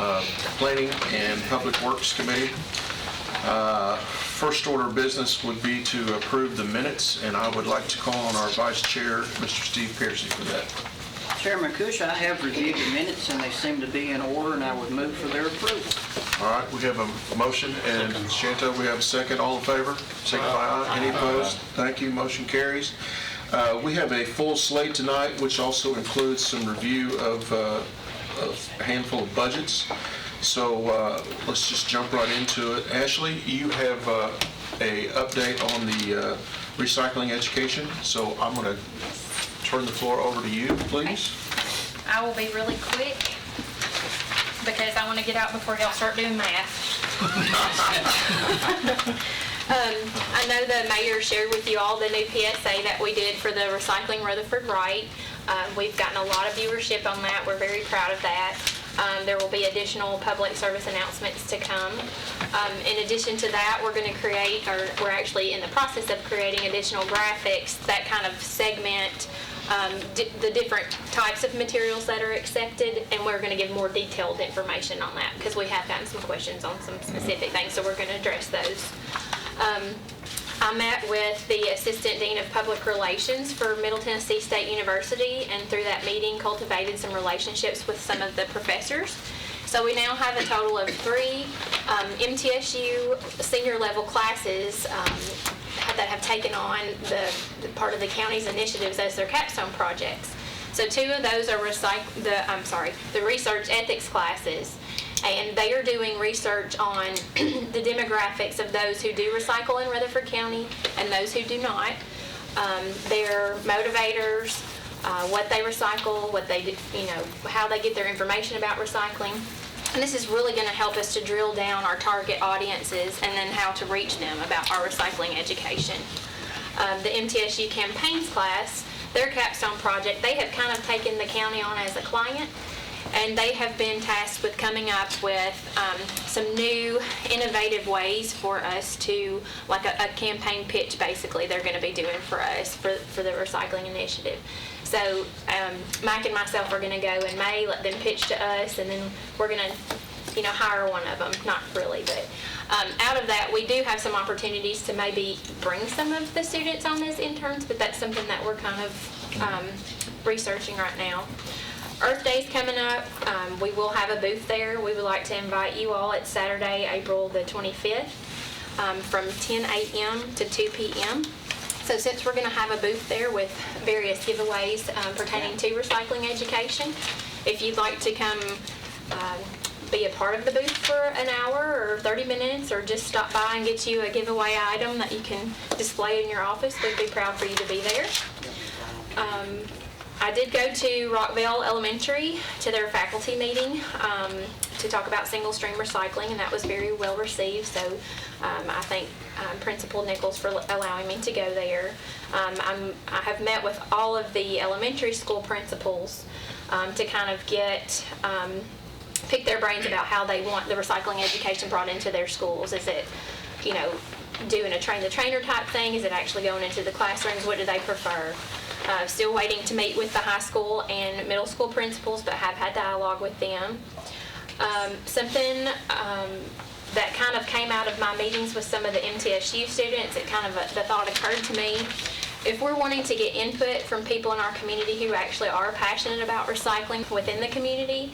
Planning and Public Works Committee. First order of business would be to approve the minutes, and I would like to call on our Vice Chair, Mr. Steve Piercy, for that. Chairman Cush, I have reviewed the minutes and they seem to be in order, and I would move for their approval. All right, we have a motion, and Shanto, we have a second. All in favor? Signify aye. Any opposed? Thank you. Motion carries. We have a full slate tonight, which also includes some review of a handful of budgets. So let's just jump right into it. Ashley, you have a update on the recycling education, so I'm going to turn the floor over to you, please. I will be really quick because I want to get out before y'all start doing math. I know the mayor shared with you all the new PSA that we did for the Recycling Rutherford Wright. We've gotten a lot of viewership on that. We're very proud of that. There will be additional public service announcements to come. In addition to that, we're going to create, or we're actually in the process of creating additional graphics that kind of segment the different types of materials that are accepted, and we're going to give more detailed information on that because we have gotten some questions on some specific things, so we're going to address those. I met with the Assistant Dean of Public Relations for Middle Tennessee State University, and through that meeting cultivated some relationships with some of the professors. So we now have a total of 3 MTSU senior level classes that have taken on the part of the county's initiatives as their capstone projects. So 2 of those are the research ethics classes, and they are doing research on the demographics of those who do recycle in Rutherford County and those who do not, their motivators, what they recycle, what they do, how they get their information about recycling. And this is really going to help us to drill down our target audiences and then how to reach them about our recycling education. The MTSU campaigns class, their capstone project, they have kind of taken the county on as a client, and they have been tasked with coming up with some new innovative ways for us to, like a campaign pitch basically, they're going to be doing for us for the recycling initiative. So Mike and myself are going to go in May, let them pitch to us, and then we're going to, hire one of them. Not really, but out of that, we do have some opportunities to maybe bring some of the students on as interns, but that's something that we're kind of researching right now. Earth Day's coming up. We will have a booth there. We would like to invite you all. It's Saturday, April the 25th, from 10 a.m. to 2 p.m. So since we're going to have a booth there with various giveaways pertaining to recycling education, if you'd like to come be a part of the booth for an hour or 30 minutes, or just stop by and get you a giveaway item that you can display in your office, we'd be proud for you to be there. I did go to Rockville Elementary to their faculty meeting to talk about single stream recycling, and that was very well received. So I thank Principal Nichols for allowing me to go there. I have met with all of the elementary school principals to kind of pick their brains about how they want the recycling education brought into their schools. Is it, doing a train-the-trainer type thing? Is it actually going into the classrooms? What do they prefer? Still waiting to meet with the high school and middle school principals, but have had dialogue with them. Something that kind of came out of my meetings with some of the MTSU students, the thought occurred to me, if we're wanting to get input from people in our community who actually are passionate about recycling within the community,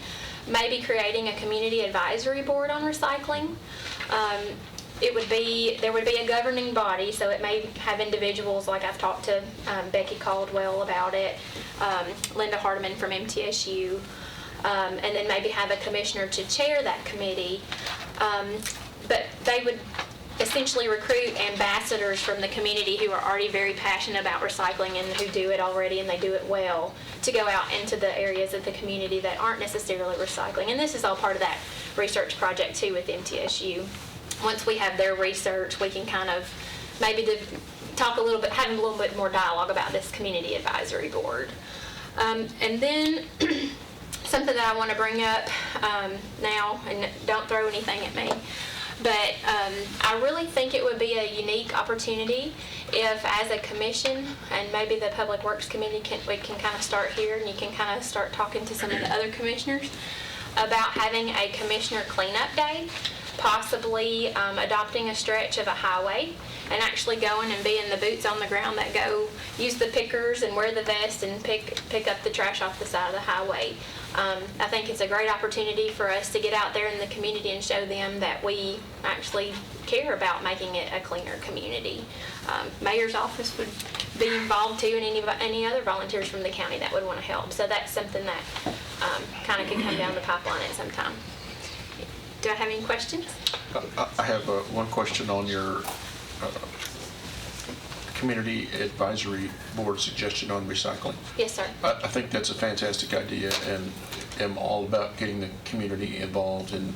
maybe creating a community advisory board on recycling. There would be a governing body, so it may have individuals, like I've talked to Becky Caldwell about it, Linda Hardiman from MTSU, and then maybe have a commissioner to chair that committee. But they would essentially recruit ambassadors from the community who are already very passionate about recycling and who do it already and they do it well, to go out into the areas of the community that aren't necessarily recycling. And this is all part of that research project too with MTSU. Once we have their research, we can kind of maybe have a little bit more dialogue about this community advisory board. And then something that I want to bring up now, and don't throw anything at me, but I really think it would be a unique opportunity if, as a commission, and maybe the Public Works Committee, we can kind of start here, and you can kind of start talking to some of the other commissioners. about having a commissioner cleanup day, possibly adopting a stretch of a highway and actually going and being the boots on the ground that go use the pickers and wear the vest and pick up the trash off the side of the highway. I think it's a great opportunity for us to get out there in the community and show them that we actually care about making it a cleaner community. Mayor's office would be involved too, and any other volunteers from the county that would want to help. So that's something that kind of could come down the pipeline at some time. Do I have any questions? I have one question on your Community Advisory Board suggestion on recycling. Yes, sir. I think that's a fantastic idea, and am all about getting the community involved in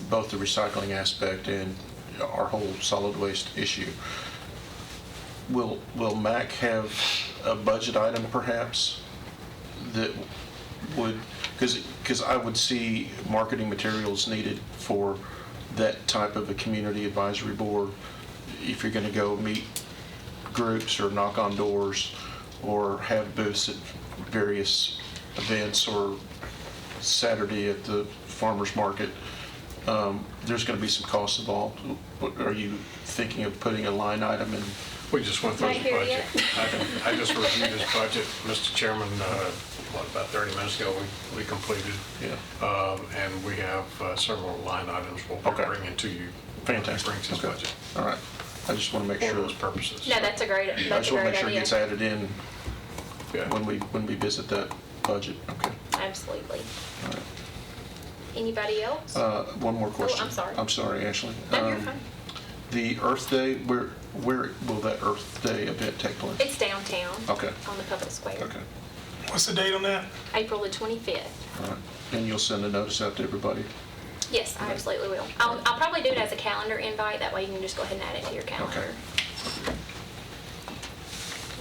both the recycling aspect and our whole solid waste issue. Will MAC have a budget item perhaps that would, because I would see marketing materials needed for that type of a community advisory board if you're going to go meet groups or knock on doors or have booths at various events or Saturday at the farmer's market. There's going to be some costs involved. Are you thinking of putting a line item in? We just went through Not the here budget. yet. I just reviewed this budget, Mr. Chairman, about 30 minutes ago we completed. Yeah. And we have several line items we'll Okay. be bringing to you. Fantastic. Brings his Okay. budget All right. I just want to make for sure. those purposes. No, that's a great I just want to make sure it idea. gets added in Yeah. when we visit that budget. Okay. Absolutely. All right. Anybody else? One more question. sorry. I'm sorry, Ashley. No, you're fine. The Earth Day, where will that Earth Day event take place? It's downtown. Okay. On the public square. Okay. What's the date on that? April the 25th. All right. And you'll send a notice out to everybody? Yes, I absolutely will. I'll probably do it as a calendar invite. That way you can just go ahead and add it to your calendar. Okay.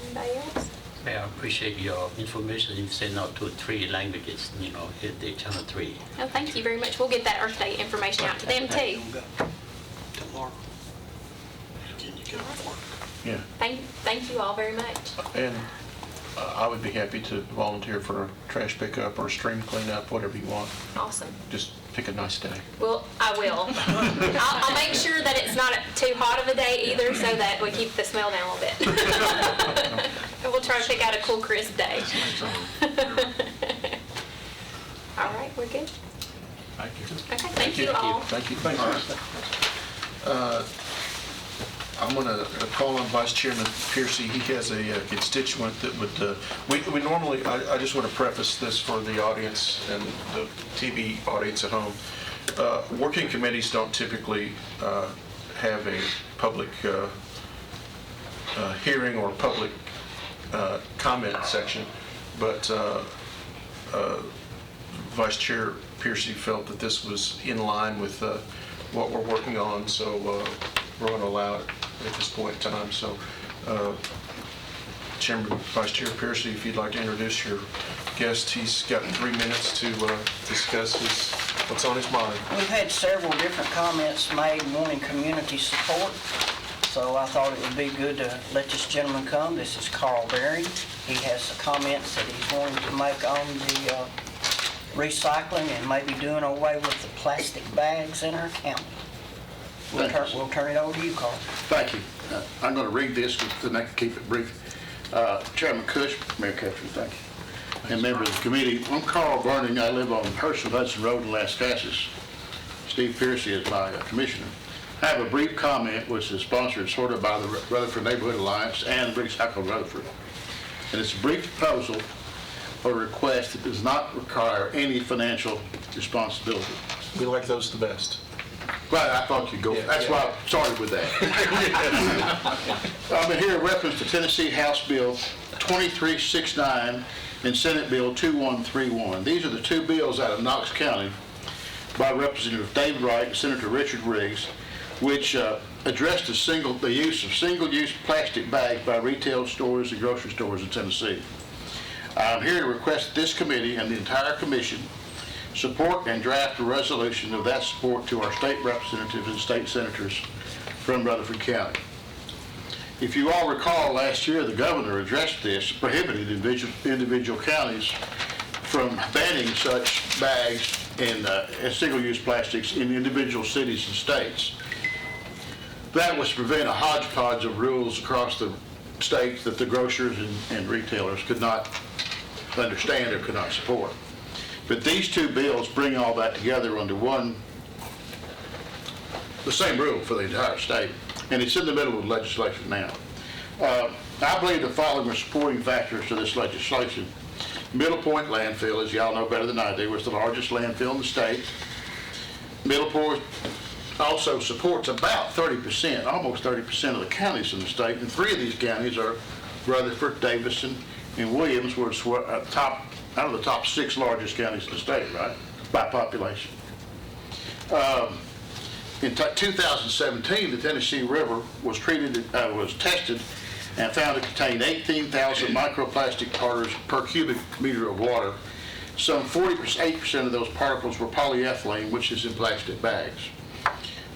Anybody else? I appreciate your information you send out to 3 languages, here at the Channel 3. Oh, thank you very much. We'll get that Earth Day information out to them too. Tomorrow. Can you get off work? Yeah. Thank you all very much. And I would be happy to volunteer for a trash pickup or a stream cleanup, whatever you want. Awesome. Just pick a nice day. Well, I will. I'll make sure that it's not too hot of a day either, so that we keep the smell down a little bit. And we'll try to pick out a cool, crisp day. All right, we're good? Thank you. Okay, thank you all. Thank you. All right. I'm going to call on Vice Chairman Piercy. He has a constituent that would, we normally, I just want to preface this for the audience and the TV audience at home. Working committees don't typically have a public hearing or public comment section, but Vice Chair Piercy felt that this was in line with what we're working on, so we're going to allow it at this point in time. So, Chairman, Vice Chair Piercy, if you'd like to introduce your guest, he's got 3 minutes to discuss what's on his mind. We've had several different comments made wanting community support, so I thought it would be good to let this gentleman come. This is Carl Berry. He has some comments that he's wanting to make on the recycling and maybe doing away with the plastic bags in our county. We'll turn it over to you, Carl. Thank you. I'm going to read this, and I can keep it brief. Chairman Cush, Mayor Ketchum, thank you, and members of the committee. I'm Carl Burning. I live on Herschel Hudson Road in Lascassas. Steve Piercy is my commissioner. I have a brief comment which is sponsored sort of by the Rutherford Neighborhood Alliance and Recycle Rutherford. And it's a brief proposal or request that does not require any financial responsibility. We like those the best. Right, I thought you'd go. Yeah, That's why I started with that. I'm here in reference to Tennessee House Bill 2369 and Senate Bill 2131. These are the two bills out of Knox County by Representative David Wright and Senator Richard Riggs, which address the use of single-use plastic bags by retail stores and grocery stores in Tennessee. I'm here to request that this committee and the entire commission support and draft a resolution of that support to our state representatives and state senators from Rutherford County. If you all recall, last year the governor addressed this, prohibited individual counties from banning such bags single-use plastics in individual cities and states. That was to prevent a hodgepodge of rules across the states that the grocers and retailers could not understand or could not support. But these two bills bring all that together under the same rule for the entire state, and it's in the middle of legislation now. I believe the following are supporting factors to this legislation. Middle Point landfill, as y'all know better than I do, was the largest landfill in the state. Middle Point also supports about 30%, almost 30% of the counties in the state, and 3 of these counties are Rutherford, Davison, and Williams, which were out of the top 6 largest counties in the state, right, by population. In 2017, the Tennessee River was tested and found to contain 18,000 microplastic particles per cubic meter of water. Some 48% of those particles were polyethylene, which is in plastic bags.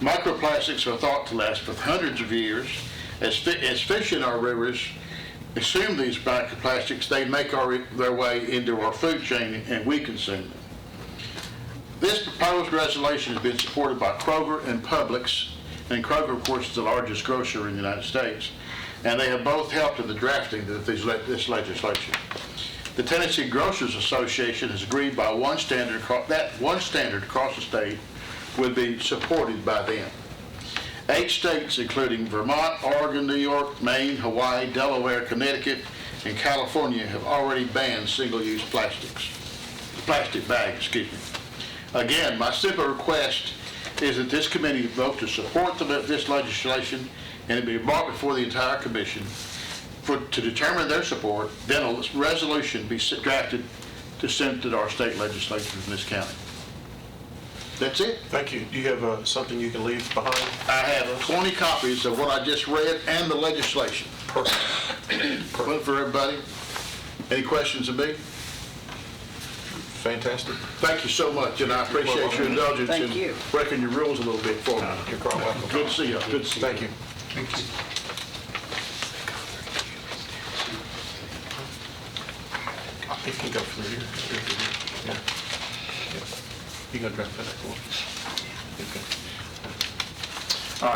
Microplastics are thought to last for hundreds of years. As fish in our rivers consume these microplastics, they make their way into our food chain and we consume them. This proposed resolution has been supported by Kroger and Publix, and Kroger, of course, is the largest grocer in the United States, and they have both helped in the drafting of this legislation. The Tennessee Grocers Association has agreed by one standard across the state would be supported by them. 8 states, including Vermont, Oregon, New York, Maine, Hawaii, Delaware, Connecticut, and California, have already banned single-use plastic bags. Again, my simple request is that this committee vote to support this legislation and it be brought before the entire commission to determine their support. Then a resolution be drafted to send to our state legislatures in this county. That's it. Thank you. Do you have something you can leave behind? I have 20 copies of what I just read and the legislation. Perfect. One for everybody. Any questions of me? Fantastic. Thank you so much, and I appreciate your indulgence Thank in you. breaking your rules a little bit for me. You're quite welcome. Good to see you. Good to see you. Thank you. Thank you. You can go through here. Yeah. You can go direct that one. Okay. All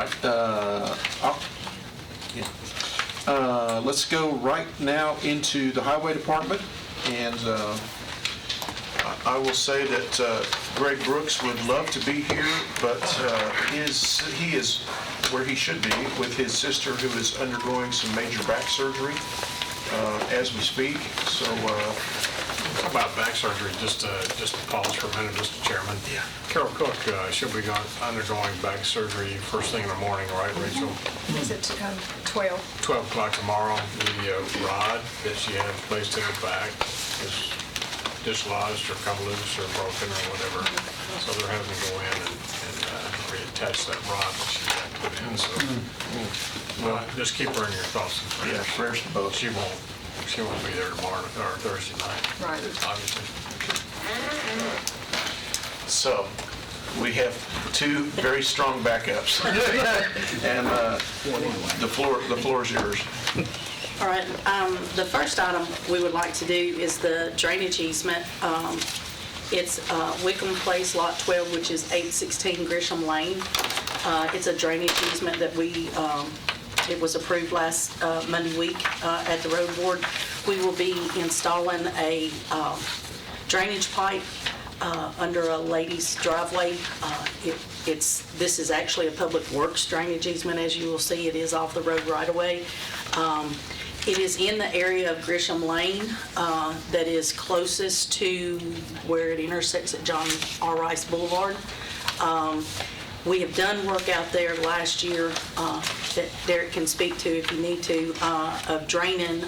right. Let's go right now into the Highway Department, and I will say that Greg Brooks would love to be here, but he is where he should be with his sister, who is undergoing some major back surgery as we speak. So, Talk about back surgery, just pause for a minute, Mr. Chairman. Yeah. Carol Cook, she'll be undergoing back surgery first thing in the morning, right, Rachel? Is it 12? 12 o'clock tomorrow. The rod that she had placed in her back is dislodged or come loose or broken or whatever. So they're having to go in and reattach that rod that she had put in. So, well, just keep her in your thoughts and prayers. yeah, prayers to both. She won't be there tomorrow or Thursday night. Right. Obviously. So, we have 2 very strong backups. And the floor is yours. All right, the first item we would like to do is the drainage easement. It's Wickham Place, Lot 12, which is 816 Grisham Lane. It's a drainage easement that it was approved last Monday week at the road board. We will be installing a drainage pipe under a lady's driveway. This is actually a public works drainage easement. As you will see, it is off the road right away. It is in the area of Grisham Lane that is closest to where it intersects at John R. Rice Boulevard. We have done work out there last year that Derek can speak to if you need to, of draining.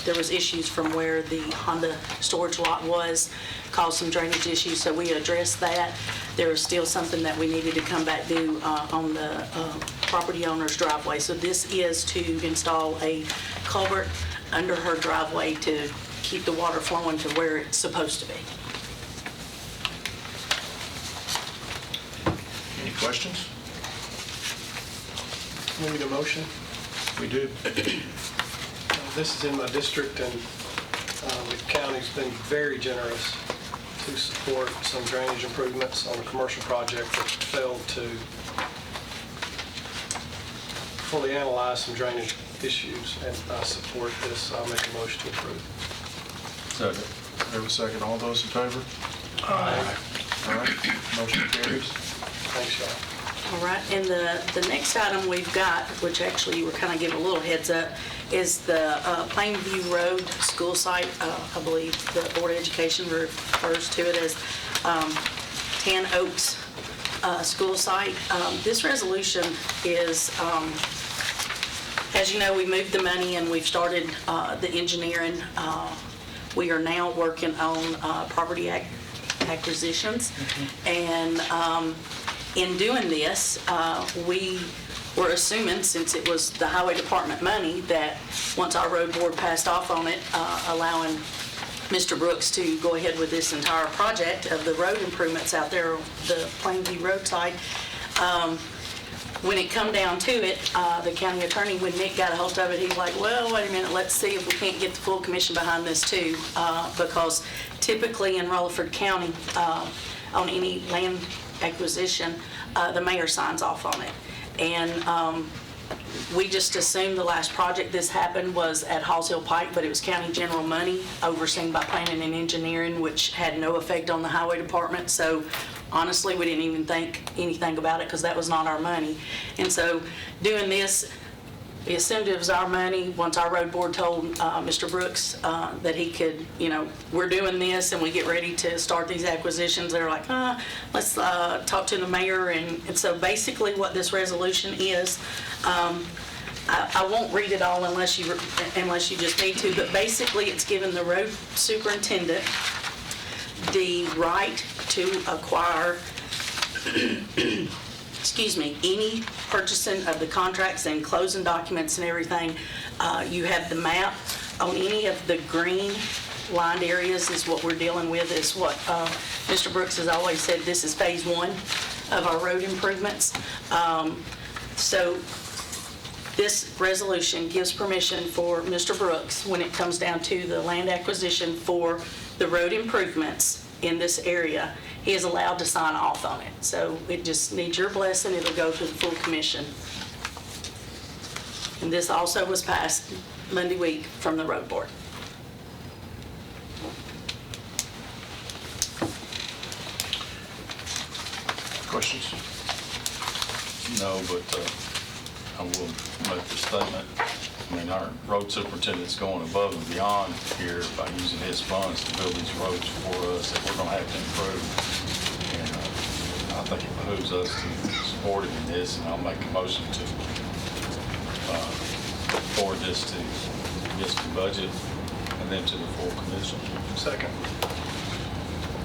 There was issues from where the Honda storage lot was, caused some drainage issues, so we addressed that. There was still something that we needed to come back do on the property owner's driveway. So this is to install a culvert under her driveway to keep the water flowing to where it's supposed to be. Any questions? We need a motion. We do. This is in my district, and the county's been very generous to support some drainage improvements on a commercial project that failed to fully analyze some drainage issues, and I support this. I'll make a motion to approve. Second. Have a second. All those in favor? Aye. All right, motion carries. Thanks, y'all. All right, and the next item we've got, which actually you were kind of giving a little heads up, is the Plainview Road school site. I believe the Board of Education refers to it as 10 Oaks school site. This resolution is, as you know, we moved the money and we've started the engineering. We are now working on property acquisitions. And in doing this, we were assuming, since it was the highway department money, that once our road board passed off on it, allowing Mr. Brooks to go ahead with this entire project of the road improvements out there, the Plainview roadside. When it come down to it, the county attorney, when Nick got a hold of it, he's like, well, wait a minute, let's see if we can't get the full commission behind this too, because typically in Rutherford County, on any land acquisition, the mayor signs off on it. And we just assumed the last project this happened was at Halls Hill Pike, but it was county general money overseen by planning and engineering, which had no effect on the highway department. So honestly, we didn't even think anything about it because that was not our money. And so doing this, we assumed it was our money. Once our road board told Mr. Brooks that he could, we're doing this and we get ready to start these acquisitions, they're like, let's talk to the mayor. And so basically what this resolution is, I won't read it all unless you just need to, but basically it's giving the road superintendent the right to acquire any purchasing of the contracts and closing documents and everything. You have the map on any of the green lined areas is what we're dealing with, is what Mr. Brooks has always said, this is phase one of our road improvements. So this resolution gives permission for Mr. Brooks, when it comes down to the land acquisition for the road improvements in this area, he is allowed to sign off on it. So it just needs your blessing. It'll go to the full commission. And this also was passed Monday week from the road board. Questions? No, but I will make the statement. I mean, our road superintendent's going above and beyond here by using his funds to build these roads for us that we're going to have to improve. And I think it behooves us to support him in this, and I'll make a motion to forward this to the budget and then to the full commission. Second.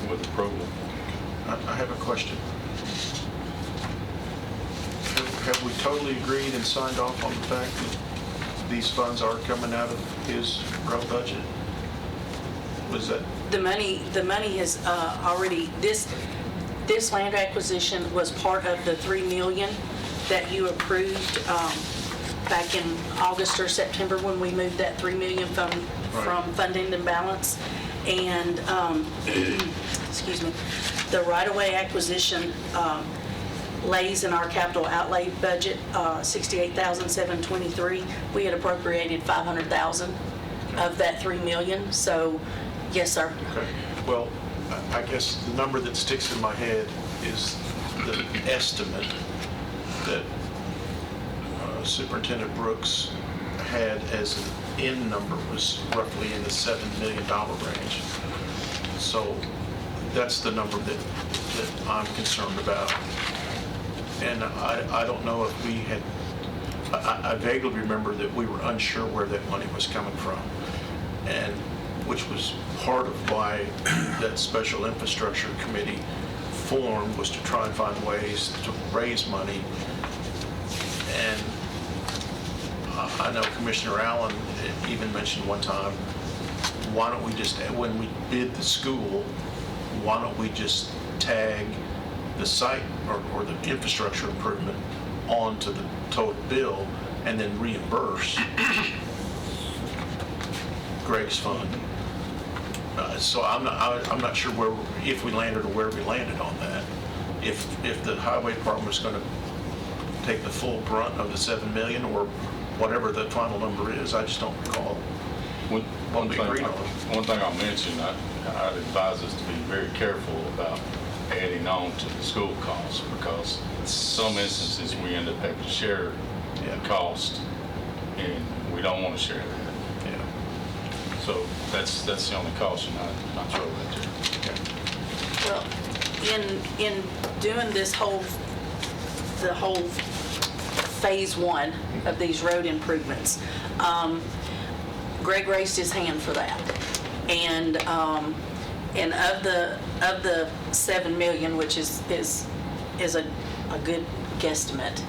With approval. I have a question. Have we totally agreed and signed off on the fact that these funds are coming out of his road budget? Was that? The money has already, this land acquisition was part of the $3 million that you approved back in August or September when we moved that $3 million from funding and balance. And, excuse me, the right-of-way acquisition lays in our capital outlay budget, $68,723. We had appropriated $500,000 of that $3 million. So, yes, sir. Okay. Well, I guess the number that sticks in my head is the estimate that Superintendent Brooks had as an end number was roughly in the $7 million range. So that's the number that I'm concerned about. And I don't know if we had, I vaguely remember that we were unsure where that money was coming from, and which was part of why that special infrastructure committee formed, was to try and find ways to raise money. And I know Commissioner Allen even mentioned one time, why don't we just, when we bid the school, why don't we just tag the site or the infrastructure improvement onto the total bill and then reimburse Greg's fund? So I'm not sure if we landed or where we landed on that. If the highway department is going to take the full brunt of the 7 million or whatever the final number is, I just don't recall. One we agreed on. thing I'll mention, I'd advise us to be very careful about adding on to the school costs, because in some instances, we end up having to share the cost, and we don't want to share that. Yeah. So that's the only caution I throw out there. Well, in doing the whole phase one of these road improvements, Greg raised his hand for that. And of the 7 million, which is a good guesstimate,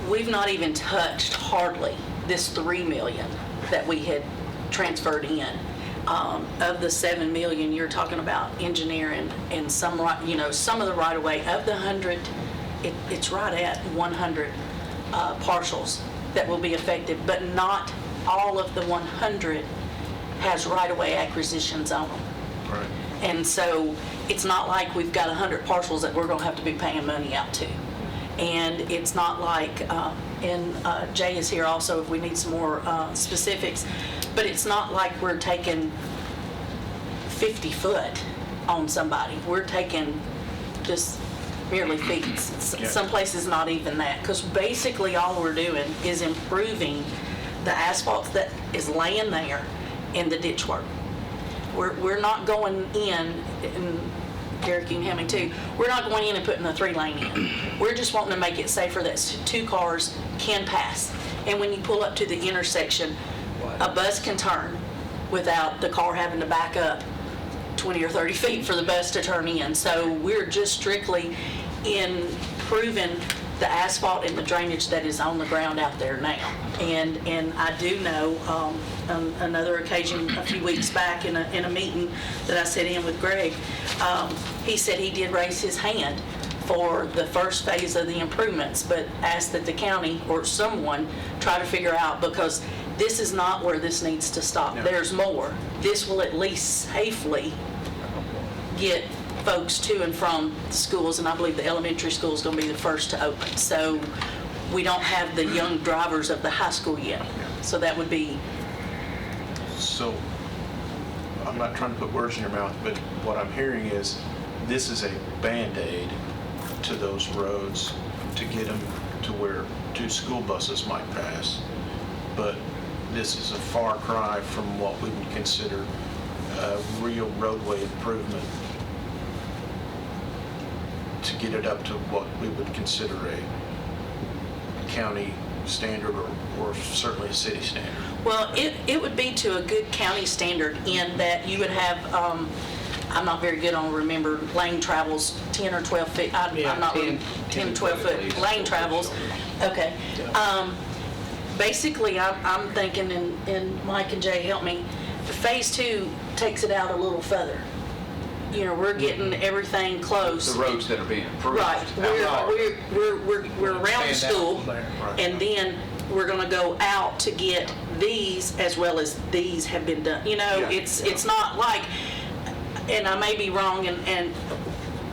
we've not even touched hardly this 3 million that we had transferred in. Of the 7 million, you're talking about engineering and some of the right of way. Of the 100, it's right at 100 parcels that will be affected, but not all of the 100 has right of way acquisitions on them. Right. And so it's not like we've got 100 parcels that we're going to have to be paying money out to. And it's not like, and Jay is here also if we need some more specifics, but it's not like we're taking 50 foot on somebody. We're taking just merely feet. Some places not even that, because basically all we're doing is improving the asphalt that is laying there in the ditch work. We're not going in, and Garrett can help me too, we're not going in and putting a 3-lane in. We're just wanting to make it safer that 2 cars can pass. And when you pull up to the intersection, a bus can turn without the car having to back up 20 or 30 feet for the bus to turn in. So we're just strictly improving the asphalt and the drainage that is on the ground out there now. And I do know on another occasion a few weeks back in a meeting that I sat in with Greg, he said he did raise his hand for the first phase of the improvements, but asked that the county or someone try to figure out, because this is not where this needs to stop. No. There's more. This will at least safely get folks to and from schools, and I believe the elementary school is going to be the first to open. So we don't have the young drivers of the high school yet. So that would be... So I'm not trying to put words in your mouth, but what I'm hearing is this is a Band-Aid to those roads to get them to where 2 school buses might pass. But this is a far cry from what we would consider a real roadway improvement to get it up to what we would consider a county standard or certainly a city standard. Well, it would be to a good county standard in that you would have, I'm not very good on remember lane travels, 10 or 12 feet. I'm not 10, 12 foot lane travels. Okay. Basically, I'm thinking, and Mike and Jay help me, phase 2 takes it out a little further. You know, we're getting everything close. The roads that are being improved. Right. We're around the school, and then we're going to go out to get these as well as these have been done. You know, it's not like, and I may be wrong, and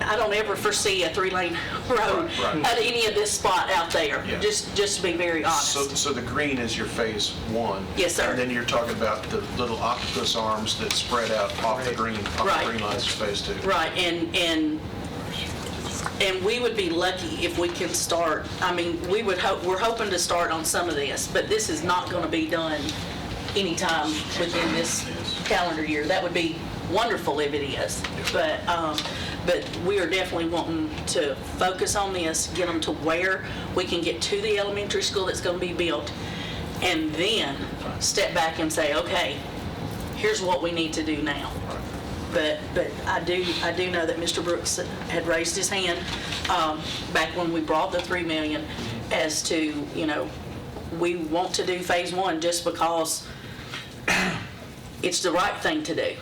I don't ever foresee a 3-lane road at any of this spot out there. Yeah. Just to be very honest. So the green is your phase 1. Yes, sir. And then you're talking about the little octopus arms that spread out off the green, the green lines for phase 2. Right, and we would be lucky if we can start. I mean, we're hoping to start on some of this, but this is not going to be done anytime within this calendar year. That would be wonderful if it is, but we are definitely wanting to focus on this, get them to where we can get to the elementary school that's going to be built, and then step back and say, okay, here's what we need to do now. But I do know that Mr. Brooks had raised his hand back when we brought the 3 million as to, you know, we want to do phase 1 just because it's the right thing to do.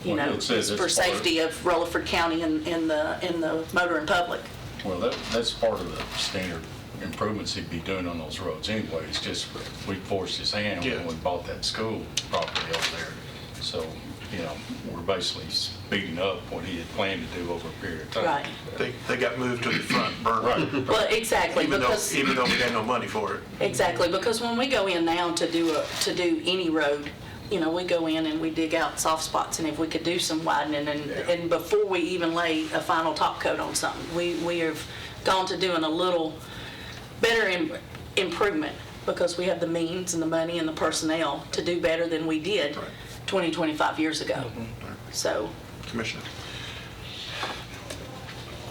You know, it's for safety of Rutherford County and the motoring public. Well, that's part of the standard improvements he'd be doing on those roads anyway. It's just we forced his hand when we bought that school property over there. So, we're basically speeding up what he had planned to do over a period of time. Right. They got moved to the front burner. Right. Well, exactly, Even though because, we had no money for it. exactly, because when we go in now to do any road, we go in and we dig out soft spots, and if we could do some widening, and before we even lay a final top coat on something, we have gone to doing a little better improvement, because we have the means and the money and the personnel to do better than we did 20, 25 years ago. So, Commissioner?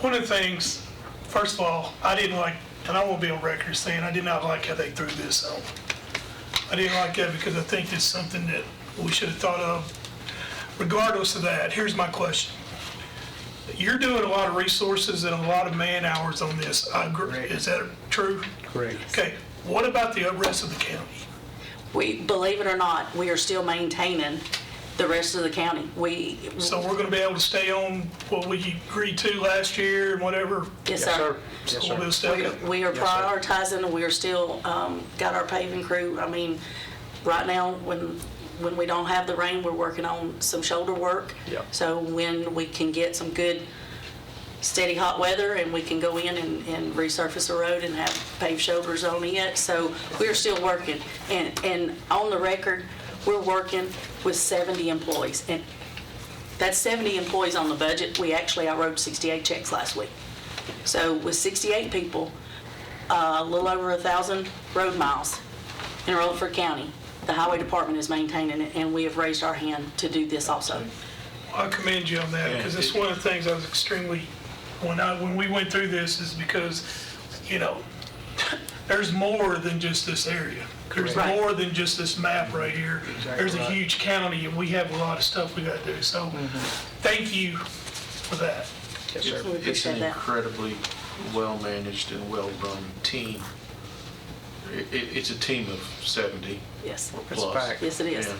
One of the things, first of all, I didn't like, and I won't be on record as saying I did not like how they threw this on. I didn't like that because I think it's something that we should have thought of. Regardless of that, here's my question. You're doing a lot of resources and a lot of man hours on this. I agree. Is that true? Correct. Okay. What about the rest of the county? believe it or not, we are still maintaining the rest of the county. So we're going to be able to stay on what we agreed to last year and whatever? Yes, sir. So we'll be able to stay. We are prioritizing, we are still, got our paving crew. I mean, right now, when we don't have the rain, we're working on some shoulder work. Yep. So when we can get some good, steady hot weather and we can go in and resurface the road and have paved shoulders on it. So we're still working. And on the record, we're working with 70 employees. And that's 70 employees on the budget. I wrote 68 checks last week. So with 68 people, a little over 1,000 road miles in Rutherford County, the highway department is maintaining it, and we have raised our hand to do this also. I commend you on that, because it's one of the things I was extremely, when we went through this, is because, there's more than just this area. There's Right. more than just this map right here. There's a huge county, and we have a lot of stuff we got to do. So thank you for that. Yes, sir. We It's appreciate an that. incredibly well-managed and well-run team. It's a team of 70 Yes. plus. packed. Yes, it is. Yeah.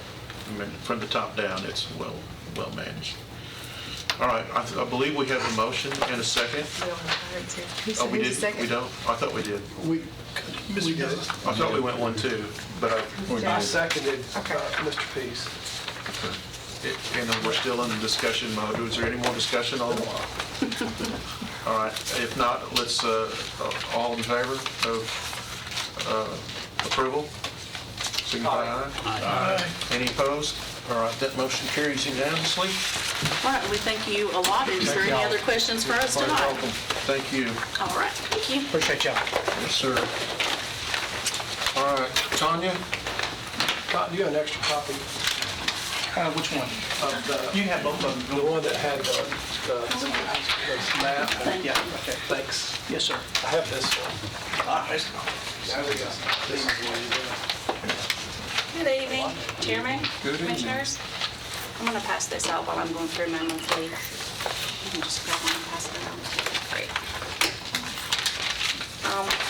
I mean, from the top down, it's well-managed. All right, I believe we have a motion and a second. Oh, we did? We don't? I thought we did. Mr. Gillis. I thought we went 1-2, but I seconded Okay. Mr. Pease. and we're still in the discussion mode. Is there any more discussion on it? All right, if not, let's, all in favor of approval? Signify aye. Aye. Any opposed? All right, that motion carries unanimously. All right, we thank you a lot. Is there any other questions for us Quite tonight? welcome. Thank you. All right, thank you. Appreciate y'all. Yes, sir. All right, Tanya? Do you have an extra copy Which one? of the? You have both of them. The one that had the map? Thank you. Okay, thanks. Yes, sir. I have this one. There we go. This is what you do. Good evening, Chairman, Good evening. Commissioners. I'm going to pass this out while I'm going through my monthly. You can just grab one and pass it around. Great.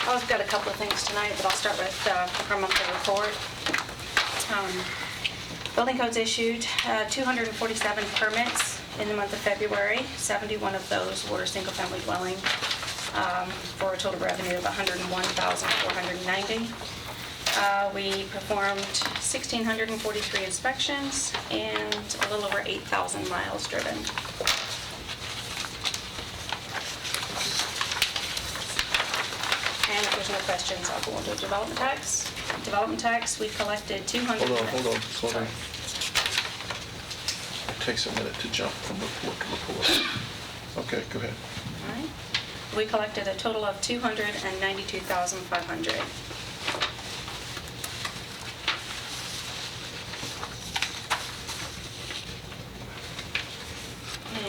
I've got a couple of things tonight, but I'll start with our monthly report. Building codes issued 247 permits in the month of February. 71 of those were single-family dwelling for a total revenue of $101,490. We performed 1,643 inspections and a little over 8,000 miles driven. And if there's no questions, I'll go on to development tax. Development tax, we collected 200. Hold on. Slow down. It takes a minute to jump from report to report. Okay, go ahead. All right. We collected a total of $292,500.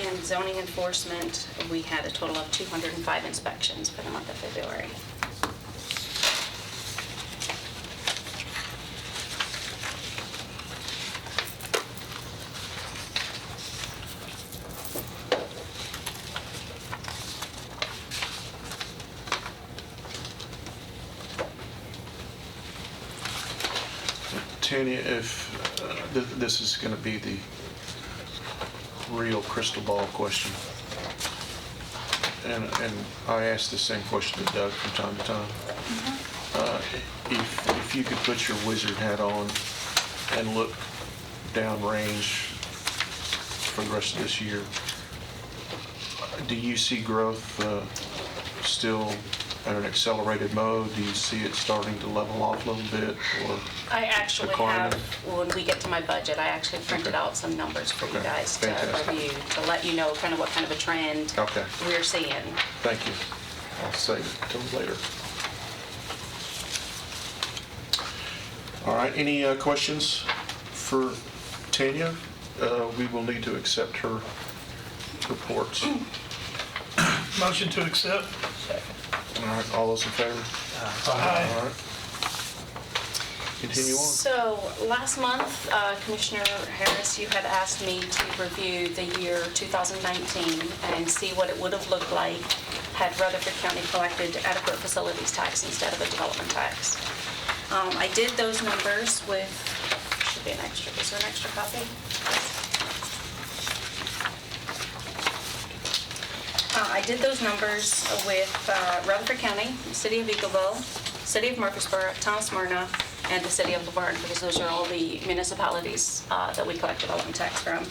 And zoning enforcement, we had a total of 205 inspections for the month of February. Tanya, if this is going to be the real crystal ball question, and I ask the same question to Doug from time to time. If you could put your wizard hat on and look down range for the rest of this year. Do you see growth still at an accelerated mode? Do you see it starting to level off a little bit, or? I actually Declining. have, when we get to my budget, I actually printed Okay. out some numbers for you Okay. guys to Fantastic. review, to let you know kind of what kind of a trend Okay. we're seeing. Thank you. I'll save it till later. All right, any questions for Tanya? We will need to accept her reports. Motion to accept. All right, all those in favor? Aye. All right. Continue on. So last month, Commissioner Harris, you had asked me to review the year 2019 and see what it would have looked like had Rutherford County collected adequate facilities tax instead of a development tax. I did those numbers with, should be an extra, is there an extra copy? I did those numbers with Rutherford County, the City of Eagleville, City of Murfreesboro, Town of Smyrna, and the City of Laverne, because those are all the municipalities that we collect development tax from.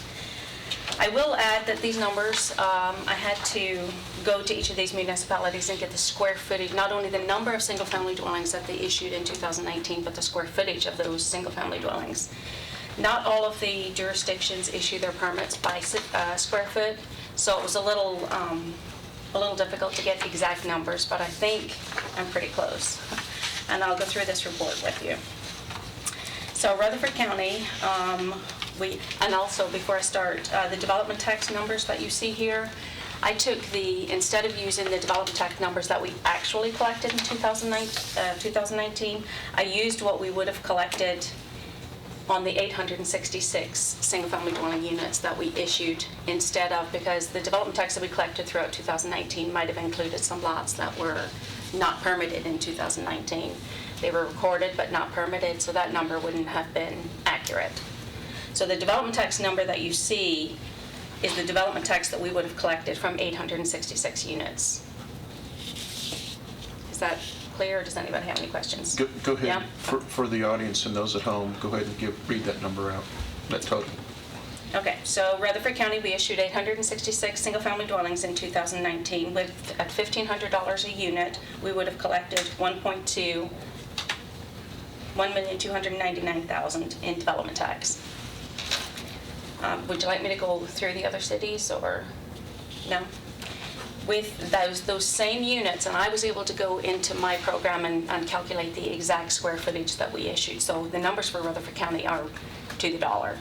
I will add that these numbers, I had to go to each of these municipalities and get the square footage, not only the number of single-family dwellings that they issued in 2019, but the square footage of those single-family dwellings. Not all of the jurisdictions issue their permits by square foot, so it was a little difficult to get the exact numbers, but I think I'm pretty close. And I'll go through this report with you. So Rutherford County, and also before I start, the development tax numbers that you see here, I took instead of using the development tax numbers that we actually collected in 2019, I used what we would have collected on the 866 single-family dwelling units that we issued instead of, because the development tax that we collected throughout 2019 might have included some lots that were not permitted in 2019. They were recorded but not permitted, so that number wouldn't have been accurate. So the development tax number that you see is the development tax that we would have collected from 866 units. Is that clear, or does anybody have any questions? Go ahead. Yeah? For the audience and those at home, go ahead and read that number out, that total. Okay, so Rutherford County, we issued 866 single-family dwellings in 2019. At $1,500 a unit, we would have collected $1,299,000 in development tax. Would you like me to go through the other cities, or no? With those same units, and I was able to go into my program and calculate the exact square footage that we issued. So the numbers for Rutherford County are to the dollar.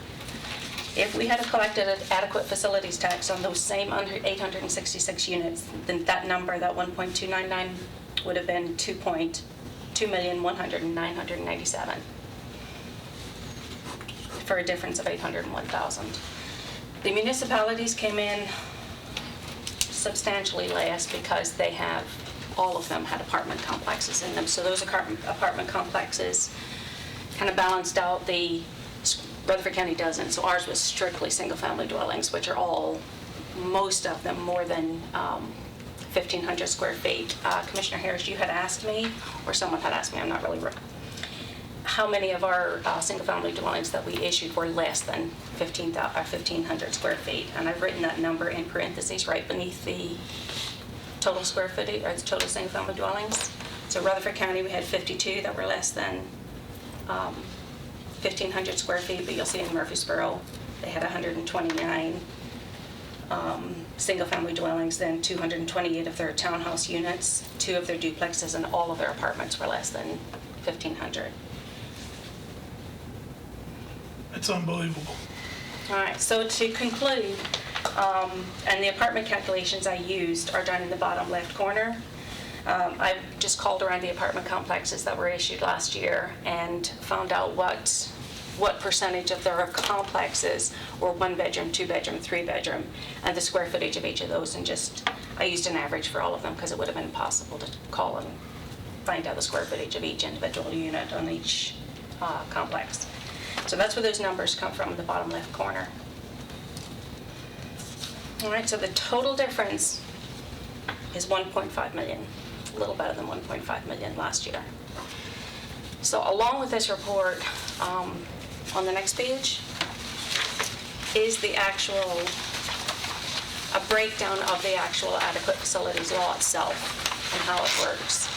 If we had collected an adequate facilities tax on those same 866 units, then that number, that 1.299, would have been 2,100,997 for a difference of 801,000. The municipalities came in substantially less because they have, all of them had apartment complexes in them. So those apartment complexes kind of balanced out Rutherford County doesn't, so ours was strictly single-family dwellings, which are all, most of them, more than 1,500 square feet. Commissioner Harris, you had asked me, or someone had asked me, I'm not really sure, how many of our single-family dwellings that we issued were less than 1,500 square feet. And I've written that number in parentheses right beneath the total square footage, or the total single-family dwellings. So Rutherford County, we had 52 that were less than 1,500 square feet, but you'll see in Murfreesboro, they had 129 single-family dwellings, then 228 of their townhouse units, 2 of their duplexes, and all of their apartments were less than 1,500. It's unbelievable. All right, so to conclude, and the apartment calculations I used are done in the bottom left corner. I just called around the apartment complexes that were issued last year and found out what percentage of their complexes were 1-bedroom, 2-bedroom, 3-bedroom, and the square footage of each of those, and I used an average for all of them because it would have been impossible to call and find out the square footage of each individual unit on each complex. So that's where those numbers come from in the bottom left corner. All right, so the total difference is 1.5 million, a little better than 1.5 million last year. So along with this report, on the next page, is the actual, a breakdown of the actual adequate facilities law itself and how it works.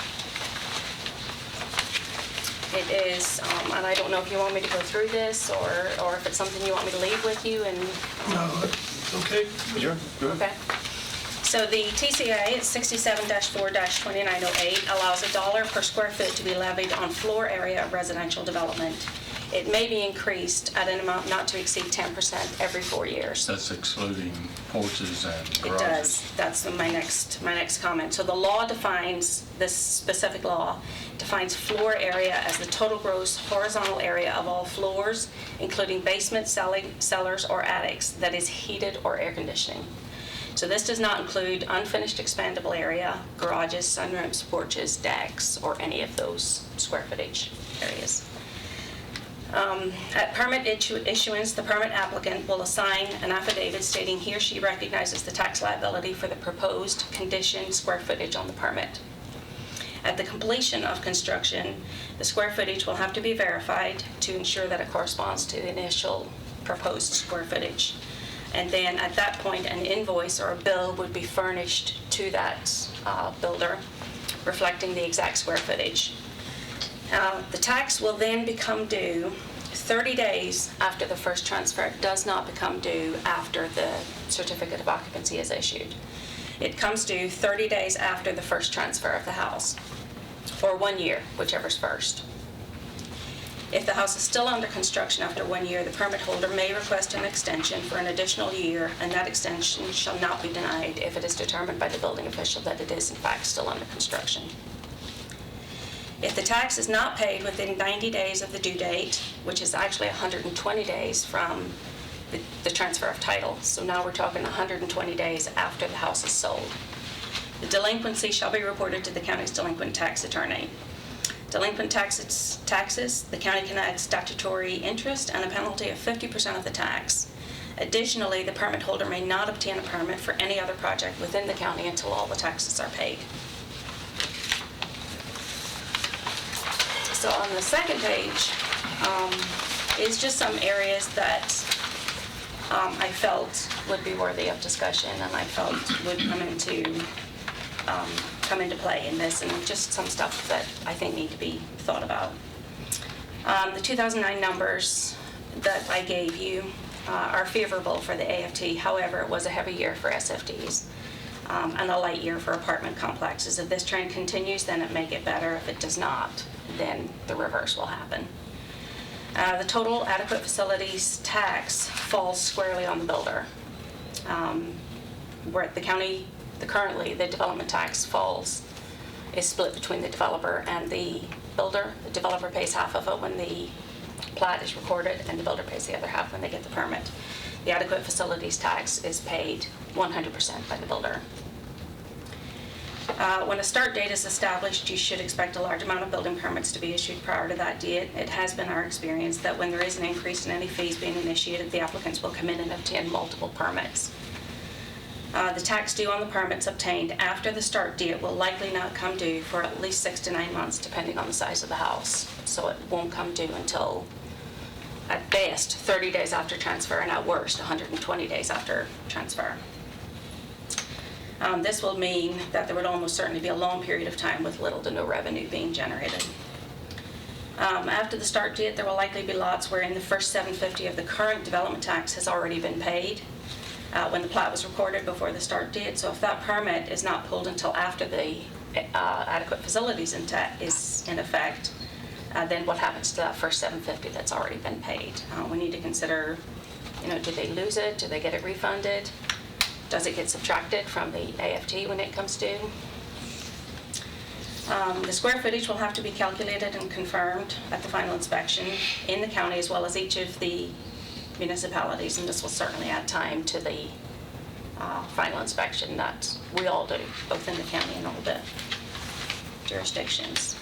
It is, and I don't know if you want me to go through this or if it's something you want me to leave with you and, No, it's okay. Sure, go ahead. okay? So the TCA, it's 67-4-2908, allows $1 per square foot to be levied on floor area of residential development. It may be increased at an amount not to exceed 10% every 4 years. That's excluding porches and garages. It does. That's my next comment. So the law defines, this specific law defines floor area as the total gross horizontal area of all floors, including basement, cellars, or attics that is heated or air conditioning. So this does not include unfinished expandable area, garages, sunrooms, porches, decks, or any of those square footage areas. At permit issuance, the permit applicant will assign an affidavit stating he or she recognizes the tax liability for the proposed conditioned square footage on the permit. At the completion of construction, the square footage will have to be verified to ensure that it corresponds to the initial proposed square footage. And then at that point, an invoice or a bill would be furnished to that builder reflecting the exact square footage. The tax will then become due 30 days after the first transfer. It does not become due after the certificate of occupancy is issued. It comes due 30 days after the first transfer of the house, or 1 year, whichever's first. If the house is still under construction after 1 year, the permit holder may request an extension for an additional year, and that extension shall not be denied if it is determined by the building official that it is in fact still under construction. If the tax is not paid within 90 days of the due date, which is actually 120 days from the transfer of title, so now we're talking 120 days after the house is sold, the delinquency shall be reported to the county's delinquent tax attorney. Delinquent taxes, the county can add statutory interest and a penalty of 50% of the tax. Additionally, the permit holder may not obtain a permit for any other project within the county until all the taxes are paid. So on the second page is just some areas that I felt would be worthy of discussion and I felt would come into play in this, and just some stuff that I think need to be thought about. The 2009 numbers that I gave you are favorable for the AFT. However, it was a heavy year for SFDs and a light year for apartment complexes. If this trend continues, then it may get better. If it does not, then the reverse will happen. The total adequate facilities tax falls squarely on the builder. Where at the county, currently the development tax is split between the developer and the builder. The developer pays half of it when the plat is recorded, and the builder pays the other half when they get the permit. The adequate facilities tax is paid 100% by the builder. When a start date is established, you should expect a large amount of building permits to be issued prior to that date. It has been our experience that when there is an increase in any fees being initiated, the applicants will come in and obtain multiple permits. The tax due on the permits obtained after the start date will likely not come due for at least 6 to 9 months, depending on the size of the house. So it won't come due until, at best, 30 days after transfer, and at worst, 120 days after transfer. This will mean that there would almost certainly be a long period of time with little to no revenue being generated. After the start date, there will likely be lots wherein the first $750 of the current development tax has already been paid when the plat was recorded before the start date. So if that permit is not pulled until after the adequate facilities is in effect, then what happens to that first $750 that's already been paid? We need to consider, do they lose it? Do they get it refunded? Does it get subtracted from the AFT when it comes due? The square footage will have to be calculated and confirmed at the final inspection in the county as well as each of the municipalities, and this will certainly add time to the final inspection that we all do, both in the county and all the jurisdictions.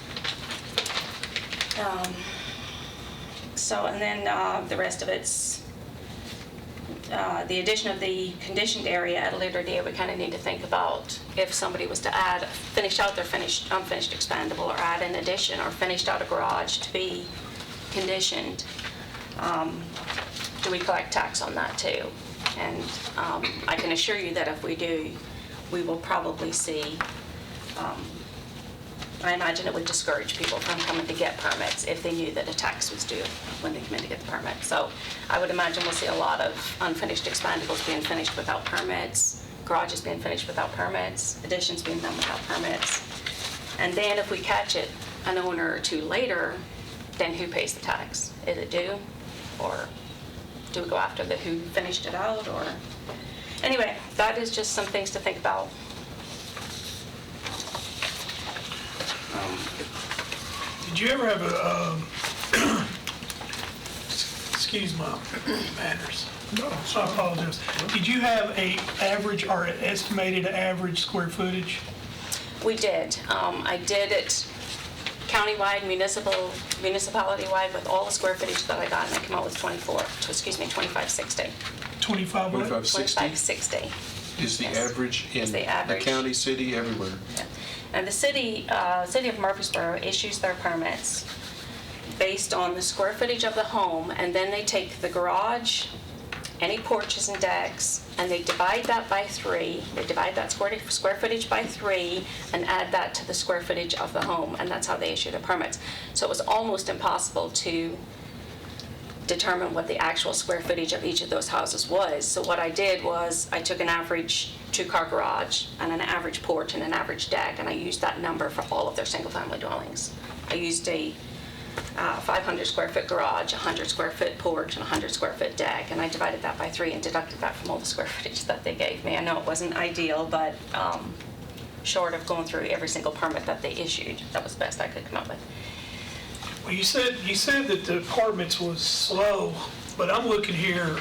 And then the rest of it's the addition of the conditioned area at a later date. We kind of need to think about if somebody was to finish out their unfinished expandable, or add an addition or finished out a garage to be conditioned. do we collect tax on that too? And I can assure you that if we do, we will probably see, I imagine it would discourage people from coming to get permits if they knew that a tax was due when they come in to get the permit. So I would imagine we'll see a lot of unfinished expandables being finished without permits, garages being finished without permits, additions being done without permits. And then if we catch it an owner or two later, then who pays the tax? Is it due? Or do we go after the who finished it out? Or anyway, that is just some things to think about. Did you ever have excuse my manners. No, I apologize. Did you have a average or an estimated average square footage? We did. I did it countywide, municipality-wide with all the square footage that I got, and I came out with 2560. 25 what? 2560 2560. is the Yes. average in Is the the average. county, city, everywhere. Yeah. And the city of Murfreesboro issues their permits based on the square footage of the home, and then they take the garage, any porches and decks, and they divide that by 3. They divide that square footage by 3 and add that to the square footage of the home, and that's how they issue the permits. So it was almost impossible to determine what the actual square footage of each of those houses was. So what I did was I took an average 2-car garage and an average porch and an average deck, and I used that number for all of their single-family dwellings. I used a 500 square foot garage, 100 square foot porch, and 100 square foot deck, and I divided that by 3 and deducted that from all the square footage that they gave me. I know it wasn't ideal, but short of going through every single permit that they issued, that was the best I could come up with. Well, you said that the apartments was slow, but I'm looking here,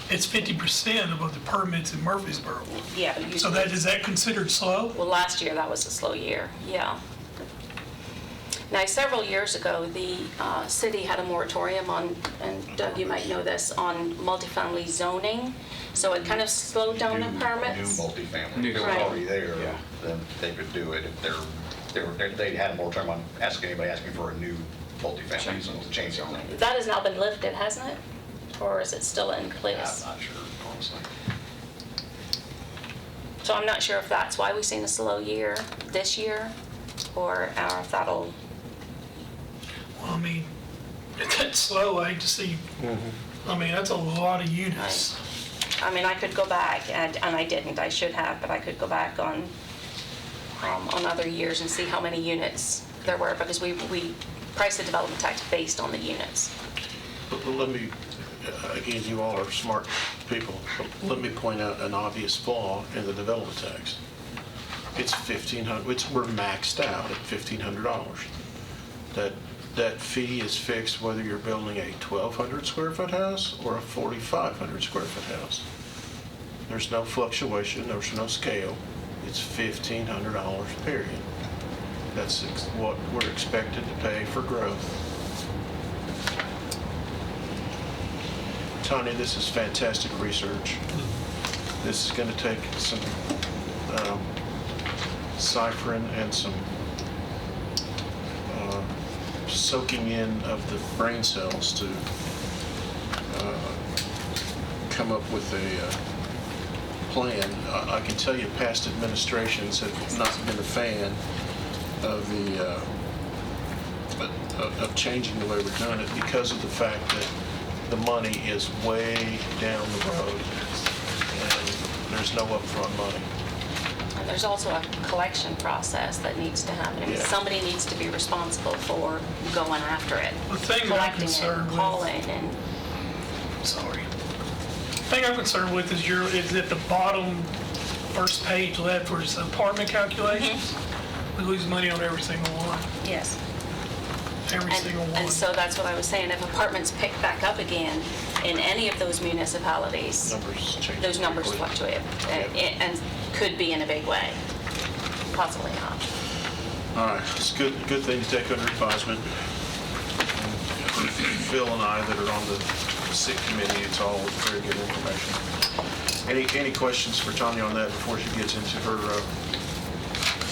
it's 50% of the permits in Murfreesboro. Yeah. So is that considered slow? Well, last year, that was a slow year, yeah. Now, several years ago, the city had a moratorium on, and Doug, you might know this, on multifamily zoning. So it kind of slowed down the permits. New multifamily, if it was Right. already there, then they could do it if they had a moratorium on anybody asking for a new multifamily, so to change something. That has now been lifted, hasn't it? Or is it still in place? I'm not sure, honestly. So I'm not sure if that's why we've seen a slow year this year, or if that'll, Well, I mean, if that's slow, I hate to see, I mean, that's a lot of units. I mean, I could go back, and I didn't, I should have, but I could go back on other years and see how many units there were, because we price the development tax based on the units. But let me, again, you all are smart people, but let me point out an obvious flaw in the development tax. It's $1,500, we're maxed out at $1,500. That fee is fixed whether you're building a 1,200 square foot house or a 4,500 square foot house. There's no fluctuation, there's no scale. It's $1,500, period. That's what we're expected to pay for growth. Tanya, this is fantastic research. This is going to take some ciphering and some soaking in of the brain cells to come up with a plan. I can tell you past administrations have not been a fan of of changing the way we're doing it because of the fact that the money is way down the road and there's no upfront money. And there's also a collection process that needs to happen. I mean, Yeah. somebody needs to be responsible for going after it, The thing that I'm collecting it, concerned with, calling, and sorry. The thing I'm concerned with is at the bottom first page left where it's apartment calculations. We lose money on every single one, yes. every single one. And so that's what I was saying, if apartments pick back up again in any of those municipalities, Numbers change. those numbers quickly. fluctuate and could be in a big way, possibly not. All right, it's a good thing to take under advisement. And Phil and I that are on the SIC committee, it's all very good information. Any questions for Tanya on that before she gets into her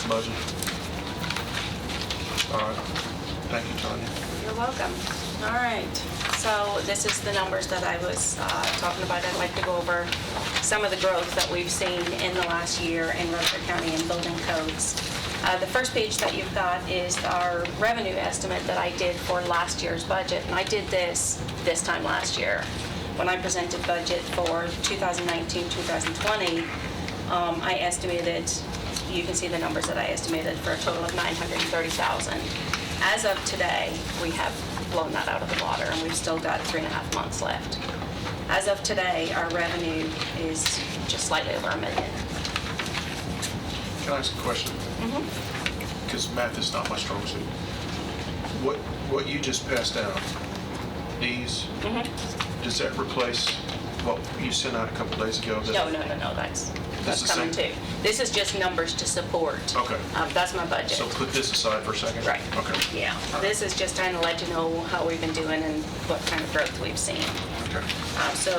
budget? All right, thank you, Tanya. You're welcome. All right, So this is the numbers that I was talking about. I'd like to go over some of the growth that we've seen in the last year in Rutherford County in building codes. The first page that you've got is our revenue estimate that I did for last year's budget. And I did this time last year. When I presented budget for 2019-2020, I estimated, you can see the numbers that I estimated for a total of $930,000. As of today, we have blown that out of the water, and we've still got 3.5 months left. As of today, our revenue is just slightly over $1 million. Can I ask a question? Because math is not my strong suit. What you just passed down, these, does that replace what you sent out a couple days ago? No, that's the coming same? too. This is just numbers to support. Okay. That's my budget. So put this aside for a second? Right. Okay. Yeah, this is just trying to let you know how we've been doing and what kind of growth we've seen. Okay. So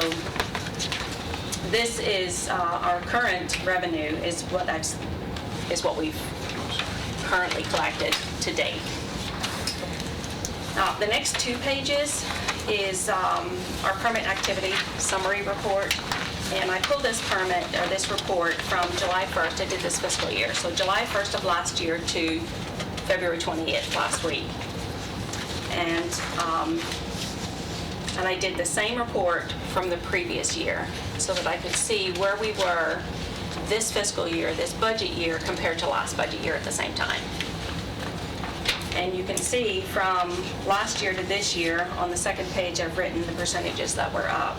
this is our current revenue is what we've currently collected to date. The next 2 pages is our permit activity summary report. And I pulled this permit, or this report, from July 1st. I did this fiscal year. So July 1st of last year to February 28th last week. And I did the same report from the previous year so that I could see where we were this fiscal year, this budget year, compared to last budget year at the same time. And you can see from last year to this year, on the second page, I've written the percentages that were up.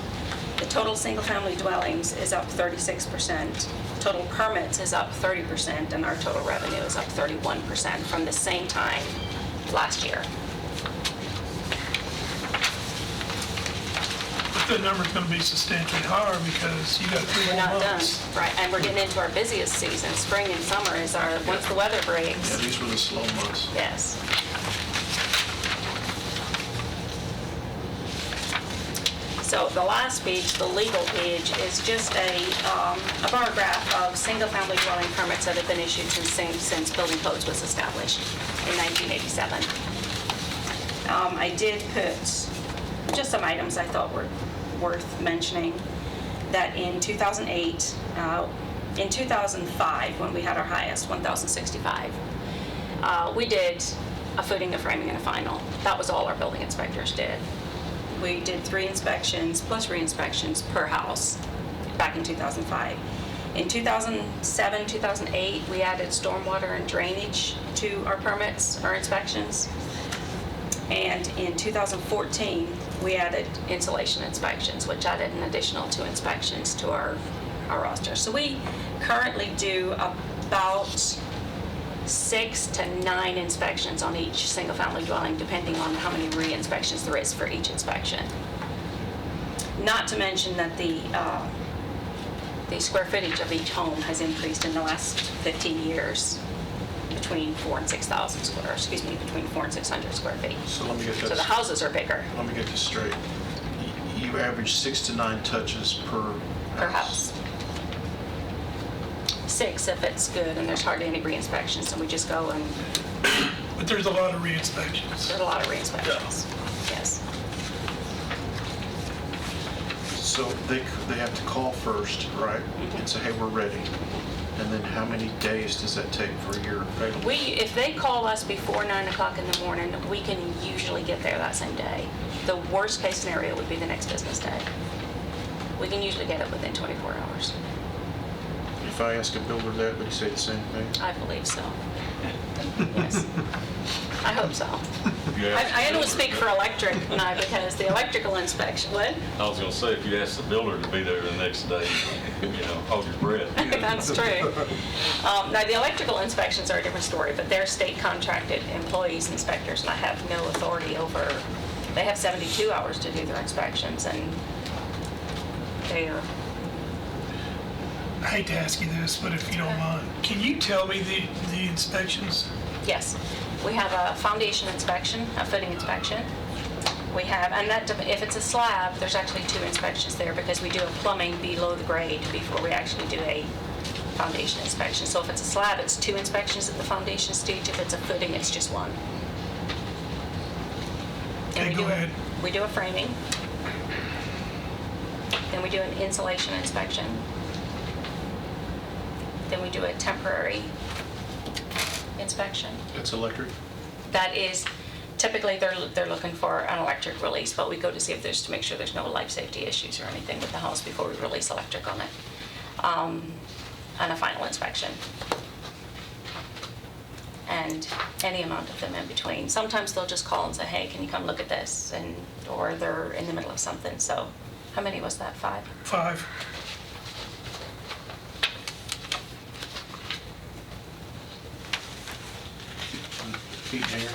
The total single-family dwellings is up 36%, total permits is up 30%, and our total revenue is up 31% from the same time last year. But the number's going to be substantially higher because you got 3 We're more not done, months. right? And we're getting into our busiest season. Spring and summer is our, once the weather breaks. Yeah, these were the slow months. Yes. So the last page, the legal page, is just a bar graph of single-family dwelling permits that have been issued since building codes was established in 1987. I did put just some items I thought were worth mentioning. That in 2008, in 2005, when we had our highest, 1,065, we did a footing, a framing, and a final. That was all our building inspectors did. We did 3 inspections plus re-inspections per house back in 2005. In 2007, 2008, we added stormwater and drainage to our permits, our inspections. And in 2014, we added insulation inspections, which added an additional 2 inspections to our roster. So we currently do about 6 to 9 inspections on each single-family dwelling, depending on how many re-inspections there is for each inspection. Not to mention that the square footage of each home has increased in the last 15 years between 4 and 6,000 square, between 4 and 600 square feet. So let me get this. So the houses are bigger Let me get this straight. You average 6 to 9 touches per house. 6 if it's good and there's hardly any re-inspections, and we just go and But there's a lot of re-inspections. there's a lot of re-inspections. Yes. So they have to call first, right? And say, hey, we're ready. And then how many days does that take for your available? If they call us before 9 o'clock in the morning, we can usually get there that same day. The worst case scenario would be the next business day. We can usually get it within 24 hours. If I ask a builder that, would he say the same thing? I believe so. Yes. I hope so. You ask I the don't builder speak to- for electric, no, because the electrical inspection, what? I was gonna say, if you ask the builder to be there the next day, hold your breath. That's true. Now, the electrical inspections are a different story, but they're state contracted employees, inspectors, and I have no authority over, they have 72 hours to do their inspections, and they are, I hate to ask you this, but if you don't mind, can you tell me the inspections? yes. We have a foundation inspection, a footing inspection. We have, and that, if it's a slab, there's actually 2 inspections there because we do a plumbing below the grade before we actually do a foundation inspection. So if it's a slab, it's 2 inspections at the foundation stage. If it's a footing, it's just 1. And Okay, we go do- ahead. we do a framing, then we do an insulation inspection, then we do a temporary inspection. That's electric? That is, typically they're looking for an electric release, but we go to see if to make sure there's no life safety issues or anything with the house before we release electric on it. And a final inspection. And any amount of them in between. Sometimes they'll just call and say, hey, can you come look at this? Or they're in the middle of something. So how many was that, 5? 5. Heat and air?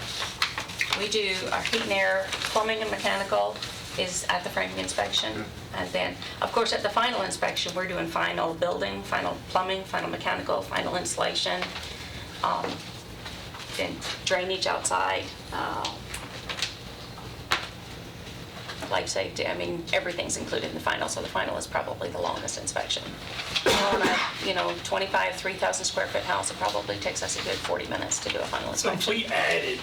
We do our heat and air, plumbing and mechanical is at the framing inspection. And then, of course, at the final inspection, we're doing final building, final plumbing, final mechanical, final insulation, then drainage outside, life safety. I mean, everything's included in the final, so the final is probably the longest inspection. On a 25, 3,000 square foot house, it probably takes us a good 40 minutes to do a final So if inspection. we added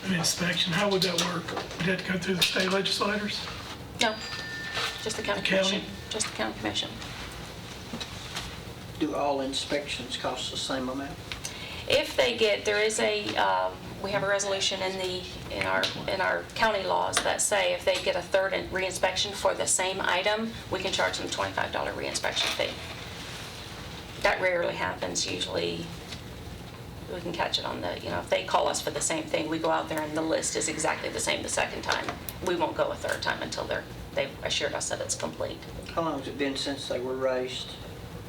an inspection, how would that work? Would that go through the state legislators? No, just the county The county? commission. Just the county commission. Do all inspections cost the same amount? If they get, there is we have a resolution in our county laws that say if they get a third reinspection for the same item, we can charge them a $25 reinspection fee. That rarely happens. Usually, we can catch it on if they call us for the same thing, we go out there and the list is exactly the same the second time. We won't go a third time until they've assured us that it's complete. How long has it been since they were raised?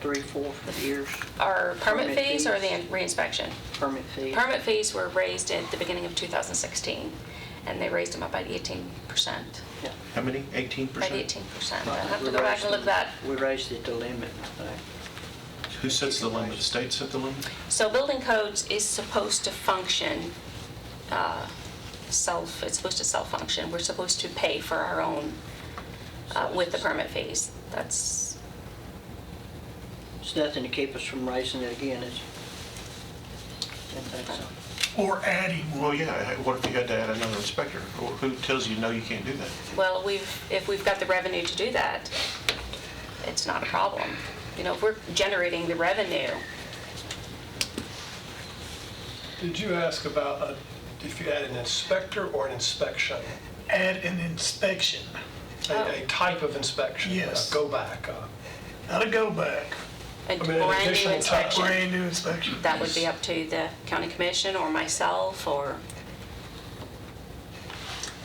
3-4 years? Our permit Permit fees or the fees. reinspection? Permit fees? Permit fees were raised at the beginning of 2016, and they raised them up by 18%. Yeah. How many? 18%? By 18%. I'll have to go back and look at that. We raised it to limit, I think. Who sets the limit? The state set the limit? So building codes is supposed to function it's supposed to self-function. We're supposed to pay for our own with the permit fees. It's nothing to keep us from raising it again, is it? Didn't think so. Or adding one? Well, yeah, what if you had to add another inspector? Or who tells you, no, you can't do that? Well, if we've got the revenue to do that, it's not a problem. If we're generating the revenue. Did you ask about if you add an inspector or an inspection? Add an inspection, A type of inspection? Yes. Go back? not a go back, A an brand new additional type, inspection. brand new inspection. That would be up to the county commission or myself or,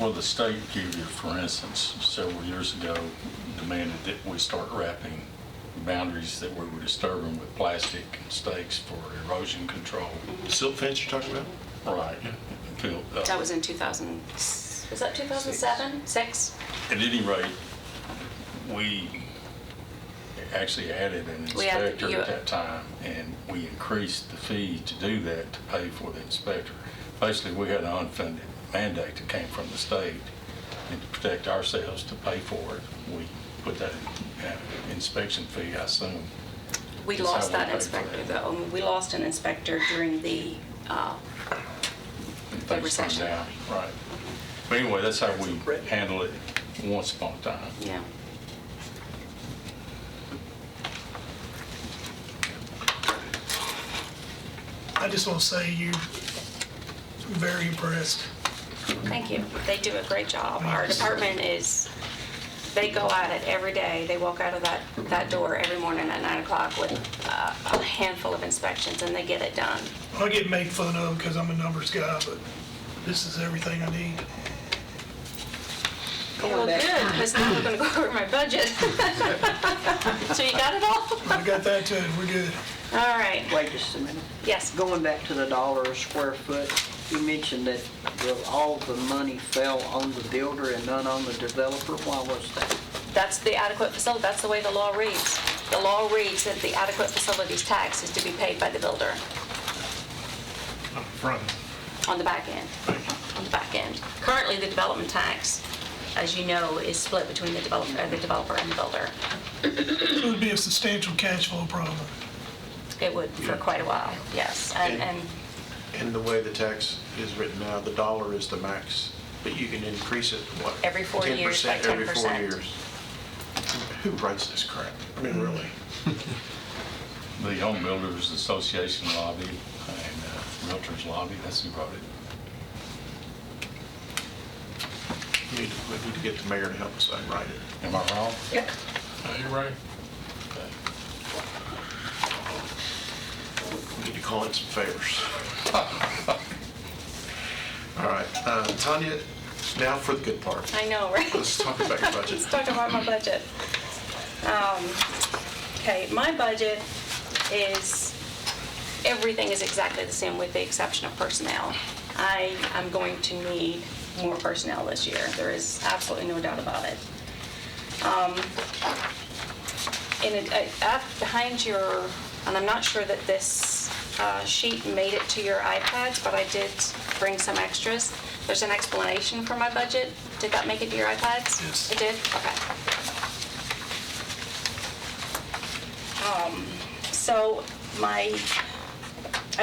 Well, the state, for instance, several years ago demanded that we start wrapping boundaries that we were disturbing with plastic stakes for erosion control. The silt fence you're talking about? Right. that was in 2000, was that 2007, 6? At any rate, we actually added an We added- inspector at that time, and we increased the fee to do that to pay for the inspector. Basically, we had an unfunded mandate that came from the state, and to protect ourselves to pay for it, we put that inspection fee, I assume. We That's how lost we that paid for inspector that. though. We lost an inspector during the Things turned recession. down, right. But anyway, that's how we handle it once upon a time. Yeah. I just want to say you're very impressed. Thank you. They do a great job. Our department they go at it every day. They walk out of that door every morning at 9 o'clock with a handful of inspections, and they get it done. I get made fun of because I'm a numbers guy, but this is everything I need. Well, good, because now we're going to go over my budget. So you got it all? I got that too, we're good. All right. Wait just a minute. Yes. Going back to the $1 a square foot, you mentioned that all the money fell on the builder and none on the developer. Why was that? That's the adequate facility. That's the way the law reads. The law reads that the adequate facilities tax is to be paid by the builder Front. on the back end. On the back end. Currently, the development tax, as you know, is split between the developer and the builder. It would be a substantial cash flow problem. It would for quite a while, yes. And And the way the tax is written now, the $1 is the max but you can increase it, what? Every 4 years by 10% every 4 10%. years. Who writes this crap? I mean, really? The Home Builders Association lobby and Realtors lobby, that's who wrote it. We need to get the mayor to help us write it. Am I wrong? Yeah. Are you right? Okay. We need to call in some favors. All right, Tanya, now for the good part. I know, right? Let's talk about your budget. Let's talk about my budget. Okay, my budget is, everything is exactly the same with the exception of personnel. I am going to need more personnel this year. There is absolutely no doubt about it. Behind your, and I'm not sure that this sheet made it to your iPads, but I did bring some extras. There's an explanation for my budget. Did that make it to your iPads? Yes. It did? Okay. So I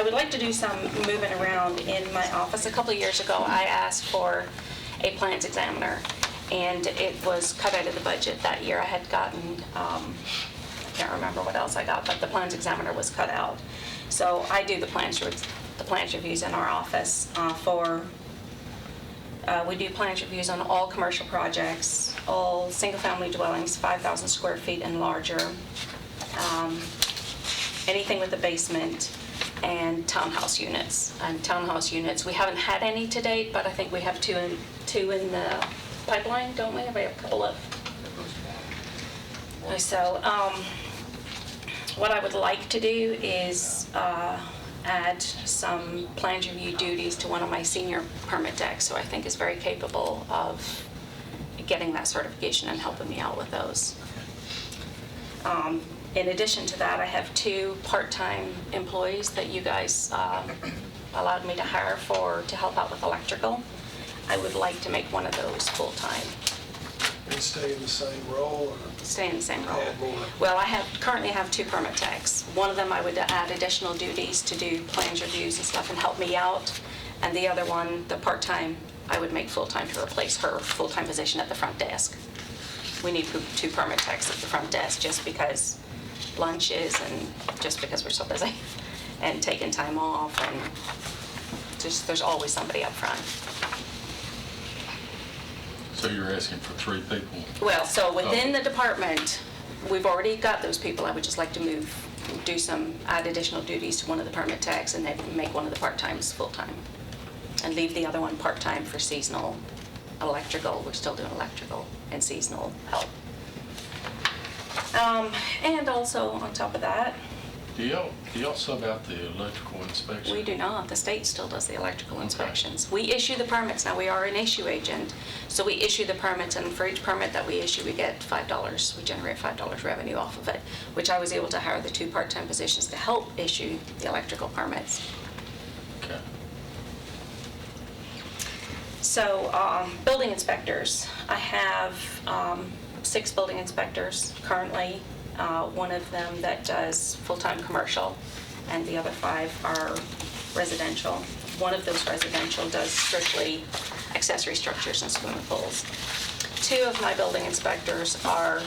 would like to do some moving around in my office. A couple of years ago, I asked for a plans examiner, and it was cut out of the budget that year. I had gotten, I can't remember what else I got, but the plans examiner was cut out. So I do the plans reviews in our office we do plans reviews on all commercial projects, all single-family dwellings, 5,000 square feet and larger, anything with a basement, and townhouse units. And townhouse units, we haven't had any to date, but I think we have two in the pipeline, don't we? We have a couple of. So what I would like to do is add some plans review duties to one of my senior permit techs, who I think is very capable of getting that certification and helping me out with those. In addition to that, I have 2 part-time employees that you guys allowed me to hire to help out with electrical. I would like to make one of those full-time. And stay in the same role, or Stay in the same role. add more? Well, I currently have 2 permit techs. One of them I would add additional duties to do plans reviews and stuff and help me out. And the other one, the part-time, I would make full-time to replace her full-time position at the front desk. We need 2 permit techs at the front desk just because lunches and just because we're so busy and taking time off, and just there's always somebody up front. So you're asking for 3 people? Well, so within the department, we've already got those people. I would just like to add additional duties to one of the permit techs and then make one of the part-times full-time. And leave the other one part-time for seasonal electrical. We're still doing electrical and seasonal help. And also, on top of that, Do y'all sub out the electrical inspection? we do not. The state still does the electrical inspections. We issue the permits. Now, we are an issue agent, so we issue the permits, and for each permit that we issue, we get $5. We generate $5 revenue off of it, which I was able to hire the 2 part-time positions to help issue the electrical permits. Okay. So, building inspectors. I have 6 building inspectors currently. One of them that does full-time commercial, and the other 5 are residential. One of those residential does strictly accessory structures and swimming pools. 2 of my building inspectors are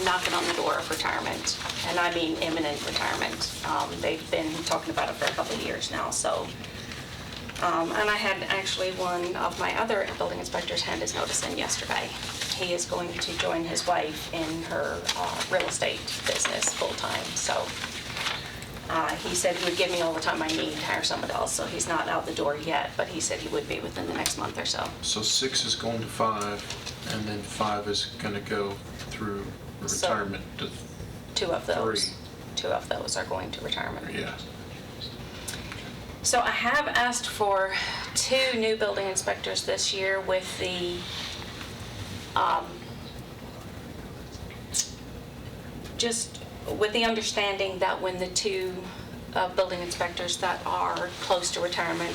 knocking on the door of retirement, and I mean imminent retirement. They've been talking about it for a couple of years now, so. And I had actually one of my other building inspectors hand his notice in yesterday. He is going to join his wife in her real estate business full-time. So he said he would give me all the time I need to hire someone else. So he's not out the door yet, but he said he would be within the next month or so. So 6 is going to 5, and then 5 is going to go through retirement to 2 of those. 3. 2 of those are going to retirement. Yeah. So I have asked for 2 new building inspectors this year with the just with the understanding that when the 2 building inspectors that are close to retirement,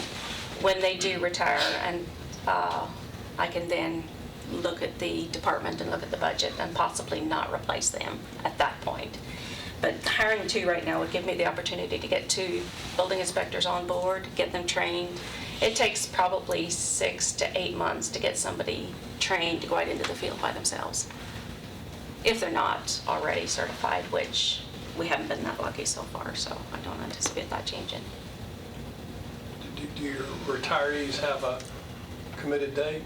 when they do retire, and I can then look at the department and look at the budget and possibly not replace them at that point. But hiring two right now would give me the opportunity to get two building inspectors on board, get them trained. It takes probably 6 to 8 months to get somebody trained to go out into the field by themselves, if they're not already certified, which we haven't been that lucky so far, so I don't anticipate that changing. Do your retirees have a committed date?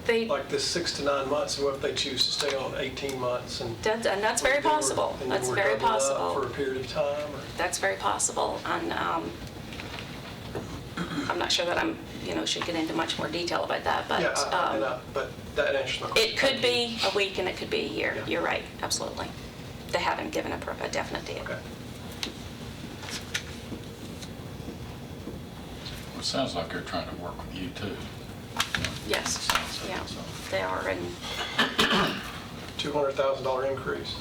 They, Like this 6 to 9 months, and what if they choose to stay on 18 months? And that's very possible. and That's we're very doubling up possible. For a period of time? Or? That's very possible, and I'm not sure that I'm, should get into much more detail about that, but Yeah, but that answers my question. it could be a week and it could be a year. Yeah. You're right, absolutely. They haven't given a definite date. Okay. Well, it sounds like they're trying to work with you too. Yes, Sounds like yeah, it, so. they are, and $200,000 increase,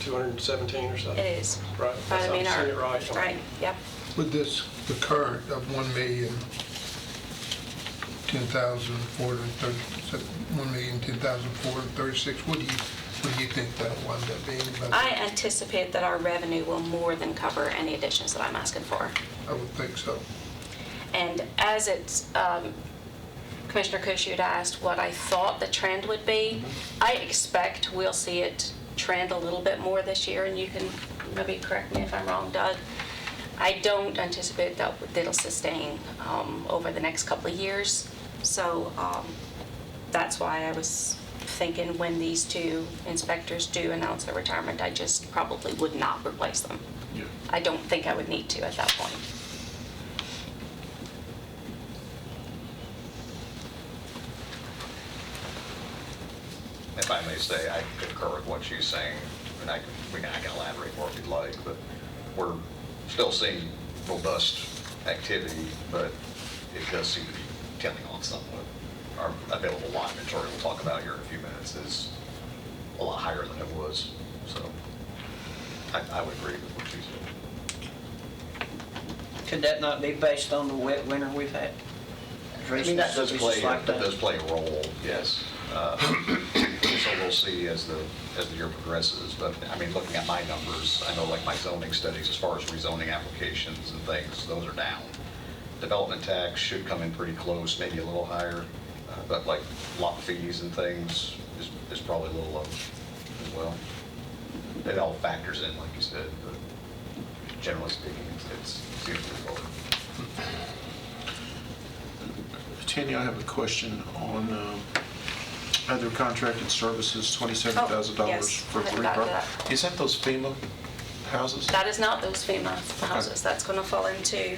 217 or something. it is. Right. But I mean, I'm seeing it right. right, yep. With this, the current of 1,010,436, what do you think that'll wind up being? I anticipate that our revenue will more than cover any additions that I'm asking for. I would think so. And as it's, Commissioner Kush, you'd asked what I thought the trend would be. I expect we'll see it trend a little bit more this year, and you can maybe correct me if I'm wrong, Doug. I don't anticipate that it'll sustain over the next couple of years. So that's why I was thinking when these two inspectors do announce their retirement, I just probably would not replace them. Yeah. I don't think I would need to at that point. If I may say, I concur with what she's saying, and I can elaborate more if you'd like, but we're still seeing robust activity, but it does seem to be tending on somewhat. Our available lot inventory, we'll talk about here in a few minutes, is a lot higher than it was, so I would agree with what she said. Could that not be based on the wet winter we've had? I mean, that does play, Like that does play a role, yes. So we'll see as the year progresses, but I mean, looking at my numbers, I know like my zoning studies, as far as rezoning applications and things, those are down. Development tax should come in pretty close, maybe a little higher, but like lot fees and things is probably a little low as well. It all factors in, like you said, but generally speaking, it seems to be lower. Tanya, I have a question on other contracted services, $27,000 Oh, yes. for I hadn't three gotten to properties. that. Is that those FEMA houses? That is not those FEMA houses. That's going to fall into,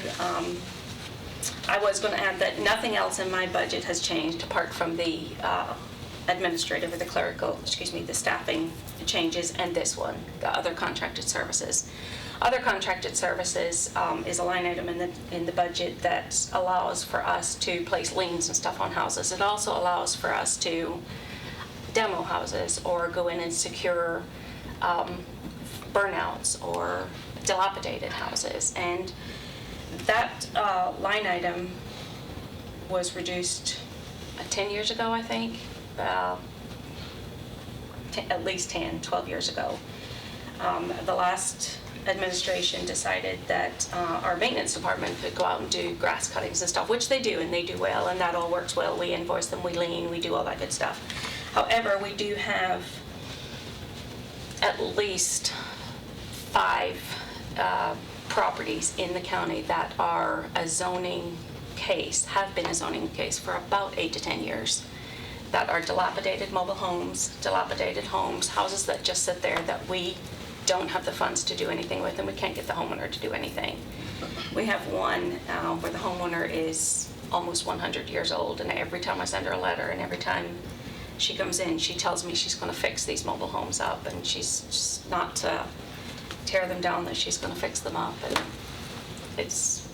I was going to add that nothing else in my budget has changed apart from the administrative or the clerical, the staffing changes, and this one, the other contracted services. Other contracted services is a line item in the budget that allows for us to place liens and stuff on houses. It also allows for us to demo houses or go in and secure burnouts or dilapidated houses. And that line item was reduced 10 years ago, I think, at least 10, 12 years ago. The last administration decided that our maintenance department could go out and do grass cuttings and stuff, which they do, and they do well, and that all works well. We invoice them, we lien, we do all that good stuff. However, we do have at least 5 properties in the county that are a zoning case, have been a zoning case for about 8 to 10 years, that are dilapidated mobile homes, dilapidated homes, houses that just sit there that we don't have the funds to do anything with, and we can't get the homeowner to do anything. We have one where the homeowner is almost 100 years old, and every time I send her a letter and every time she comes in, she tells me she's going to fix these mobile homes up, and she's just not to tear them down, that she's going to fix them up, and it's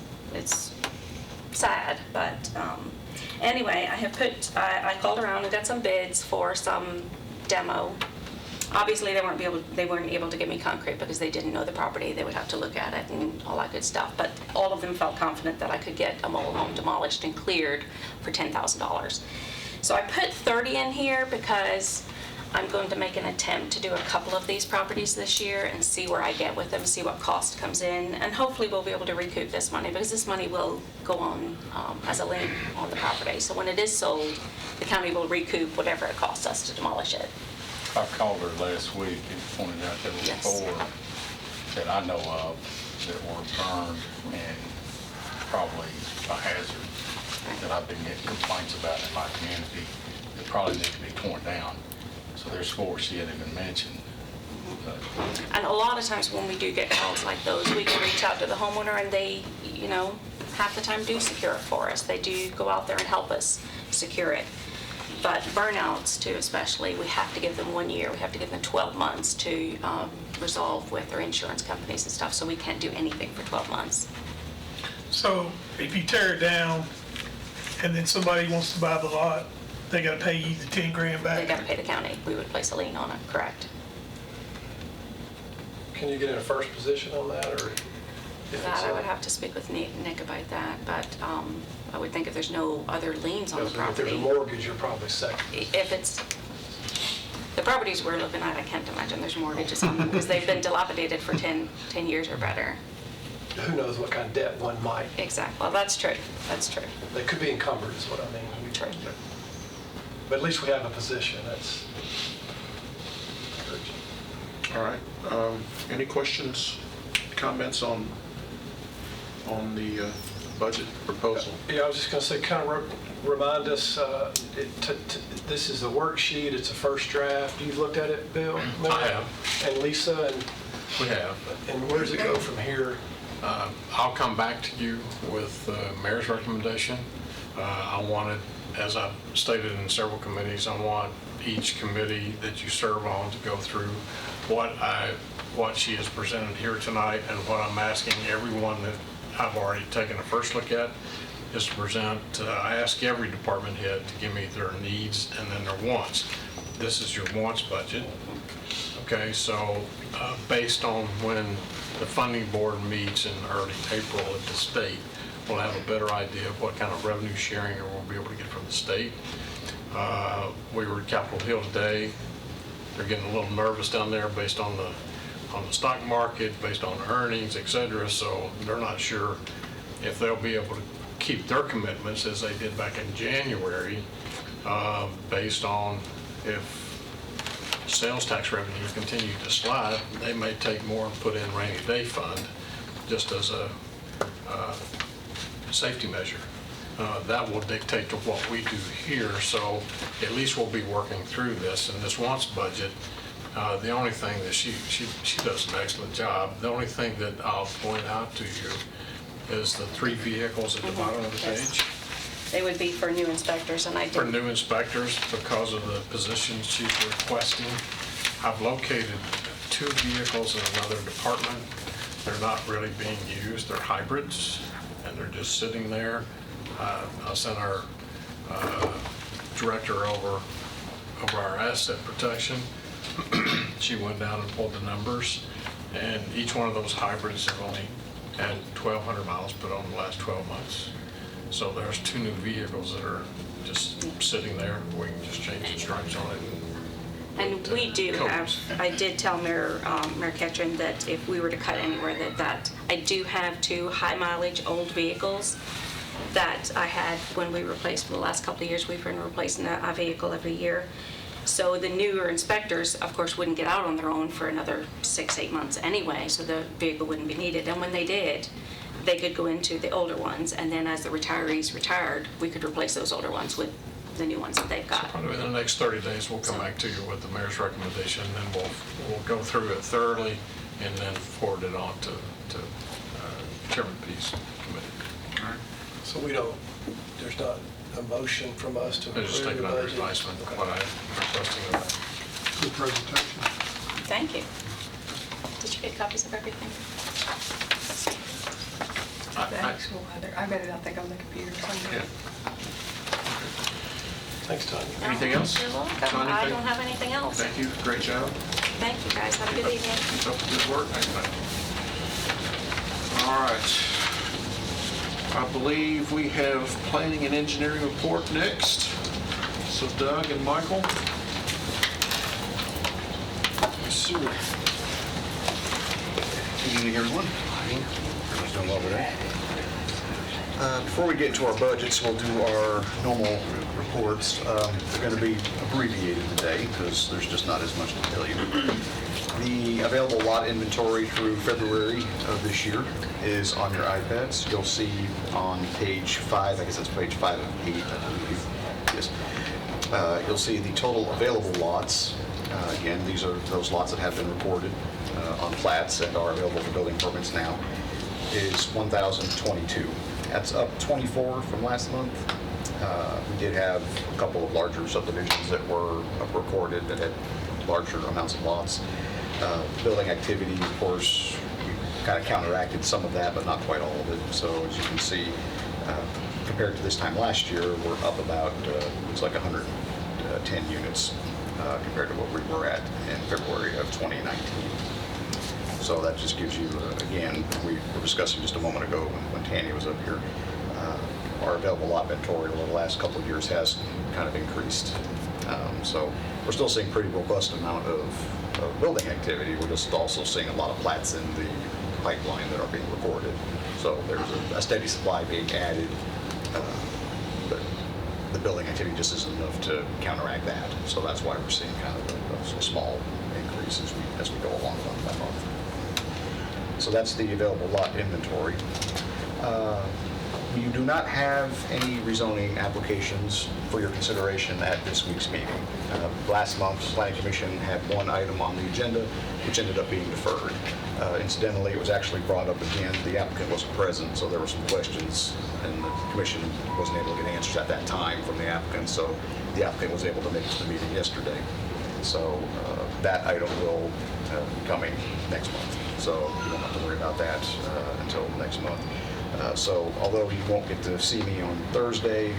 sad, but anyway, I called around and got some bids for some demo. Obviously, they weren't able to give me concrete because they didn't know the property. They would have to look at it and all that good stuff. But all of them felt confident that I could get a mobile home demolished and cleared for $10,000. So I put 30 in here because I'm going to make an attempt to do a couple of these properties this year and see where I get with them, see what cost comes in, and hopefully we'll be able to recoup this money, because this money will go on as a lien on the property. So when it is sold, the county will recoup whatever it costs us to demolish it. I called her last week and pointed out there were Yes. 4 that I know of that were burned and probably a hazard that I've been getting complaints about in my community that probably need to be torn down. So there's 4 she hadn't even mentioned. And a lot of times when we do get calls like those, we can reach out to the homeowner and they, half the time do secure it for us. They do go out there and help us secure it. But burnouts too, especially, we have to give them 1 year. We have to give them 12 months to resolve with their insurance companies and stuff, so we can't do anything for 12 months. So if you tear it down and then somebody wants to buy the lot, they gotta pay you the 10 grand They back? gotta pay the county. We would place a lien on it, correct? Can you get in a first position on that, or? if it's That, I a- would have to speak with Nick about that, but I would think if there's no other liens on the If there's a property, mortgage, you're probably second. if it's, the properties we're looking at, I can't imagine there's mortgages on them, because they've been dilapidated for 10 years or better. Who knows what kind of debt one might, Exactly, well, that's true, that's true. they could be encumbered is what I mean. True. But at least we have a position, that's encouraging. All right. Any questions, comments on the budget proposal? Yeah, I was just going to say, kind of remind us, this is a worksheet, it's a first draft. You've looked at it, Bill? I have. And Lisa, and We have. where does it go from here? I'll come back to you with the mayor's recommendation. I wanted, as I've stated in several committees, I want each committee that you serve on to go through what she has presented here tonight, and what I'm asking everyone that I've already taken a first look at is to present, I ask every department head to give me their needs and then their wants. This is your wants budget. Okay, so based on when the funding board meets in early April at the state, we'll have a better idea of what kind of revenue sharing we'll be able to get from the state. We were at Capitol Hill today. They're getting a little nervous down there based on the stock market, based on earnings, et cetera, so they're not sure if they'll be able to keep their commitments as they did back in January, based on if sales tax revenues continue to slide, they may take more and put in rainy day fund just as a safety measure. That will dictate to what we do here, so at least we'll be working through this. And this wants budget, the only thing that she does an excellent job. The only thing that I'll point out to you is the 3 vehicles at the bottom of the Yes. page. They would be for new inspectors, and I For did, new inspectors, because of the positions she's requesting, I've located 2 vehicles in another department. They're not really being used, they're hybrids, and they're just sitting there. I sent our director over our asset protection. She went down and pulled the numbers, and each one of those hybrids have only had 1,200 miles put on the last 12 months. So there's 2 new vehicles that are just sitting there. We can just change the stripes on it. and we do have, I did tell Mayor Ketchum that if we were to cut anywhere, that I do have 2 high mileage old vehicles that I had when we replaced, for the last couple of years, we've been replacing a vehicle every year. So the newer inspectors, of course, wouldn't get out on their own for another 6-8 months anyway, so the vehicle wouldn't be needed. And when they did, they could go into the older ones, and then as the retirees retired, we could replace those older ones with the new ones that they've got. Probably within the next 30 days, we'll come back to you with the mayor's recommendation, and then we'll go through it thoroughly and then forward it on to Chairman Pease Committee. All right. So there's not a motion from us to I'll just take approve it the under budget? advisement, Okay. what I'm requesting of that. Good presentation. Thank you. Did you get copies of everything? Thanks, well, I got it, I think, on the computer somewhere. Thanks, Tanya. Anything else? You're welcome. Tanya, I thank- don't have anything else. Thank you, great job. Thank you, guys. Have a good evening. Keep up the good work. All right. I believe we have planning and engineering report next. So Doug and Michael. Good evening, everyone. Everyone's doing well today. Before we get into our budgets, we'll do our normal reports. They're going to be abbreviated today because there's just not as much to tell you. The available lot inventory through February of this year is on your iPads. You'll see on page 5, I guess that's page 5 of 8, I believe. Yes. You'll see the total available lots. Again, these are those lots that have been recorded on plats and are available for building permits now, is 1,022. That's up 24 from last month. We did have a couple of larger subdivisions that were recorded that had larger amounts of lots. Building activity, of course, we kind of counteracted some of that, but not quite all of it. So as you can see, compared to this time last year, we're up about, looks like 110 units compared to what we were at in February of 2019. So that just gives you, again, we were discussing just a moment ago when Tanya was up here, our available lot inventory over the last couple of years has kind of increased. So we're still seeing pretty robust amount of building activity. We're just also seeing a lot of plats in the pipeline that are being recorded. So there's a steady supply being added, but the building activity just isn't enough to counteract that. So that's why we're seeing kind of a small increase as we go along month by month. So that's the available lot inventory. You do not have any rezoning applications for your consideration at this week's meeting. Last month, the Planning Commission had one item on the agenda, which ended up being deferred. Incidentally, it was actually brought up again. The applicant wasn't present, so there were some questions, and the Commission wasn't able to get answers at that time from the applicant, so the applicant was able to make it to the meeting yesterday. So that item will be coming next month. So you don't have to worry about that until next month. So although you won't get to see me on Thursday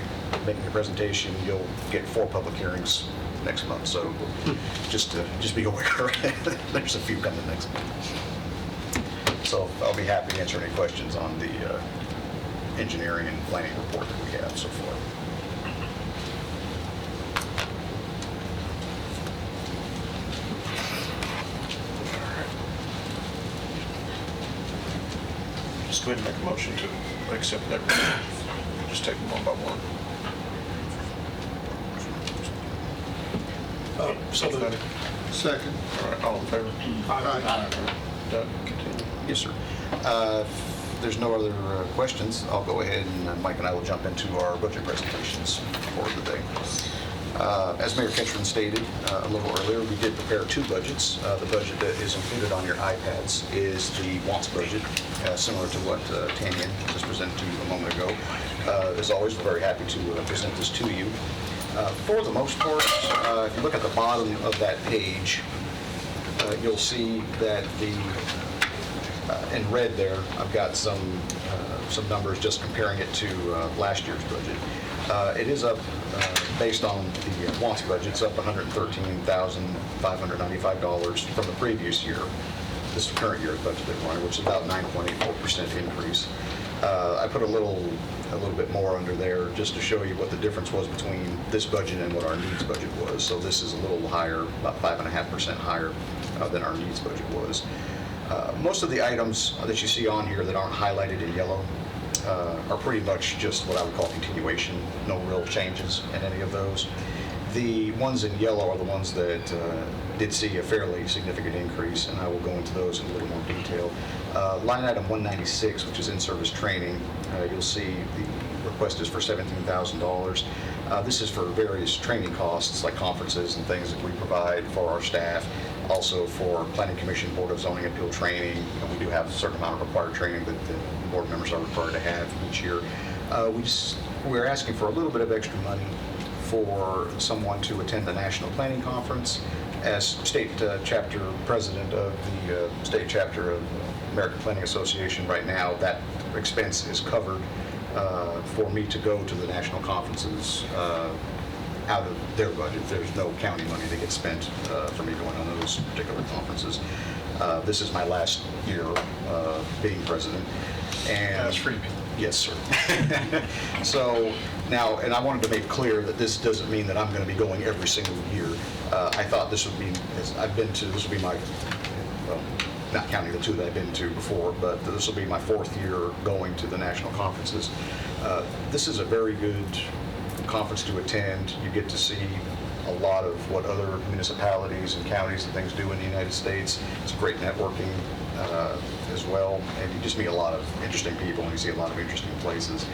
making the presentation, you'll get 4 public hearings next month. So just be aware, there's a few coming next month. So I'll be happy to answer any questions on the engineering and planning report that we have so far. Just go ahead and make a motion to accept that. Just take them one by one. So moved. Second. All right, all in favor? Aye. Doug, continue. Yes, sir. If there's no other questions, I'll go ahead and Mike and I will jump into our budget presentations for the day. As Mayor Ketchum stated a little earlier, we did prepare 2 budgets. The budget that is included on your iPads is the wants budget, similar to what Tanya just presented to you a moment ago. As always, we're very happy to present this to you. For the most part, if you look at the bottom of that page, you'll see that in red there, I've got some numbers just comparing it to last year's budget. It is up, based on the wants budget, it's up $113,595 from the previous year. This is the current year's budget that we're running, which is about 9.84% increase. I put a little bit more under there just to show you what the difference was between this budget and what our needs budget was. So this is a little higher, about 5.5% higher than our needs budget was. Most of the items that you see on here that aren't highlighted in yellow are pretty much just what I would call continuation, no real changes in any of those. The ones in yellow are the ones that did see a fairly significant increase, and I will go into those in a little more detail. Line item 196, which is in-service training, you'll see the request is for $17,000. This is for various training costs like conferences and things that we provide for our staff. Also for Planning Commission, Board of Zoning Appeal training. We do have a certain amount of required training that the board members are required to have each year. We're asking for a little bit of extra money for someone to attend the National Planning Conference. As state chapter president of the state chapter of American Planning Association right now, that expense is covered for me to go to the national conferences out of their budget. There's no county money that gets spent for me going on those particular conferences. This is my last year being president. And That's freebie. Yes, sir. So now, and I wanted to make clear that this doesn't mean that I'm going to be going every single year. I thought this would be, this would be my, well, not counting the two that I've been to before, but this will be my 4th year going to the national conferences. This is a very good conference to attend. You get to see a lot of what other municipalities and counties and things do in the United States. It's great networking as well, and you just meet a lot of interesting people and you see a lot of interesting places.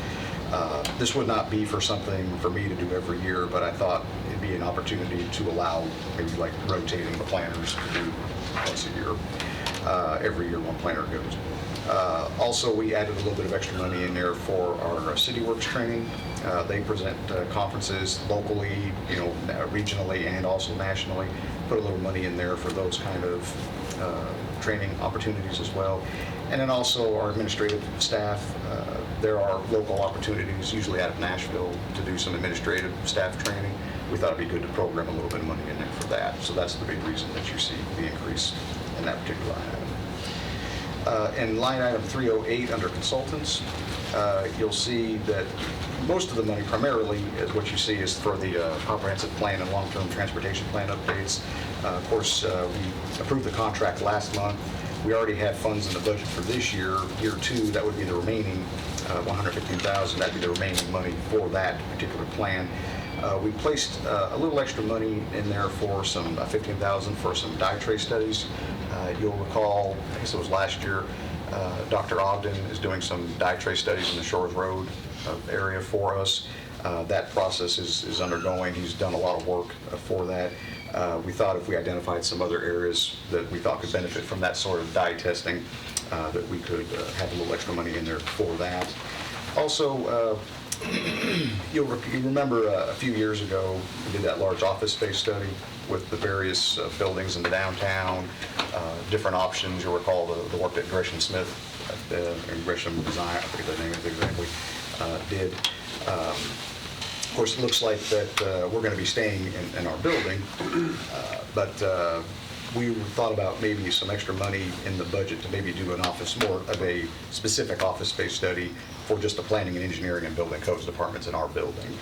This would not be for something for me to do every year, but I thought it'd be an opportunity to allow maybe like rotating the planners to do once a year. Every year one planner goes. Also, we added a little bit of extra money in there for our CityWorks training. They present conferences locally, regionally, and also nationally. Put a little money in there for those kind of training opportunities as well. And then also our administrative staff. There are local opportunities, usually out of Nashville, to do some administrative staff training. We thought it'd be good to program a little bit of money in there for that. So that's the big reason that you see the increase in that particular line item. In line item 308 under consultants, you'll see that most of the money primarily is what you see is for the comprehensive plan and long-term transportation plan updates. Of course, we approved the contract last month. We already had funds in the budget for this year. Year 2, that would be the remaining $115,000. That'd be the remaining money for that particular plan. We placed a little extra money in there for some $15,000 for some dye tray studies. You'll recall, I guess it was last year, Dr. Ogden is doing some dye tray studies in the Shores Road area for us. That process is undergoing. He's done a lot of work for that. We thought if we identified some other areas that we thought could benefit from that sort of dye testing, that we could have a little extra money in there for that. Also, you remember a few years ago, we did that large office space study with the various buildings in the downtown, different options. You'll recall the work that Gresham Smith and Gresham Design, I forget the name of it exactly, did. Of course, it looks like that we're going to be staying in our building, but we thought about maybe some extra money in the budget to maybe do more of a specific office space study for just the planning and engineering and building codes departments in our building.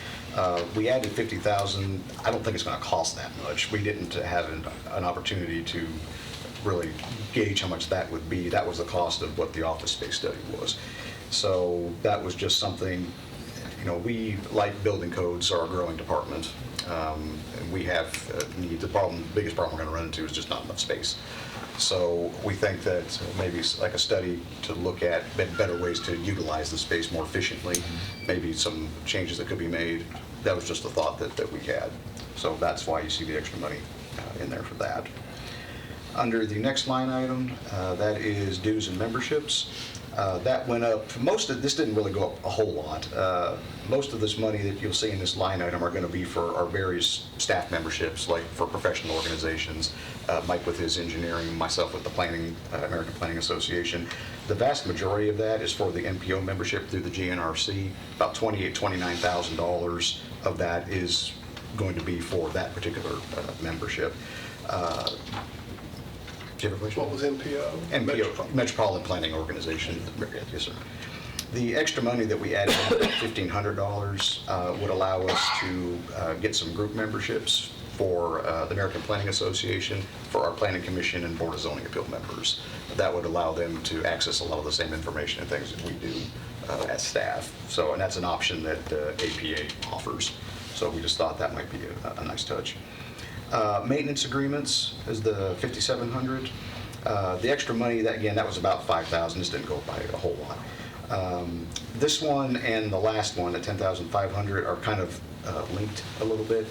We added $50,000. I don't think it's going to cost that much. We didn't have an opportunity to really gauge how much that would be. That was the cost of what the office space study was. So that was just something, we, like building codes, are a growing department. And we have needs. The biggest problem we're going to run into is just not enough space. So we think that maybe like a study to look at better ways to utilize the space more efficiently, maybe some changes that could be made. That was just a thought that we had. So that's why you see the extra money in there for that. Under the next line item, that is dues and memberships. That went up. This didn't really go up a whole lot. Most of this money that you'll see in this line item are going to be for our various staff memberships, like for professional organizations, Mike with his engineering, myself with the American Planning Association. The vast majority of that is for the NPO membership through the GNRC. About $29,000 of that is going to be for that particular membership. What was NPO? NPO, Metropolitan Planning Organization. Yes, sir. The extra money that we added, $1,500, would allow us to get some group memberships for the American Planning Association, for our Planning Commission and Board of Zoning Appeal members. That would allow them to access a lot of the same information and things that we do as staff. And that's an option that APA offers. So we just thought that might be a nice touch. Maintenance agreements is the $5,700. The extra money, that was about $5,000. This didn't go up by a whole lot. This one and the last one, the $10,500, are kind of linked a little bit.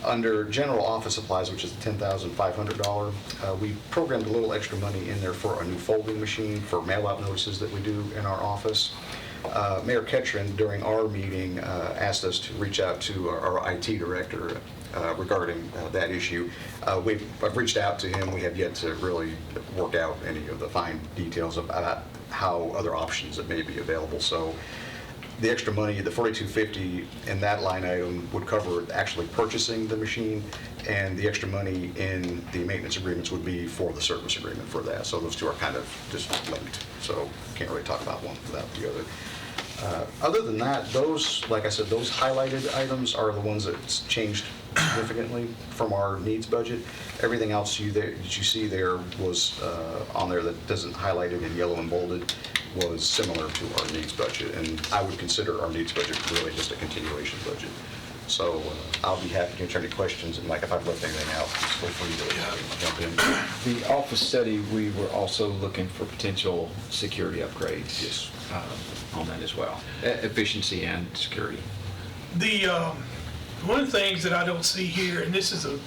Under general office supplies, which is the $10,500, we programmed a little extra money in there for a new folding machine for mail-out notices that we do in our office. Mayor Ketron, during our meeting, asked us to reach out to our IT director regarding that issue. I've reached out to him. We have yet to really work out any of the fine details about how other options that may be available. So the extra money, the $4,250 in that line item, would cover actually purchasing the machine, and the extra money in the maintenance agreements would be for the service agreement for that. So those two are kind of just linked, so can't really talk about one without the other. Other than that, those, like I said, those highlighted items are the ones that's changed significantly from our needs budget. Everything else that you see there was on there that doesn't highlighted in yellow and bolded was similar to our needs budget, and I would consider our needs budget really just a continuation budget. So I'll be happy to answer any questions, and Mike, if I've left anything out, just feel free to jump in. The office study, we were also looking for potential security upgrades. Yes. On that as well, efficiency and security. One of the things that I don't see here, and this is a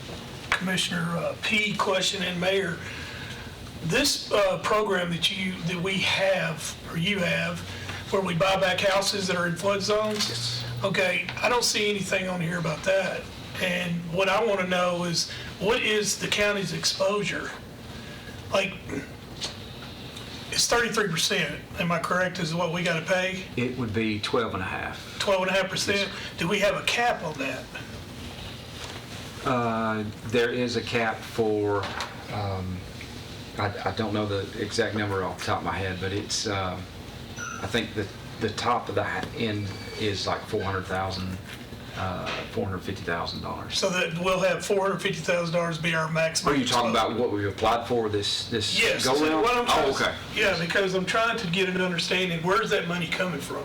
Commissioner P question and Mayor, this program that we have, or you have, where we buy back houses that are in flood zones. Yes. Okay, I don't see anything on here about that. And what I want to know is, what is the county's exposure? Like, it's 33%, am I correct, is what we got to pay? It would be 12.5. 12.5%? Do we have a cap on that? There is a cap for, I don't know the exact number off the top of my head, but it's, I think the top of the end is like $450,000. So that we'll have $450,000 be our maximum. Are you talking about what we applied for this Yes. go round? What I'm trying Oh, okay. Yeah, because I'm trying to get an understanding, where's that money coming from?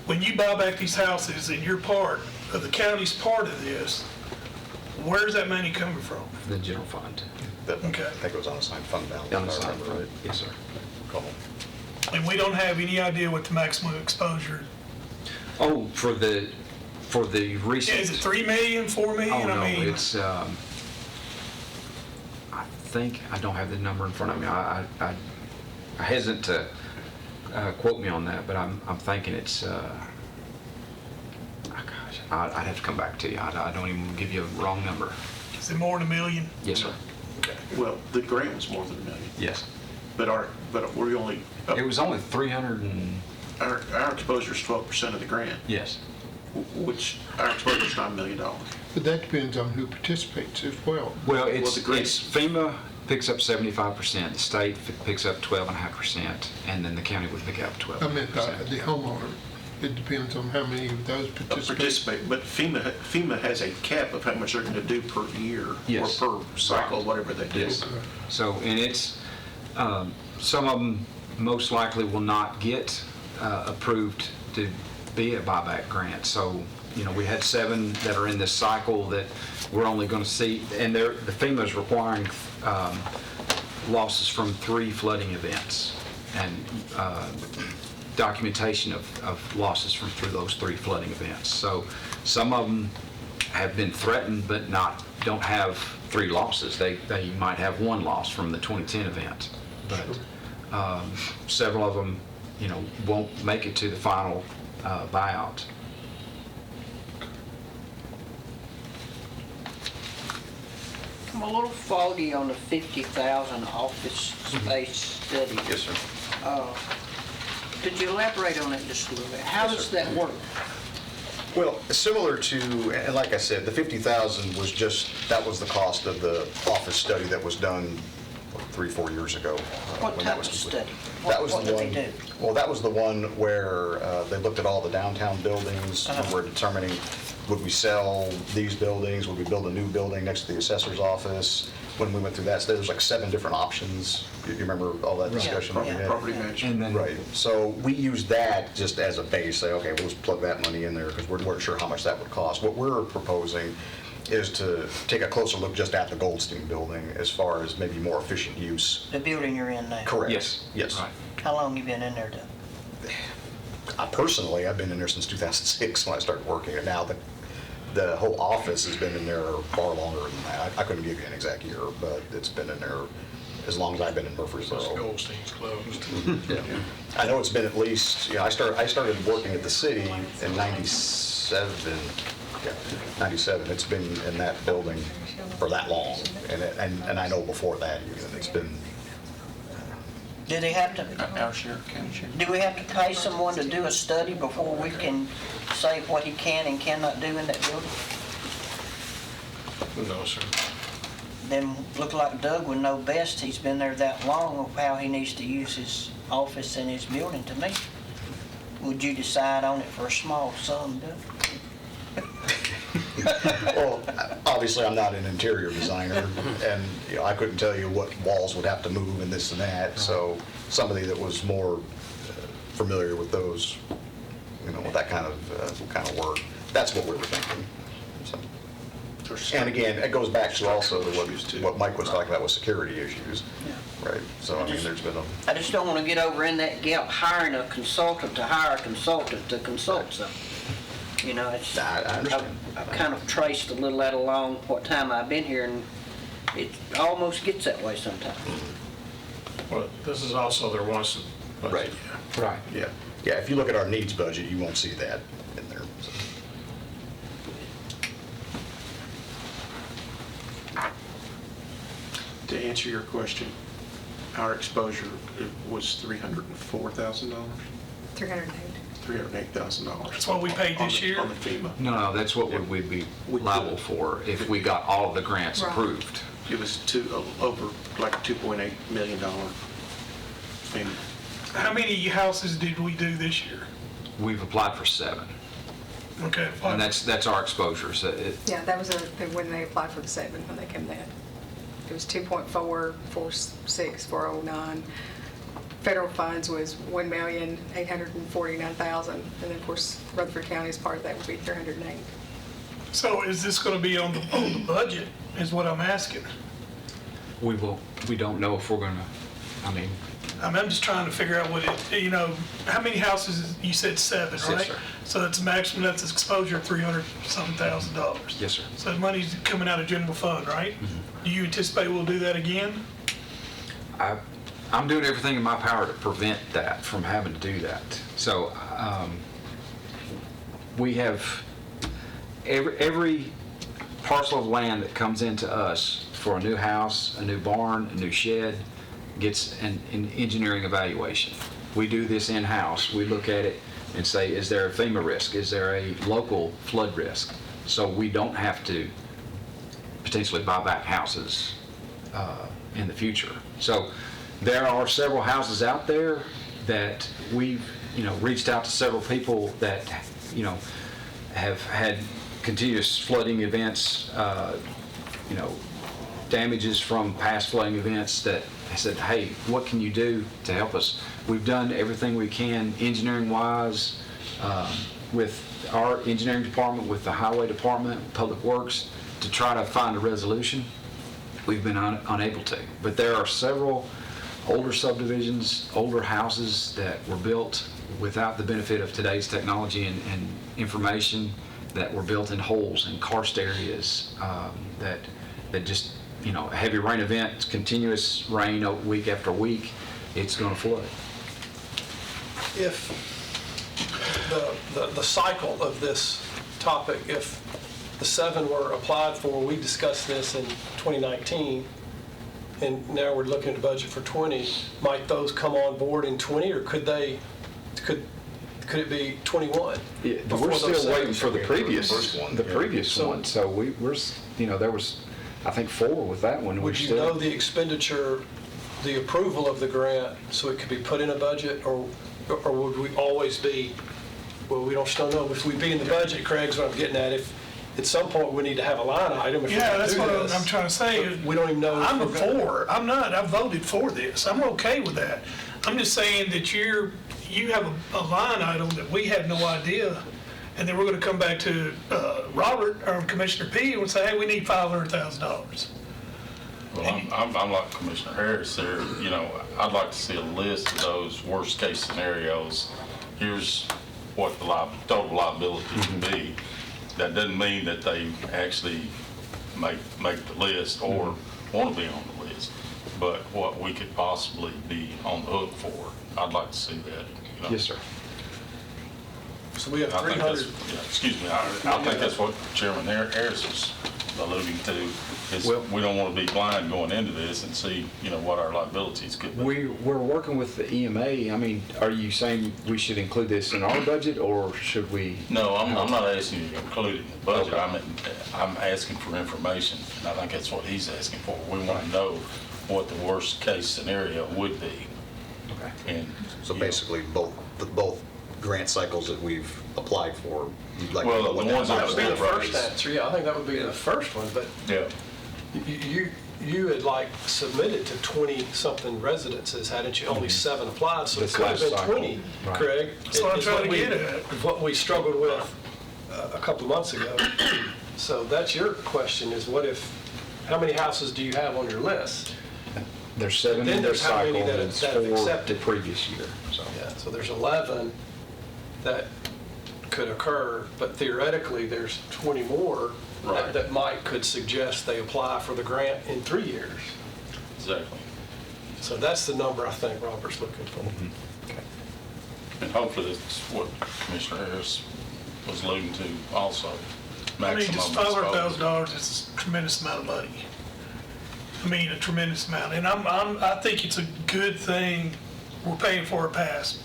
When you buy back these houses and you're part of the county's part of this, where's that money coming from? The general fund. Okay. That goes on assigned fund balance. Unassigned fund. Yes, sir. Cool. And we don't have any idea what the maximum exposure, Oh, for the recent. is it 3 million, 4 million? Oh, no, I mean, it's, I think, I don't have the number in front of me. I hesitate to quote me on that, but I'm thinking it's, gosh, I'd have to come back to you. I don't even give you a wrong number. is it more than $1 million? Yes, sir. Well, the grant was more than $1 million, Yes. but we're only, It was only 300 and, our exposure is 12% of the grant, yes. which our exposure is not $1 million. But that depends on who participates as well. Well, it's the grant- FEMA picks up 75%, the state picks up 12.5%, and then the county would pick up 12%. I meant the homeowner. It depends on how many of those participate. But FEMA has a cap of how much they're going to do per year, Yes. or per cycle, whatever they do. Yes. So, and it's, some of them most likely will not get approved to be a buyback grant. So, we had 7 that are in this cycle that we're only going to see, and the FEMA is requiring losses from 3 flooding events and documentation of losses through those 3 flooding events. So some of them have been threatened but don't have 3 losses. They might have 1 loss from the 2010 event, but several of them, won't make it to the final buyout. I'm a little foggy on the 50,000 office space study. Yes, sir. Could you elaborate on it just a little bit? How does that work? Well, similar to, and like I said, the 50,000 that was the cost of the office study that was done 3-4 years ago. What when type that was of complete. study? That was What the did one. they do? Well, that was the one where they looked at all the downtown buildings and were determining, would we sell these buildings? Would we build a new building next to the assessor's office? When we went through that, so there was like 7 different options. You remember all that discussion that we had? Property management. And then Right. So we used that just as a base, say, okay, we'll just plug that money in there because we weren't sure how much that would cost. What we're proposing is to take a closer look just at the Goldstein building as far as maybe more efficient use. The building you're in now? Correct. Yes. Yes. Right. How long you been in there, Doug? Personally, I've been in there since 2006 when I started working, and now the whole office has been in there far longer than that. I couldn't give you an exact year, but it's been in there as long as I've been in Murfreesboro. Goldstein's closed. Yeah. I know it's been at least, I started working at the city in 97. Yeah, 97. It's been in that building for that long, and I know before that even, it's been. Do they have to, Our share, county share. do we have to pay someone to do a study before we can say what he can and cannot do in that building? No, sir. Then look like Doug would know best, he's been there that long, of how he needs to use his office and his building to me. Would you decide on it for a small sum, Doug? Well, obviously, I'm not an interior designer, and I couldn't tell you what walls would have to move and this and that, so somebody that was more familiar with those, with that kind of work, that's what we were thinking. So. And again, it goes back to also what Mike was talking about with security issues, right? So, I mean, there's been I just don't want to get over in that gap hiring a consultant to hire a consultant to consult something. It's, I understand. I've kind of traced a little that along what time I've been here, and it almost gets that way sometimes. Well, this is also their once budget. Right. Yeah. Yeah, if you look at our needs budget, you won't see that in there. So. To answer your question, our exposure was $304,000, $308. $308,000. That's what we paid this year? On the FEMA. No, that's what we'd be liable for if we got all of the grants Right. approved. It was over like a $2.8 million FEMA. How many houses did we do this year? We've applied for 7, Okay. and that's our exposure. So Yeah, that was when they applied for the 7, when they came in. It was 2.446,409. Federal funds was $1,849,000, and then of course Rutherford County's part of that would be $308,000. So is this going to be on the budget, is what I'm asking? we don't know if we're going to, I'm just trying to figure out what how many houses, you said 7, Yes, right? sir. So that's maximum, that's exposure of $300,000. Yes, sir. So the money's coming out of general fund, right? Mm-hmm. Do you anticipate we'll do that again? I'm doing everything in my power to prevent that from having to do that. So we have every parcel of land that comes into us for a new house, a new barn, a new shed, gets an engineering evaluation. We do this in-house. We look at it and say, is there a FEMA risk? Is there a local flood risk? So we don't have to potentially buy back houses in the future. So there are several houses out there that we've, reached out to several people that, have had continuous flooding events, damages from past flooding events that said, hey, what can you do to help us? We've done everything we can engineering-wise with our engineering department, with the highway department, Public Works, to try to find a resolution. We've been unable to. But there are several older subdivisions, older houses that were built without the benefit of today's technology and information, that were built in holes and karst areas that just, a heavy rain event, continuous rain week after week, it's going to flood. If the cycle of this topic, if the 7 were applied for, we discussed this in 2019, and now we're looking at a budget for 20, might those come on board in 20, or could it be 21? Yeah, but we're still waiting for the previous one. So we're, there was, I think, 4 with that one. Would you know the expenditure, the approval of the grant, so it could be put in a budget, or would we always be, well, we don't still know if we'd be in the budget, Craig's what I'm getting at, if at some point we need to have a line item. If Yeah, we're that's gonna do what this, I'm trying to say. We don't even know. I'm I'm voted for this. I'm okay with that. I'm just saying that you have a line item that we had no idea, and then we're going to come back to Robert or Commissioner P and say, hey, we need $500,000. Well, I'm like Commissioner Harris there. I'd like to see a list of those worst case scenarios. Here's what the total liability can be. That doesn't mean that they actually make the list or want to be on the list, but what we could possibly be on the hook for. I'd like to see that. Yes, sir. So we have I think 300. excuse me, I think that's what Chairman Harris was alluding to, is Well- we don't want to be blind going into this and see, what our liabilities could be. We're working with the EMA. I mean, are you saying we should include this in our budget, or should we? No, I'm not asking you to include it in the budget. Okay. I'm asking for information, and I think that's what he's asking for. We want to know what the worst case scenario would be. Okay. And So basically, both grant cycles that we've applied for, you'd like to Well, know what the that ones that That would be the number first is. answer, yeah, I think that would be the first one, but yeah, you had like submitted to 20-something residences, hadn't you? Only 7 applied, so it This could have last been cycle, 20, right. Craig. That's what I'm It's trying to we- get at. What we struggled with a couple months ago. So that's your question, is how many houses do you have on your list? There's 7 Then in there's this how many cycle, that and it's have 4 the accepted. previous year, so. Yeah, so there's 11 that could occur, but theoretically, there's 20 more Right. that could suggest they apply for the grant in 3 years. exactly. So that's the number I think Robert's looking for. And hopefully that's what Commissioner Harris was alluding to also. I mean, just Maximum exposure. $500,000 is a tremendous amount of money. I mean, a tremendous amount. And I think it's a good thing we're paying for a pass.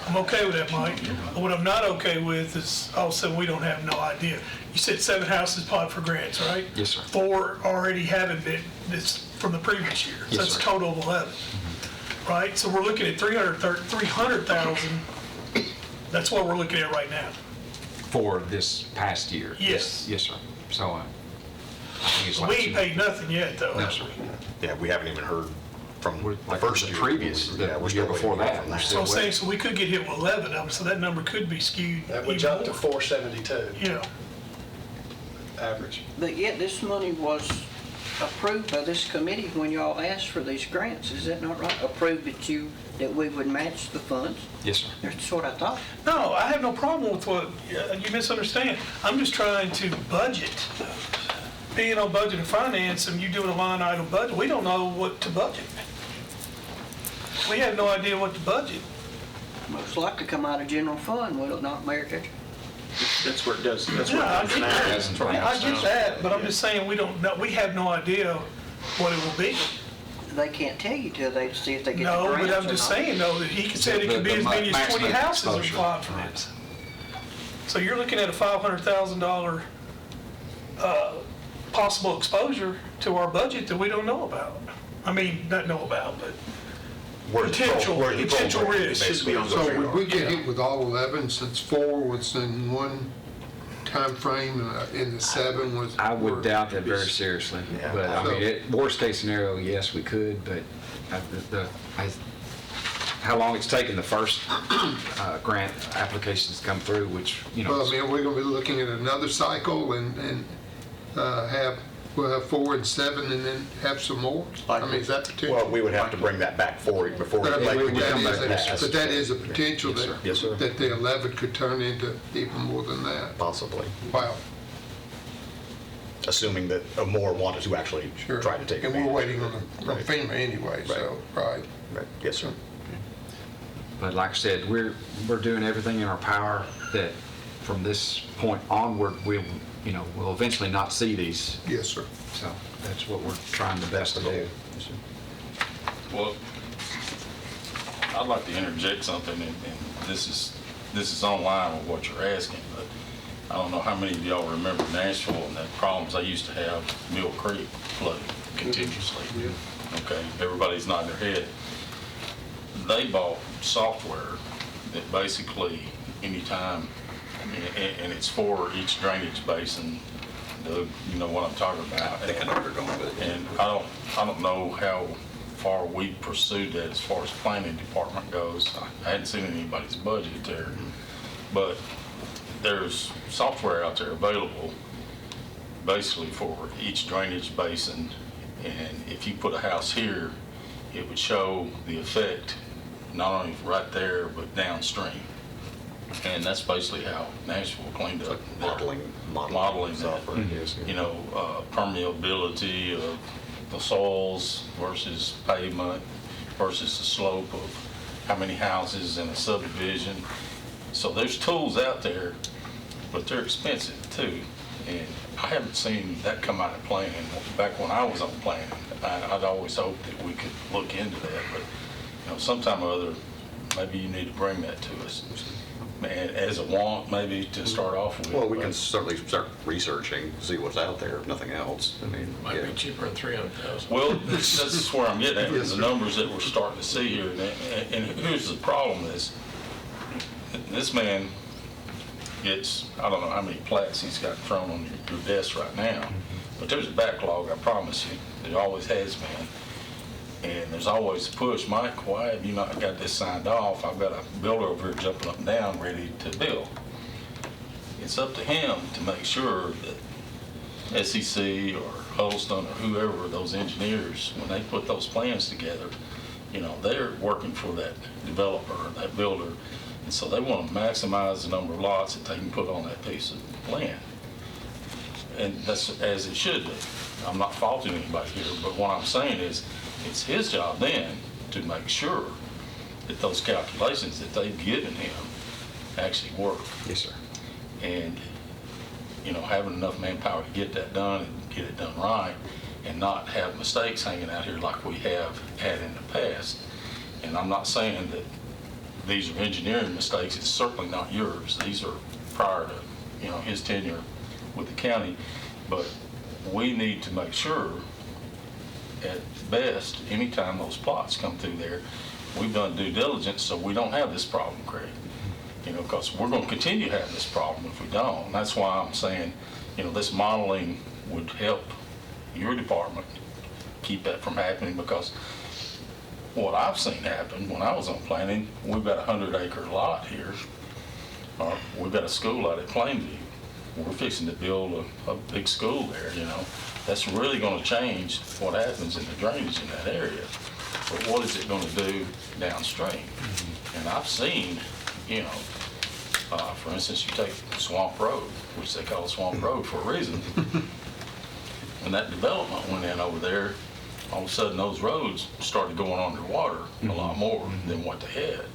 I'm okay with that, Mike. What I'm not okay with is all of a sudden we don't have no idea. You said 7 houses applied for grants, right? Yes, sir. 4 already haven't been, this from the previous year. So Yes, that's sir. a total of 11, right? So we're looking at 300,000. That's what we're looking at right now. For this past year? Yes. Yes, sir. So, I think it's So we like ain't paid nothing yet, though. No, have sir. we? Yeah, we haven't even heard from the Like first the year. previous, Yeah, the we're year still waiting before to hear that. from We're So still I'm saying, waiting. so we could get hit with 11 of them, so that number could be skewed That would even jump to more. 472 Yeah. average. But yet this money was approved by this committee when y'all asked for these grants, is that not right? Approved that we would match the funds? Yes, sir. That's what I thought. No, I have no problem with what, you misunderstand. I'm just trying to budget. Being on budget and finance and you doing a line item budget, we don't know what to budget. We have no idea what to budget. Most likely come out of general fund, will it not, Mayor Catcher? That's where it does, that's where Yeah, I it get happens now. that. I get that, but I'm just saying, we don't know, we have no idea what it will be. They can't tell you till they see if they get the No, grants but I'm or just not. saying though, that he said it could be as many as 20 maximum houses exposure. applied for this. So you're looking at a $500,000 possible exposure to our budget that we don't know about. I mean, not know about, but potential risk. Should be on the So radar. would we get hit with all 11 since 4 was in one time frame and the 7 was? I would doubt that very seriously. Yeah. But, I So- mean, worst case scenario, yes, we could, but how long it's taken the first grant applications to come through, which, Well, I mean, we're gonna be looking at another cycle and we'll have 4 and 7 and then have some more? I mean, is that potential? Well, we would have to bring that back forward before. But I mean, like we but did that in the is a- past. but that is a potential Yes, sir. Yes, sir. that the 11 could turn into even more than that. Possibly, Wow, assuming that more wanted to actually sure. try to take And advantage. we're waiting on FEMA anyway, so, right. Right. Yes, sir. But like I said, we're doing everything in our power that from this point onward, we'll eventually not see these. Yes, sir. So that's what we're trying the best to do. Well, I'd like to interject something, and this is online with what you're asking, but I don't know how many of y'all remember Nashville and the problems they used to have, Mill Creek flooding continuously. Okay, everybody's nodding their head. They bought software that basically anytime, and it's for each drainage basin, Doug, you know what I'm talking about. I think I know where you're going with it. And I don't know how far we pursued that as far as planning department goes. I hadn't seen anybody's budget there, but there's software out there available basically for each drainage basin, and if you put a house here, it would show the effect not only right there but downstream. And that's basically how Nashville cleaned up. Modeling software, that. yes, yeah. You know, permeability of the soils versus pavement versus the slope of how many houses in a subdivision. So there's tools out there, but they're expensive too. And I haven't seen that come out of planning. Back when I was on planning, I'd always hoped that we could look into that, but sometime or other, maybe you need to bring that to us. As a want, maybe, to start off with. Well, we can certainly start researching, see what's out there, if nothing else. I mean, Might be cheaper than 300,000. Well, that's where I'm getting at, the numbers that we're starting to see here. And here's the problem is, this man gets, I don't know how many plaques he's got thrown on your desk right now, but there's a backlog, I promise you. There always has been. And there's always a push, Mike, why have you not got this signed off? I've got a builder over here jumping up and down ready to build. It's up to him to make sure that SEC or Huddleston or whoever, those engineers, when they put those plans together, they're working for that developer or that builder. And so they want to maximize the number of lots that they can put on that piece of land. And that's as it should be. I'm not faulting anybody here, but what I'm saying is, it's his job then to make sure that those calculations that they've given him actually work. Yes, sir. And, having enough manpower to get that done and get it done right and not have mistakes hanging out here like we have had in the past. And I'm not saying that these are engineering mistakes. It's certainly not yours. These are prior to, his tenure with the county. But we need to make sure, at best, anytime those plots come through there, we've done due diligence so we don't have this problem, Craig. Because we're going to continue to have this problem if we don't. And that's why I'm saying, this modeling would help your department keep that from happening, because what I've seen happen when I was on planning, we've got a 100-acre lot here. We've got a school out at Plainview. We're fixing to build a big school there, That's really going to change what happens in the drainage in that area. But what is it going to do downstream? And I've seen, for instance, you take Swamp Road, which they call Swamp Road for a reason. When that development went in over there, all of a sudden those roads started going underwater a lot more than what they had.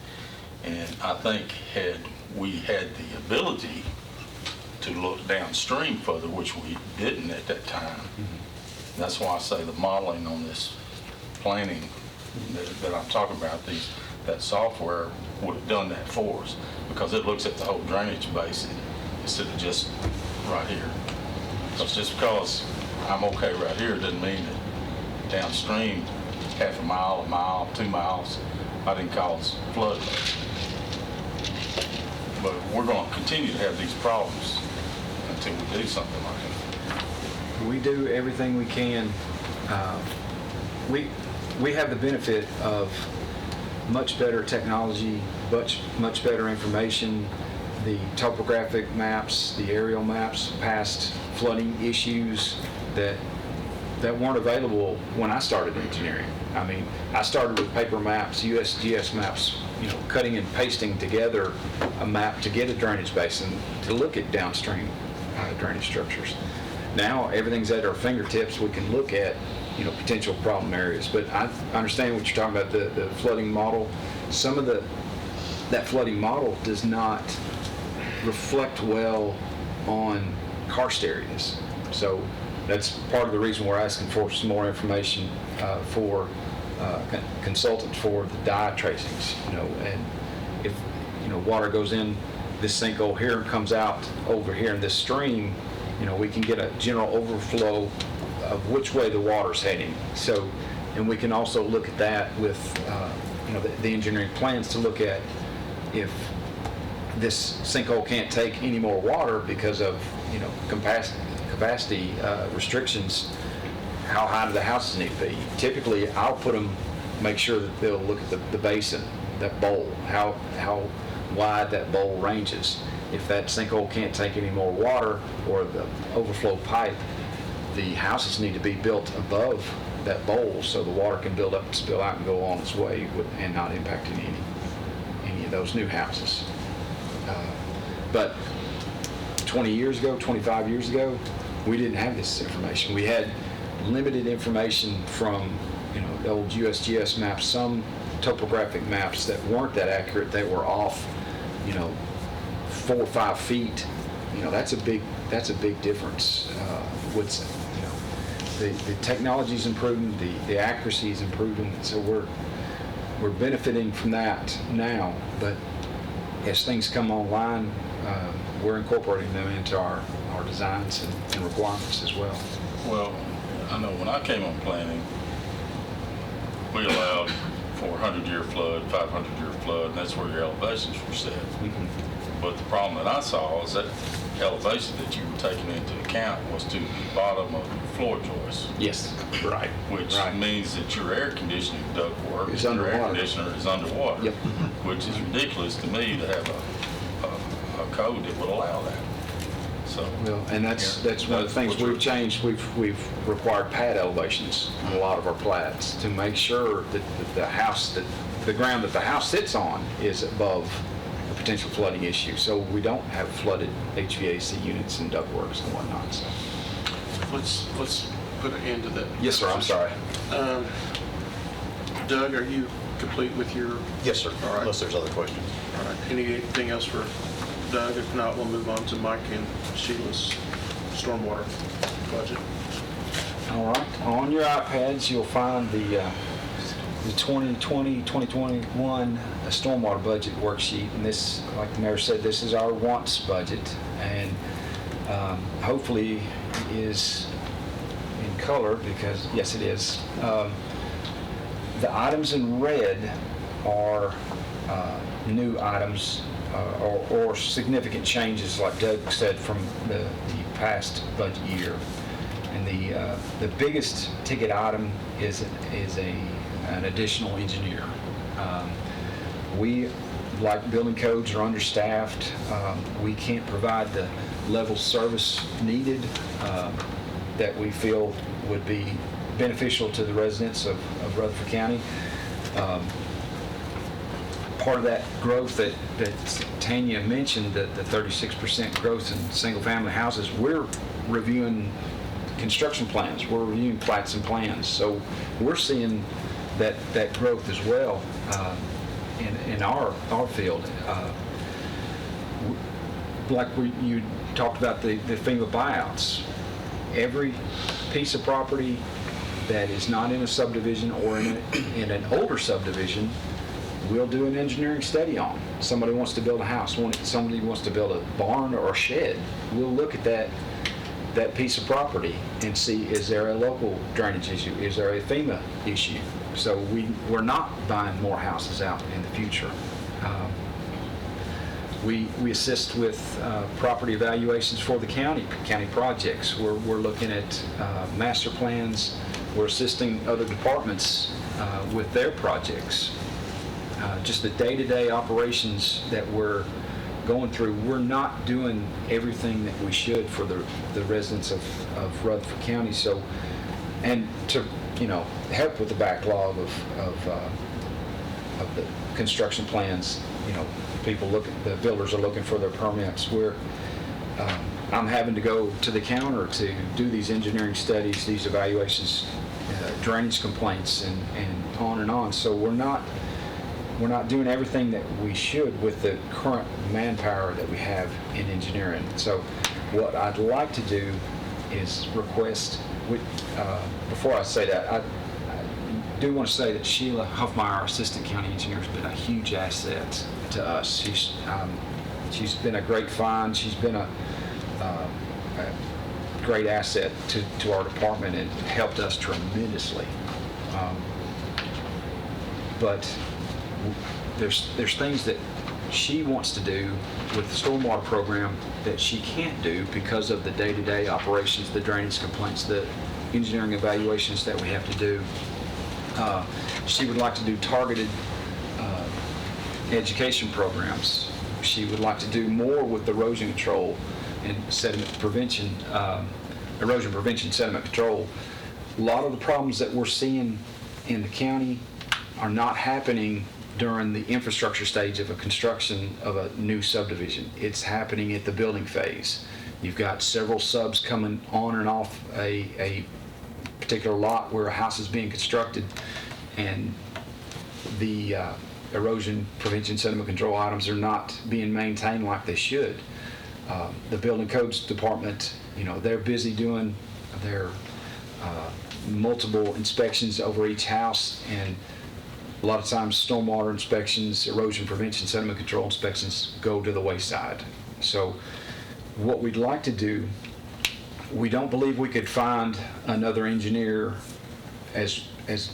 And I think had we had the ability to look downstream further, which we didn't at that time. That's why I say the modeling on this planning that I'm talking about, that software would have done that for us, because it looks at the whole drainage basin instead of just right here. Because just because I'm okay right here doesn't mean that downstream, half a mile, 2 miles, I didn't cause flooding. But we're going to continue to have these problems until we do something like that. We do everything we can. We have the benefit of much better technology, much better information, the topographic maps, the aerial maps, past flooding issues that weren't available when I started engineering. I mean, I started with paper maps, USGS maps, cutting and pasting together a map to get a drainage basin to look at downstream drainage structures. Now everything's at our fingertips. We can look at potential problem areas. But I understand what you're talking about, the flooding model. Some of that flooding model does not reflect well on karst areas. So that's part of the reason we're asking for some more information for consultants for the dye tracings. And if water goes in this sinkhole here and comes out over here in this stream, we can get a general overflow of which way the water's heading. So, and we can also look at that with the engineering plans to look at if this sinkhole can't take any more water because of capacity restrictions, how high do the houses need to be? Typically, I'll put them, make sure that they'll look at the basin, that bowl, how wide that bowl ranges. If that sinkhole can't take any more water or the overflow pipe, the houses need to be built above that bowl so the water can build up and spill out and go on its way and not impacting any of those new houses. But 20 years ago, 25 years ago, we didn't have this information. We had limited information from the old USGS maps, some topographic maps that weren't that accurate. They were off 4 or 5 feet that's a big difference. What's, the technology's improving, the accuracy's improving, so we're benefiting from that now, but as things come online, we're incorporating them into our designs and requirements as well. Well, I know when I came on planning, we allowed for 100-year flood, 500-year flood, and that's where your elevations were set. But the problem that I saw is that elevation that you were taking into account was to the bottom of your floor joist. Yes, right. Which means that your air conditioning ductwork, Is your underwater. air conditioner is underwater. Yep. Which is ridiculous to me to have a code that would allow that. So. Well, and that's one of the things we've changed. We've required pad elevations on a lot of our plats to make sure that the ground that the house sits on is above a potential flooding issue. So we don't have flooded HVAC units and ductworks and whatnot. So. Let's put an end to that. Yes, sir. I'm sorry. Doug, are you complete with your? Yes, sir. All right. Unless there's other questions. All right. Anything else for Doug? If not, we'll move on to Mike and Sheila's stormwater budget. All right. On your iPads, you'll find the 2020-2021 stormwater budget worksheet. And this, like the mayor said, this is our once budget. And hopefully is in color because, yes, it is. The items in red are new items or significant changes, like Doug said, from the past budget year. And the biggest ticket item is an additional engineer. We, like building codes, are understaffed. We can't provide the level of service needed that we feel would be beneficial to the residents of Rutherford County. Part of that growth that Tanya mentioned, the 36% growth in single-family houses, we're reviewing construction plans, we're reviewing plats and plans, so we're seeing that growth as well in our field. Like you talked about the FEMA buyouts, every piece of property that is not in a subdivision or in an older subdivision, we'll do an engineering study on. Somebody wants to build a house, somebody wants to build a barn or a shed, we'll look at that piece of property and see, is there a local drainage issue? Is there a FEMA issue? So we're not buying more houses out in the future. We assist with property evaluations for the county projects. We're looking at master plans. We're assisting other departments with their projects. Just the day-to-day operations that we're going through, we're not doing everything that we should for the residents of Rutherford County. So, and to help with the backlog of the construction plans, the builders are looking for their permits. I'm having to go to the counter to do these engineering studies, these evaluations, drainage complaints, and on and on. So we're not doing everything that we should with the current manpower that we have in engineering. So what I'd like to do is request, before I say that, I do want to say that Sheila Huffmeyer, our assistant county engineer, has been a huge asset to us. She's been a great find. She's been a great asset to our department and helped us tremendously. But there's things that she wants to do with the stormwater program that she can't do because of the day-to-day operations, the drainage complaints, the engineering evaluations that we have to do. She would like to do targeted education programs. She would like to do more with erosion control and sediment prevention, erosion prevention, sediment control. A lot of the problems that we're seeing in the county are not happening during the infrastructure stage of a construction of a new subdivision. It's happening at the building phase. You've got several subs coming on and off a particular lot where a house is being constructed, and the erosion prevention sediment control items are not being maintained like they should. The building codes department, they're busy doing their multiple inspections over each house, and a lot of times stormwater inspections, erosion prevention, sediment control inspections go to the wayside. So what we'd like to do, we don't believe we could find another engineer as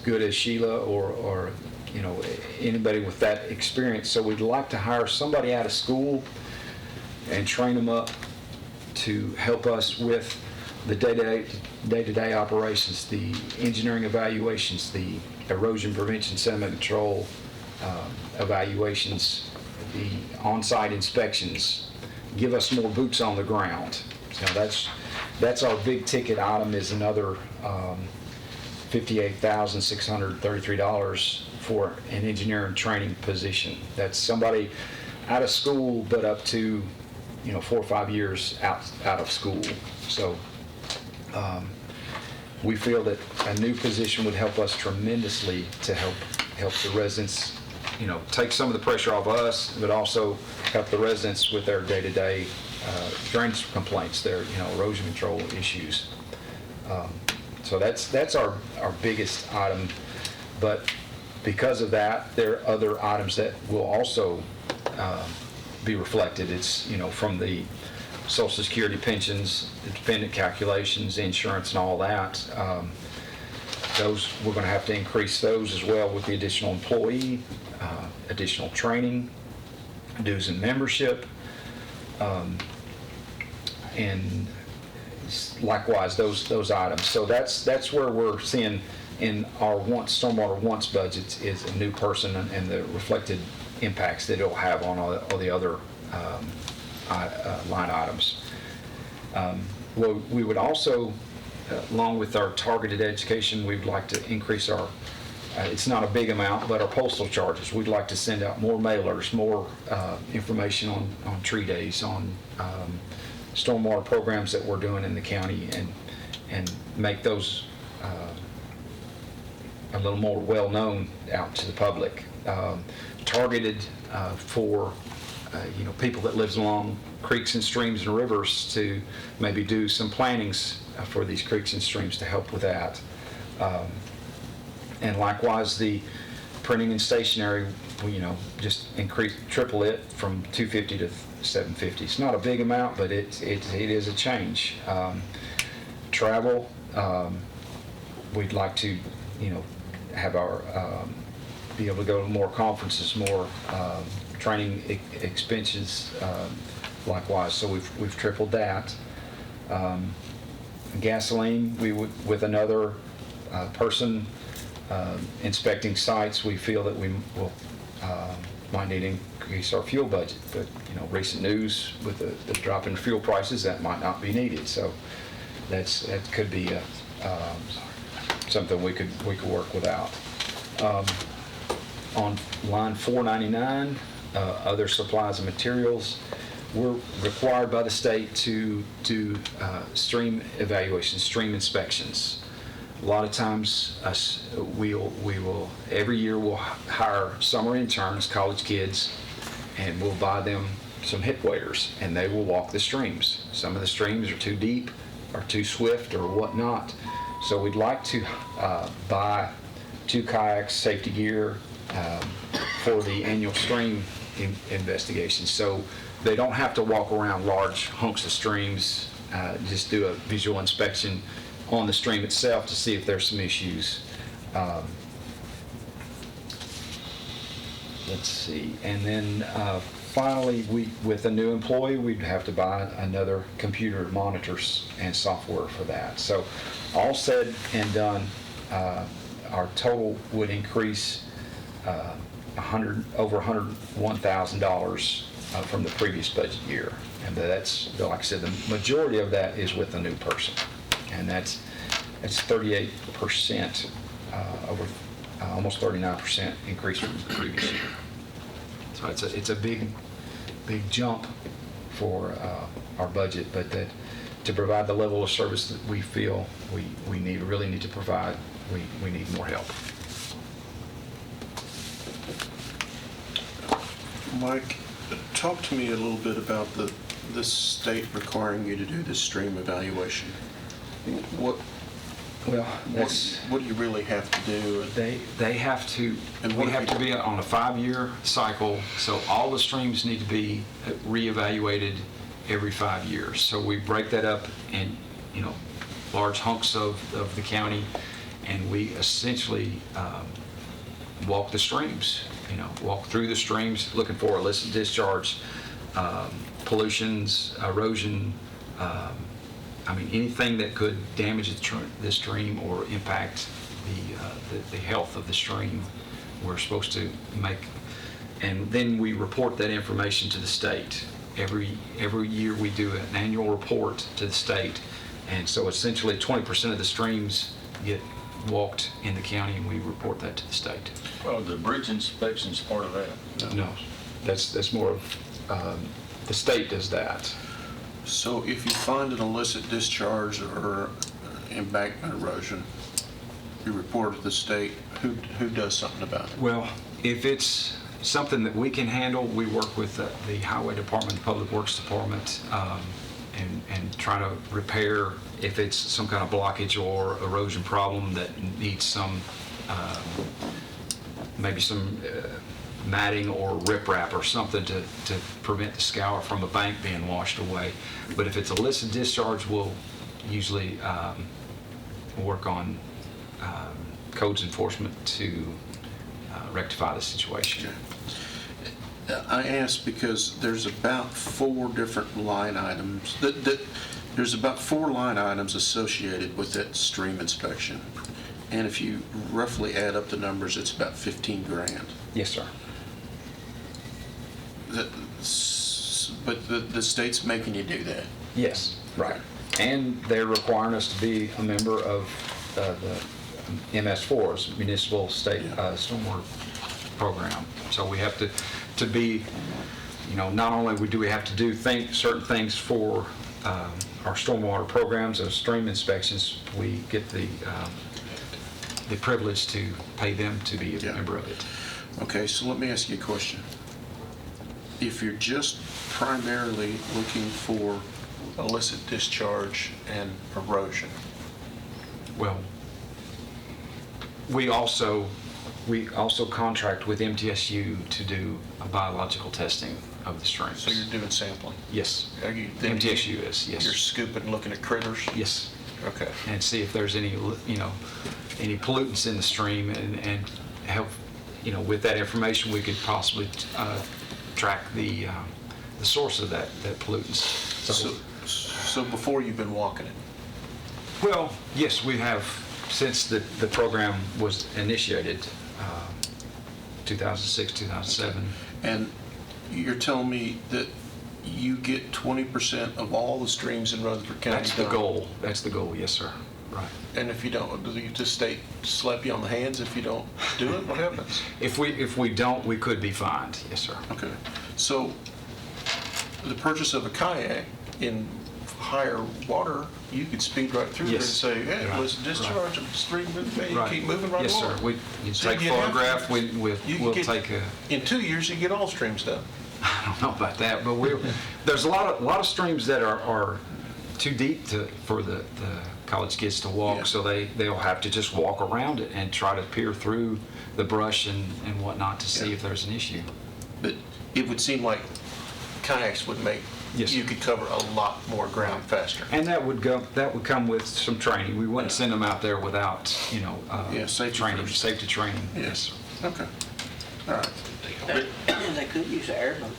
good as Sheila or anybody with that experience. So we'd like to hire somebody out of school and train them up to help us with the day-to-day operations, the engineering evaluations, the erosion prevention, sediment control evaluations, the on-site inspections, give us more boots on the ground. So that's our big ticket item, is another $58,633 for an engineering training position. That's somebody out of school, but up to 4 or 5 years out of school. So we feel that a new position would help us tremendously to help the residents, take some of the pressure off us, but also help the residents with their day-to-day drainage complaints, their erosion control issues. So that's our biggest item. But because of that, there are other items that will also be reflected. It's from the Social Security pensions, the dependent calculations, insurance, and all that. Those, we're going to have to increase those as well with the additional employee, additional training, dues and membership, and likewise those items. So that's where we're seeing in our stormwater once budgets is a new person and the reflected impacts that it'll have on all the other line items. Well, we would also, along with our targeted education, we'd like to increase our, it's not a big amount, but our postal charges. We'd like to send out more mailers, more information on tree days, on stormwater programs that we're doing in the county, and make those a little more well-known out to the public. Targeted for people that lives along creeks and streams and rivers, to maybe do some plantings for these creeks and streams to help with that. And likewise, the printing and stationery, just triple it from $250 to $750. It's not a big amount, but it is a change. Travel, we'd like to, have our be able to go to more conferences, more training expenses, likewise. So we've tripled that. Gasoline, we would, with another person inspecting sites, we feel that we will might need to increase our fuel budget. But recent news with the drop in fuel prices, that might not be needed. So that could be something we could work without. On line 499, other supplies and materials, we're required by the state to do stream evaluations, stream inspections. A lot of times, we will every year we'll hire summer interns, college kids, and we'll buy them some hip waders, and they will walk the streams. Some of the streams are too deep, or too swift, or whatnot. So we'd like to buy 2 kayaks, safety gear, for the annual stream investigation. So they don't have to walk around large hunks of streams, just do a visual inspection on the stream itself to see if there's some issues. Let's see. And then finally, with a new employee, we'd have to buy another computer monitors and software for that. So all said and done, our total would increase over $101,000 from the previous budget year. And that's, like I said, the majority of that is with a new person. And that's 38%, over almost 39% increase from the previous year. So it's a big jump for our budget, but that to provide the level of service that we feel we really need to provide, we need more help. Mike, talk to me a little bit about the state requiring you to do this stream evaluation. What Well, that's, what do you really have to do? they have to, And we what have if to you- be on a 5-year cycle, so all the streams need to be reevaluated every 5 years. So we break that up in, large hunks of the county, and we essentially walk the streams, walk through the streams, looking for illicit discharge, pollutions, erosion, anything that could damage the stream or impact the health of the stream, we're supposed to make, and then we report that information to the state. Every year we do an annual report to the state, and so essentially 20% of the streams get walked in the county, and we report that to the state. Well, the bridge inspection's part of that. No, that's more of, the state does that. So if you find an illicit discharge or embankment erosion, you report it to the state, who does something about it? Well, if it's something that we can handle, we work with the Highway Department, the Public Works Department, and try to repair if it's some kind of blockage or erosion problem that needs some, maybe some matting or riprap or something to prevent the scour from a bank being washed away. But if it's illicit discharge, we'll usually work on codes enforcement to rectify the situation. I ask because there's about 4 different line items, there's about 4 line items associated with that stream inspection. And if you roughly add up the numbers, it's about 15 grand. Yes, sir. But the state's making you do that. Yes, right. And they're requiring us to be a member of the MS4's Municipal State Stormwater Program. So we have to be, not only do we have to do certain things for our stormwater programs, those stream inspections, we get the privilege to pay them to be a member of it. Okay, so let me ask you a question. If you're just primarily looking for illicit discharge and erosion, well, we also contract with MTSU to do a biological testing of the streams. so you're doing sampling? Yes. Then MTSU is, yes. You're scooping, looking at critters? Yes. Okay. And see if there's any pollutants in the stream, and help, with that information, we could possibly track the source of that pollutants. So before you've been walking it? Well, yes, we have, since the program was initiated, 2006, 2007. And you're telling me that you get 20% of all the streams in Rutherford County? That's the goal. That's the goal, yes, sir. Right. And if you don't, do the state slap you on the hands if you don't do it? What happens? If we don't, we could be fined, yes, sir. Okay. So the purchase of a kayak in higher water, you could speed right through there and Yes. say, hey, Right. let's discharge of the stream, and Right. keep moving right Yes, along. sir. You So take a you have to- photograph, You we'll can take a, In 2 years, you get all streams done. I don't know about that, but there's a lot of streams that are too deep for the college kids to walk, Yeah. so they'll have to just walk around it and try to peer through the brush and whatnot to see Yeah. if there's an issue. But it would seem like kayaks would make, Yes. you could cover a lot more ground faster. And that would come with some training. We wouldn't send them out there without, safety training, first. safety training. Yes. Okay. All right. They could use an airboat.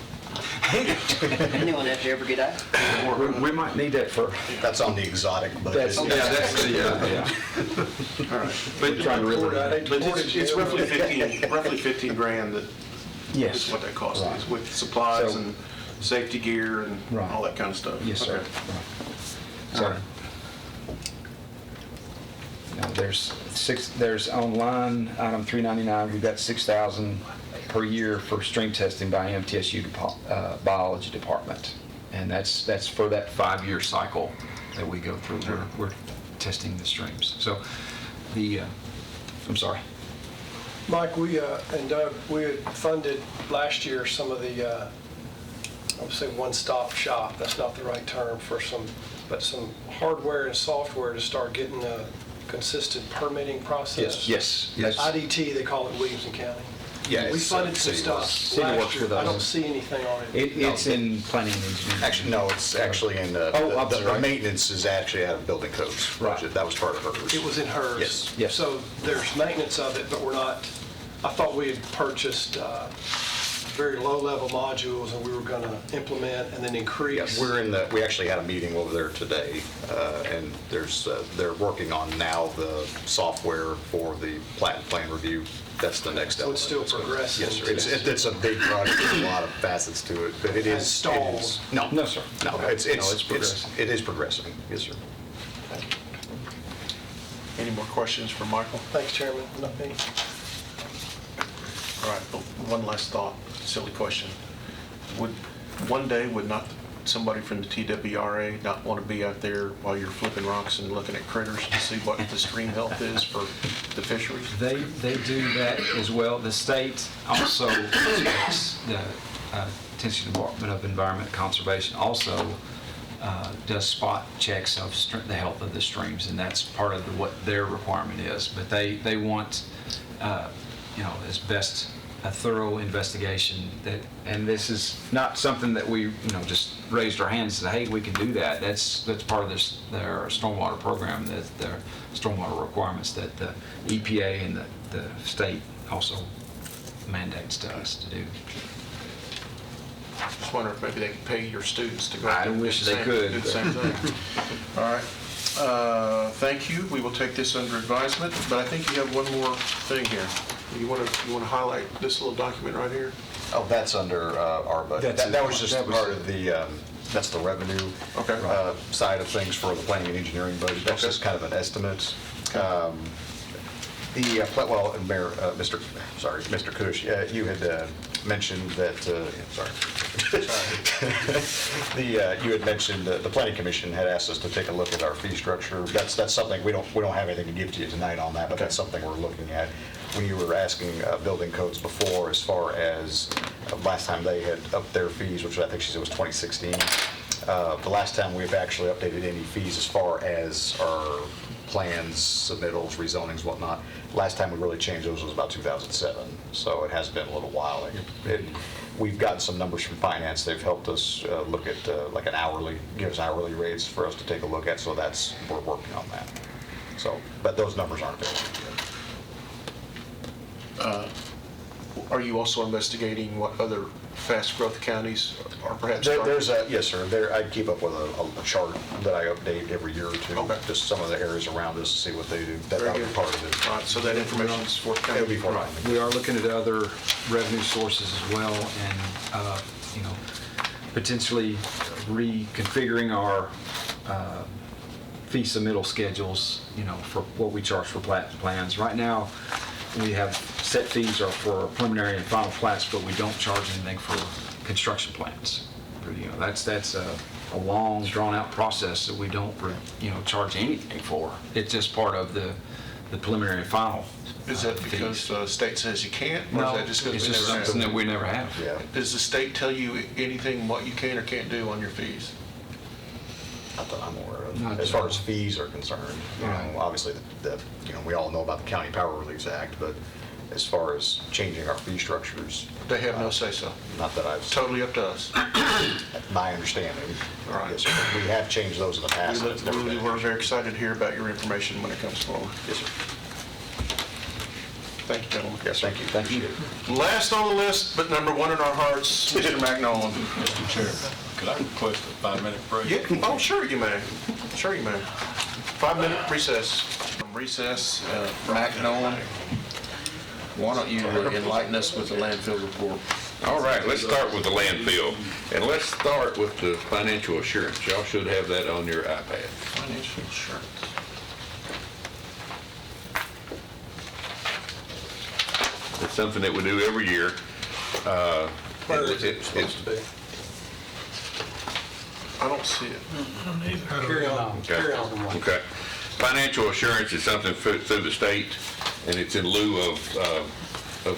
Anyone have to ever get out? We might need that for. That's on the exotic budget. That's yeah. All right. But trying to really. But it's roughly 15 grand that Yes. is what that cost Right. is, with supplies So- and safety gear and Right. all that kind of stuff. Yes, sir. Okay. So, All right. there's on line item 399, we've got $6,000 per year for stream testing by MTSU Biology Department. And that's for that 5-year cycle that we go through. We're testing the streams. So I'm sorry. Mike, and Doug, we had funded last year some of the I would say one-stop shop, that's not the right term for but some hardware and software to start getting a consistent permitting process. Yes. IDT, they call it Williamson County. Yeah, We it's, funded some City stuff works. City last works year. with I don't us. see anything on it. It's in planning and engineering. Actually, no, it's actually in, I'm the sorry. maintenance is actually out of building codes. Right. That was part of hers. It was in hers. Yes. Yes. So there's maintenance of it, but we're not, I thought we had purchased very low-level modules and we were going to implement and then increase. We actually had a meeting over there today, and they're working on now the software for the plat and plan review. That's the next So element. it's still progressing. Yes, sir. It's a big project, there's a lot of facets to it, but it is. Stalled. it is- No. No, sir. No, Okay. it's progressing. it is progressing, yes, sir. Any more questions for Michael? Thanks, Chairman. Nothing. All right, one last thought, silly question. Would not somebody from the TWRA not want to be out there while you're flipping rocks and looking at critters to see what the stream health is for the fisheries? They do that as well. The state also, the Tennessee Department of Environment Conservation also does spot checks of the health of the streams, and that's part of what their requirement is. But they want, as best a thorough investigation and this is not something that we, just raised our hands and said, hey, we can do that. That's part of their stormwater program, their stormwater requirements that the EPA and the state also mandates to us to do. Just wonder if maybe they could pay your students to go out I there and wish do the they same- could, do the same thing. All right. Thank you. We will take this under advisement, but I think you have one more thing here. You want to highlight this little document right here? Oh, that's under our budget. That was just part of the, that's the revenue side of things for the planning and engineering budget. That's just kind of an estimate. Mayor, Mr. Cush, you had mentioned that, you had mentioned the planning commission had asked us to take a look at our fee structure. That's something, we don't have anything to give to you tonight on that, but that's something we're looking at. When you were asking building codes before, as far as last time they had upped their fees, which I think she said was 2016, the last time we've actually updated any fees as far as our plans, submittals, rezonings, whatnot, last time we really changed those was about 2007. So it has been a little while. We've gotten some numbers from finance. They've helped us look at like give us hourly rates for us to take a look at. So we're working on that. So, but those numbers aren't available yet. Are you also investigating what other fast growth counties are perhaps targeting? Yes, sir. I keep up with a chart that I update every year or two. Okay. Just some of the areas around us to see what they do. That'll be part of it. All right, so that information is forthcoming? It'll be forthcoming. We are looking at other revenue sources as well, and potentially reconfiguring our fee submittal schedules, for what we charge for plat plans. Right now, we have set fees are for preliminary and final plats, but we don't charge anything for construction plans. That's a long, drawn-out process that we don't, charge anything for. It's just part of the preliminary and final. Is that because the state says you can't? Or No, is that just because it's we just never have? something that we never have. Yeah. Does the state tell you anything what you can or can't do on your fees? Not that I'm aware of. Not As that- far as fees are concerned, obviously, we all know about the County Power Relief Act, but as far as changing our fee structures. They have no say-so? Not that I've, Totally up to us? my understanding. All right. Yes, sir. We have changed those in the past. and it's never been- We're very excited to hear about your information when it comes forward. Yes, sir. Thank you, gentlemen. Yes, thank you. Thank you. Last on the list, but number one in our hearts, Mr. McNollan. Mr. Chair, could I request a 5-minute break? Yeah, oh, sure you may. Sure you may. 5-minute recess. From recess, McNollan, why don't you enlighten us with the landfill report? All right, let's start with the landfill, and let's start with the financial assurance. Y'all should have that on your iPad. Financial assurance. It's something that we do every year. Where is it supposed to be? I don't see it. I don't either. Carry on. Okay. Carry on. Okay. Financial assurance is something through the state, and it's in lieu of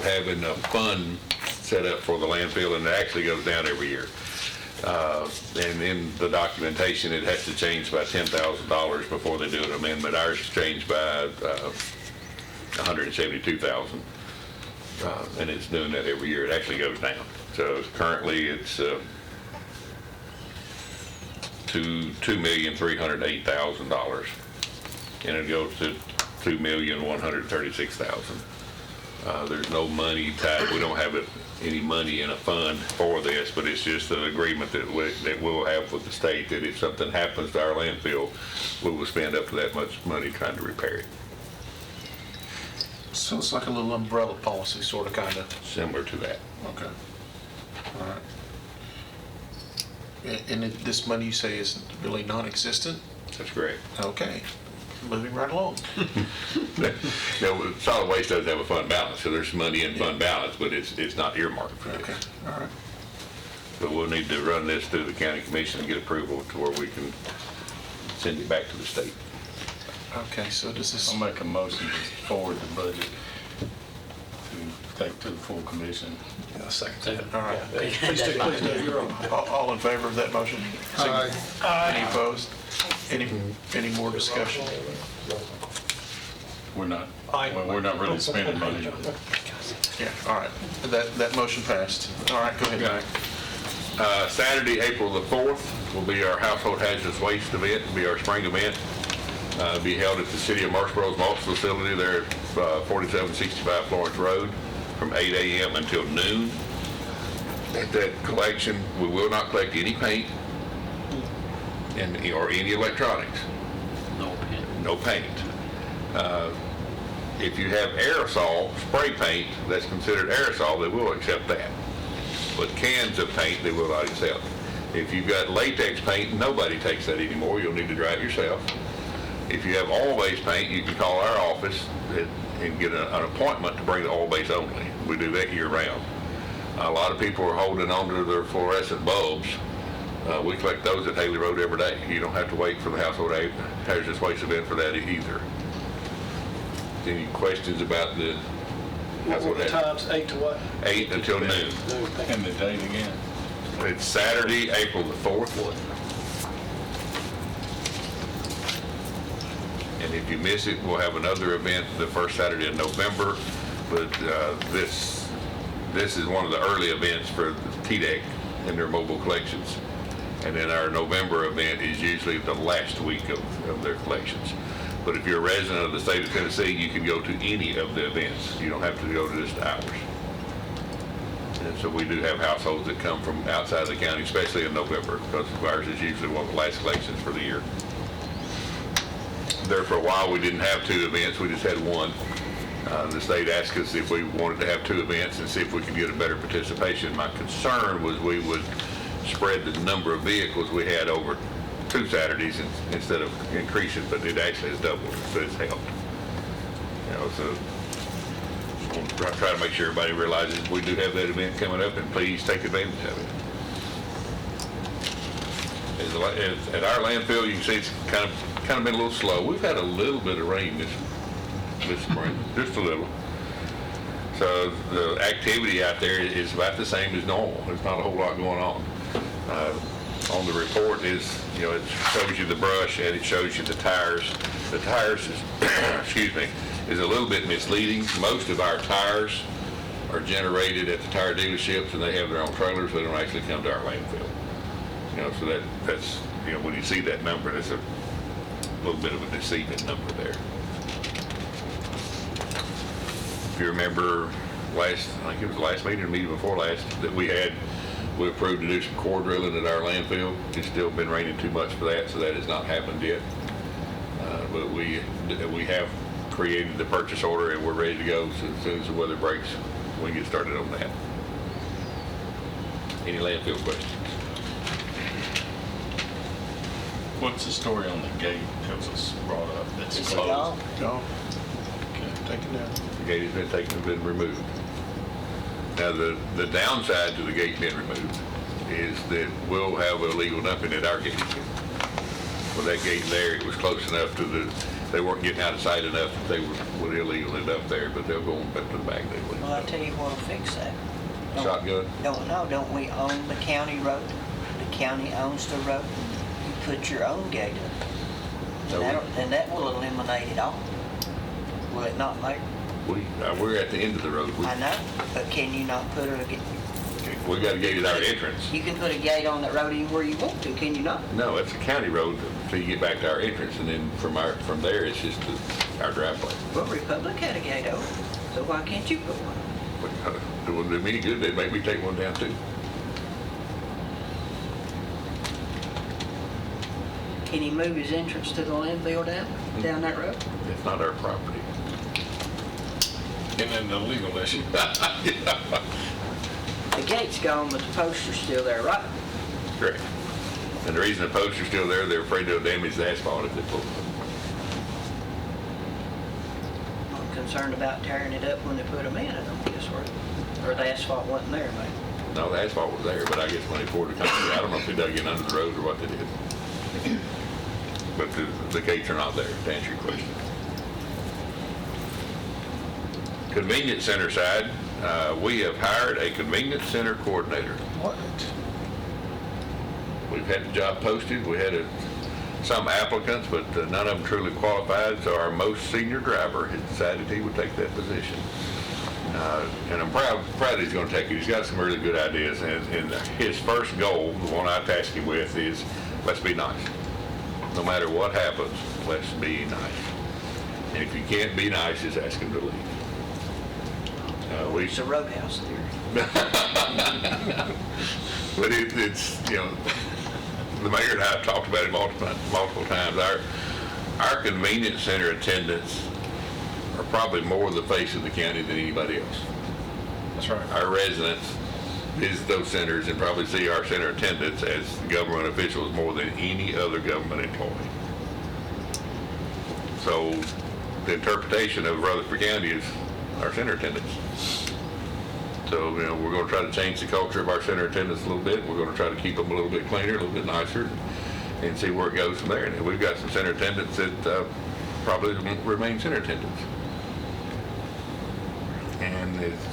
having a fund set up for the landfill, and it actually goes down every year. And in the documentation, it has to change by $10,000 before they do an amendment. Ours changed by $172,000. And it's doing that every year. It actually goes down. So currently it's $2,308,000. And it goes to $2,136,000. There's no money tied. We don't have any money in a fund for this, but it's just an agreement that we'll have with the state that if something happens to our landfill, we will spend up to that much money trying to repair it. So it's like a little umbrella policy, sort of, kind of. Similar to that. Okay. All right. And this money you say is really non-existent? That's correct. Okay. Moving right along. No, solid waste does have a fund balance, so there's money in fund balance, but it's not earmarked for this. Okay, all right. But we'll need to run this through the county commission and get approval to where we can send it back to the state. Okay, so does this... I'll make a motion to forward the budget to take to the full commission. Yeah, second. All right. Please do, you're on. All in favor of that motion? Aye. Any opposed? Any more discussion? We're not, Aye. well, we're not really spending money. Yeah, all right. That motion passed. All right, go ahead, Mike. Saturday, April the 4th, will be our household hazardous waste event. It'll be our spring event. Be held at the City of Murfreesboro's Maltz facility there at 4765 Florence Road from 8 a.m. until noon. At that collection, we will not collect any paint or any electronics. No paint. No paint. If you have aerosol, spray paint, that's considered aerosol, they will accept that. But cans of paint, they will not accept. If you've got latex paint, nobody takes that anymore. You'll need to dry it yourself. If you have oil-based paint, you can call our office and get an appointment to bring the oil-based only. We do that year-round. A lot of people are holding on to their fluorescent bulbs. We collect those at Haley Road every day. You don't have to wait for the household hazardous waste event for that either. Any questions about the household What hazardous? times, 8 to what? 8 until noon. And the date again. It's Saturday, April the 4th. And if you miss it, we'll have another event the first Saturday in November. But this is one of the early events for TDEC and their mobile collections. And then our November event is usually the last week of their collections. But if you're a resident of the state of Tennessee, you can go to any of the events. You don't have to go to just ours. And so we do have households that come from outside the county, especially in November, because ours is usually one of the last collections for the year. There for a while, we didn't have 2 events, we just had one. The state asked us if we wanted to have 2 events and see if we could get a better participation. My concern was we would spread the number of vehicles we had over 2 Saturdays instead of increasing, but it actually has doubled, so it's helped. So we'll try to make sure everybody realizes we do have that event coming up, and please take advantage of it. At our landfill, you can see it's kind of been a little slow. We've had a little bit of rain this spring, just a little. So the activity out there is about the same as normal. There's not a whole lot going on. On the report it shows you the brush and it shows you the tires. The tires is, excuse me, is a little bit misleading. Most of our tires are generated at the tire dealerships and they have their own trailers. They don't actually come to our landfill. So that's when you see that number, that's a little bit of a deceiving number there. If you remember I think it was the last meeting or meeting before last, that we approved to do some core drilling at our landfill. It's still been raining too much for that, so that has not happened yet. But we have created the purchase order and we're ready to go. So as soon as the weather breaks, we can get started on that. Any landfill questions? What's the story on the gate that was brought up that's Is it closed? gone? Go. Take it down. The gate has been taken and been removed. Now, the downside to the gate being removed is that we'll have illegal dumping at our gate. With that gate there, it was close enough to they weren't getting out of sight enough that they would illegally dump there, but they'll go up to the back, they believe. Well, I tell you what'll fix that. Shotgun? Don't we own the county road? The county owns the road, you put your own gate up. So And that will eliminate it all. Will it not, Mayor? we're at the end of the road. I know, but can you not put We got a gate at our entrance. you can put a gate on that road anywhere you want to, can you not? No, it's a county road until you get back to our entrance, and then from there, it's just our driveway. Well, Republic had a gate over, so why can't you put one? But it wouldn't do me any good, they'd make me take one down too. Can he move his entrance to the landfill down that road? It's not our property. Getting into a legal issue. The gate's gone, but the poster's still there, right? Correct. And the reason the posts are still there, they're afraid they'll damage the asphalt if they pull it. I'm concerned about tearing it up when they put them in, I don't guess, or the asphalt wasn't there, maybe. No, the asphalt was there, but I guess when they poured the concrete, I don't know if they dug in under the road or what they did. But the gates are not there, to answer your question. Convenience center side, we have hired a convenience center coordinator. What? We've had the job posted, we had some applicants, but none of them truly qualified, so our most senior driver has decided he would take that position. And I'm proud he's going to take it. He's got some really good ideas, and his first goal, the one I tasked him with, is let's be nice. No matter what happens, let's be nice. And if you can't be nice, just ask him to leave. It's a roadhouse there. But it's, the mayor and I have talked about it multiple times. Our convenience center attendants are probably more the face of the county than anybody else. That's right. Our residents visit those centers and probably see our center attendants as government officials more than any other government employee. So the interpretation of Rutherford County is our center attendants. So, we're going to try to change the culture of our center attendants a little bit. We're going to try to keep them a little bit cleaner, a little bit nicer, and see where it goes from there. And we've got some center attendants that probably won't remain center attendants. And it's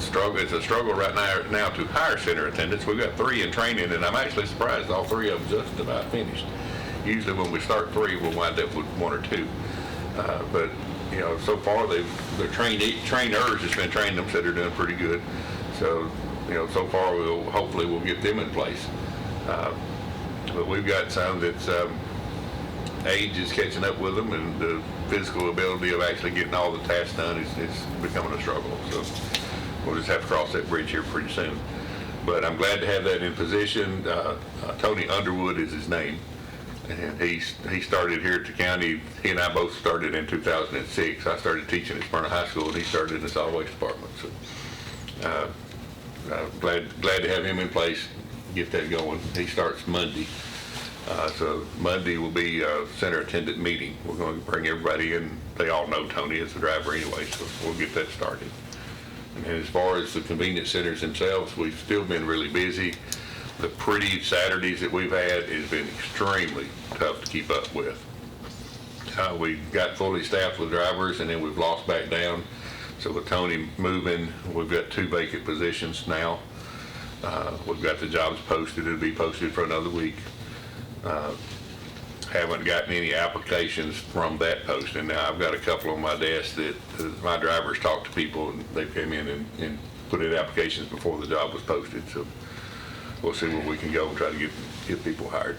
a struggle right now to hire center attendants. We've got 3 in training, and I'm actually surprised all 3 of them just about finished. Usually when we start 3, we'll wind up with 1 or 2. But so far the trainers that's been training them said they're doing pretty good. So, so far hopefully we'll get them in place. But we've got some that's age is catching up with them, and the physical ability of actually getting all the tasks done is becoming a struggle. So we'll just have to cross that bridge here pretty soon. But I'm glad to have that in position. Tony Underwood is his name. And he started here at the county. He and I both started in 2006. I started teaching at Smyrna High School, and he started in the solid waste department. So glad to have him in place, get that going. He starts Monday. So Monday will be a center attendant meeting. We're going to bring everybody in. They all know Tony as the driver anyway, so we'll get that started. And as far as the convenience centers themselves, we've still been really busy. The pretty Saturdays that we've had has been extremely tough to keep up with. We've got fully staffed with drivers, and then we've lost back down. So with Tony moving, we've got 2 vacant positions now. We've got the jobs posted. It'll be posted for another week. Haven't gotten any applications from that posting. Now, I've got a couple on my desk that my drivers talk to people, and they came in and put in applications before the job was posted. So we'll see where we can go and try to get people hired.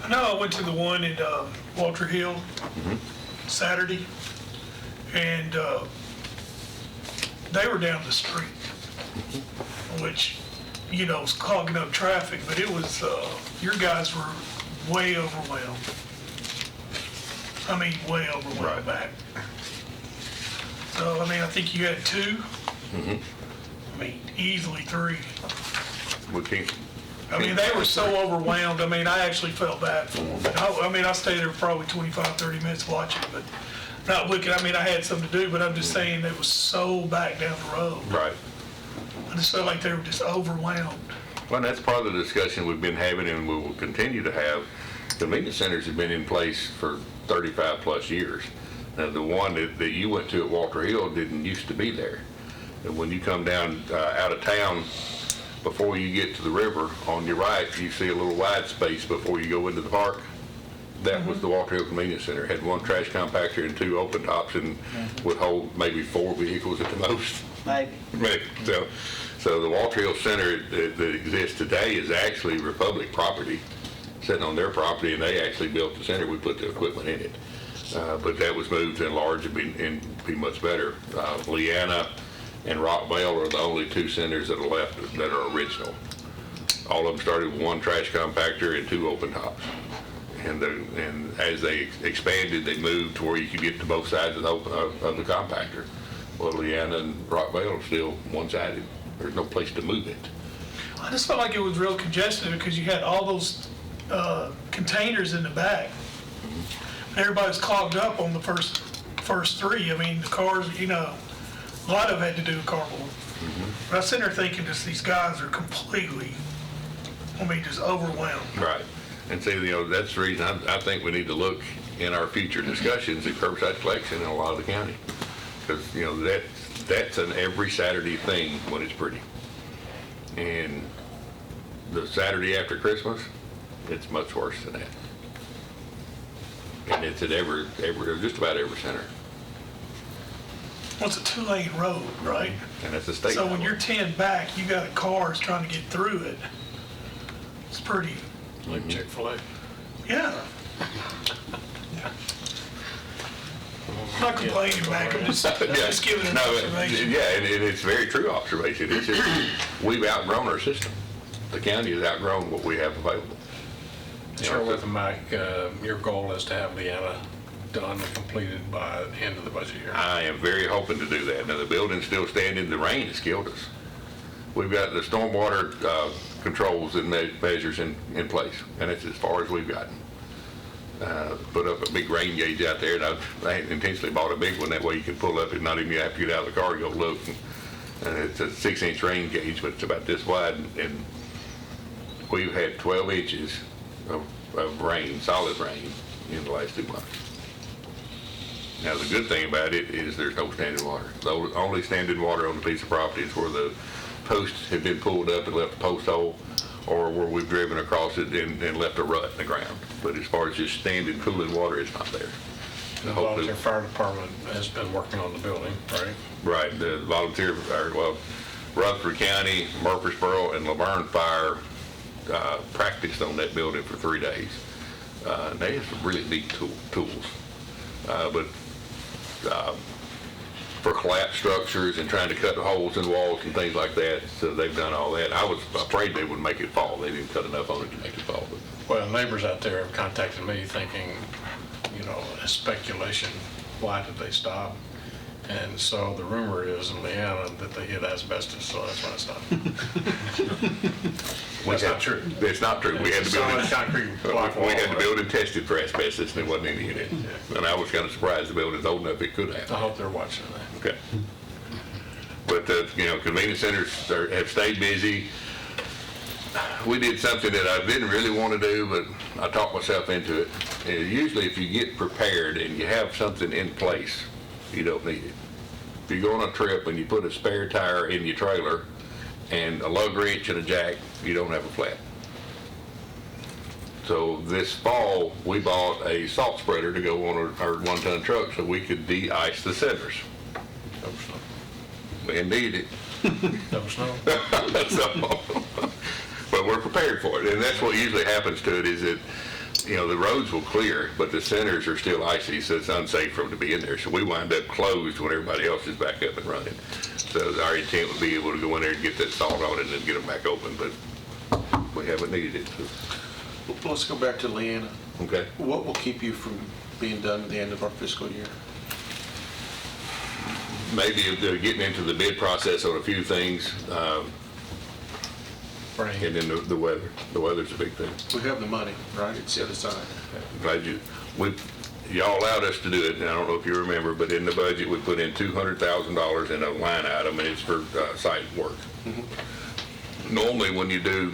I know I went to the one in Walter Hill Saturday, and they were down the street, which, was clogging up traffic, but it was, your guys were way overwhelmed. I mean, way overwhelmed back. So, I think you had 2. Easily 3. We can't. They were so overwhelmed. I actually felt bad for them. I stayed there probably 25, 30 minutes watching, but not looking. I had something to do, but I'm just saying they was so back down the road. Right. I just felt like they were just overwhelmed. Well, that's part of the discussion we've been having, and we will continue to have. Convenience centers have been in place for 35 plus years. Now, the one that you went to at Walter Hill didn't used to be there. And when you come down out of town before you get to the river, on your right, you see a little wide space before you go into the park. That was the Walter Hill Convenience Center. It had one trash compactor and 2 open tops and would hold maybe 4 vehicles at the most. Maybe. Maybe. So the Walter Hill Center that exists today is actually Republic property, sitting on their property, and they actually built the center. We put the equipment in it. But that was moved to enlarge and be much better. Leanna and Rockvale are the only 2 centers that are left that are original. All of them started with 1 trash compactor and 2 open tops. And as they expanded, they moved to where you could get to both sides of the compactor. Well, Leanna and Rockvale are still one-sided. There's no place to move it. I just felt like it was real congested because you had all those containers in the back. And everybody was clogged up on the first 3. I mean, the cars, a lot of it had to do with carpool. But I was sitting there thinking, just these guys are completely, just overwhelmed. Right. And see, that's the reason I think we need to look in our future discussions at curbside collection in a lot of the county. Because, that's an every Saturday thing when it's pretty. And the Saturday after Christmas, it's much worse than that. And it's at just about every center. Well, it's a 2-lane road, right? And it's a state. So when you're 10 back, you got cars trying to get through it. It's pretty. Like Chick-fil-A. Yeah. I'm not complaining, Mac. I'm just giving an observation. Yeah, and it's a very true observation. It's just, we've outgrown our system. The county has outgrown what we have available. Share with them, Mike, your goal is to have Leanna done and completed by the end of the budget year. I am very hoping to do that. Now, the building's still standing. The rain has killed us. We've got the stormwater controls and measures in place, and it's as far as we've gotten. Put up a big rain gauge out there, and I intentionally bought a big one. That way you can pull up and not even have to get out of the car and go look. And it's a 6-inch rain gauge, but it's about this wide, and we've had 12 inches of rain, solid rain, in the last 2 months. Now, the good thing about it is there's no standing water. The only standing water on the piece of property is where the posts have been pulled up and left a post hole, or where we've driven across it and left a rut in the ground. But as far as just standing, cooling water, it's not there. The volunteer fire department has been working on the building, right? Right. The Rutherford County, Murfreesboro, and Laverne Fire practiced on that building for 3 days. They have some really neat tools. But for collapse structures and trying to cut holes in walls and things like that, so they've done all that. I was afraid they would make it fall. They didn't cut enough on it to make it fall. Well, neighbors out there have contacted me thinking, a speculation, why did they stop? And so the rumor is in Leanna that they hit asbestos, so that's why it stopped. That's not true. It's not true. We had the building, concrete block wall, we had the building tested for asbestos, and there wasn't any in it. And I was kind of surprised the building's old enough it could have. I hope they're watching that. Okay. But, convenience centers have stayed busy. We did something that I didn't really want to do, but I talked myself into it. Usually if you get prepared and you have something in place, you don't need it. If you go on a trip and you put a spare tire in your trailer and a lug wrench and a jack, you don't have a flat. So this fall, we bought a salt spreader to go on our 1-ton truck so we could de-ice the centers. We need it. No snow. But we're prepared for it, and that's what usually happens to it, is that, the roads will clear, but the centers are still icy, so it's unsafe for them to be in there. So we wind up closed when everybody else is back up and running. So our intent would be able to go in there and get that salt on it and then get them back open, but we haven't needed it. So. Well, let's go back to Leanna. Okay. What will keep you from being done at the end of our fiscal year? Maybe getting into the bid process on a few things. Rain. And then the weather. The weather's a big thing. We have the money, right? It's set aside. Glad y'all allowed us to do it, and I don't know if you remember, but in the budget, we put in $200,000 in a line item, and it's for site work. Normally, when you do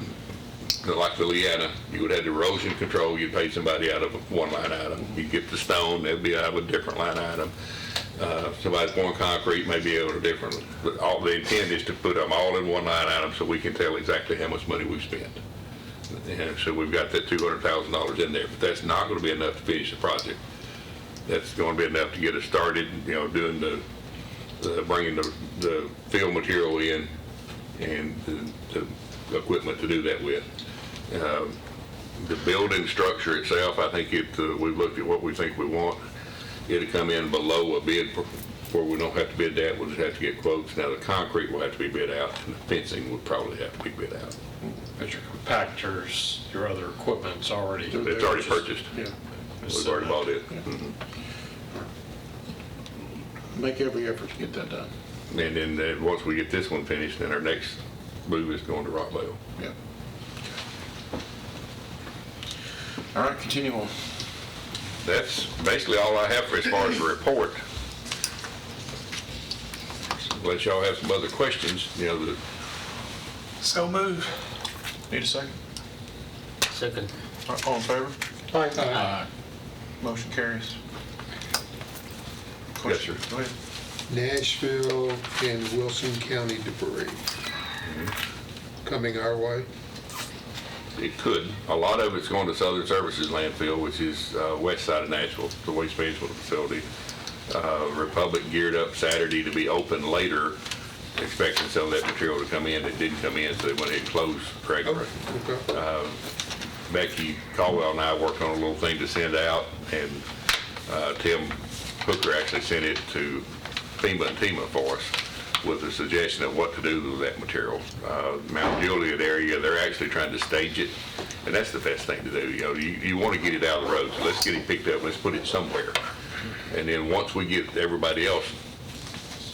like the Leanna, you would have the erosion control, you'd pay somebody out of one line item. You'd get the stone, that'd be out of a different line item. Somebody's pouring concrete, may be able to different, but all the intent is to put them all in one line item so we can tell exactly how much money we've spent. And so we've got that $200,000 in there, but that's not going to be enough to finish the project. That's going to be enough to get us started, doing bringing the fill material in and the equipment to do that with. The building structure itself, I think we've looked at what we think we want. It'll come in below a bid where we don't have to bid that, we'll just have to get quotes. Now, the concrete will have to be bid out, and the fencing would probably have to be bid out. But your compactors, your other equipment's already... It's already purchased. Yeah. We've already bought it. Make every effort to get that done. And then once we get this one finished, then our next move is going to Rockville. Yeah. All right, continue on. That's basically all I have for as far as the report. Unless y'all have some other questions, So move. Need a second? Second. All in favor? Aye. Motion carries. Yes, sir. Go ahead. Nashville and Wilson County debris coming our way. It could. A lot of it's going to Southern Services landfill, which is west side of Nashville, the waste management facility. Republic geared up Saturday to be open later, expecting some of that material to come in. It didn't come in, so they went ahead and closed regular. Okay. Becky Caldwell and I worked on a little thing to send out, and Tim Hooker actually sent it to FEMA and TEMA for us with a suggestion of what to do with that material. Mount Juliet area, they're actually trying to stage it, and that's the best thing to do. You want to get it out of the road, so let's get it picked up, let's put it somewhere. And then once we get everybody else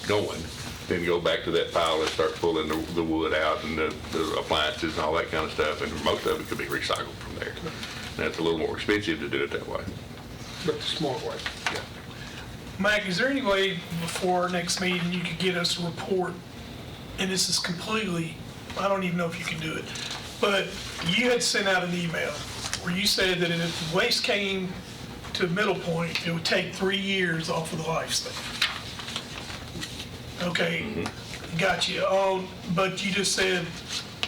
going, then go back to that pile and start pulling the wood out and the appliances and all that kind of stuff, and most of it could be recycled from there. That's a little more expensive to do it that way. But the smart way. Yeah. Mike, is there any way before our next meeting you could get us a report, and this is completely, I don't even know if you can do it, but you had sent out an email where you said that if the waste came to Middle Point, it would take 3 years off of the lifespan. Okay, got you. But you just said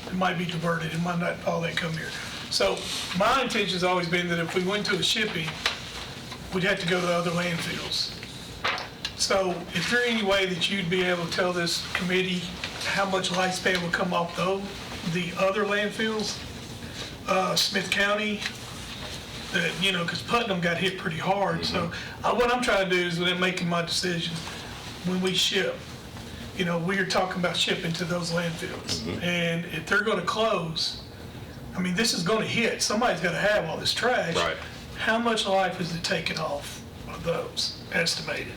it might be diverted, it might not all that come here. So my intention's always been that if we went to a shipping, we'd have to go to other landfills. So is there any way that you'd be able to tell this committee how much lifespan will come off the other landfills? Smith County, that, because Putnam got hit pretty hard. So what I'm trying to do is when I'm making my decision, when we ship, we are talking about shipping to those landfills. And if they're going to close, I mean, this is going to hit. Somebody's got to have all this trash. Right. How much life is it taking off of those, estimated?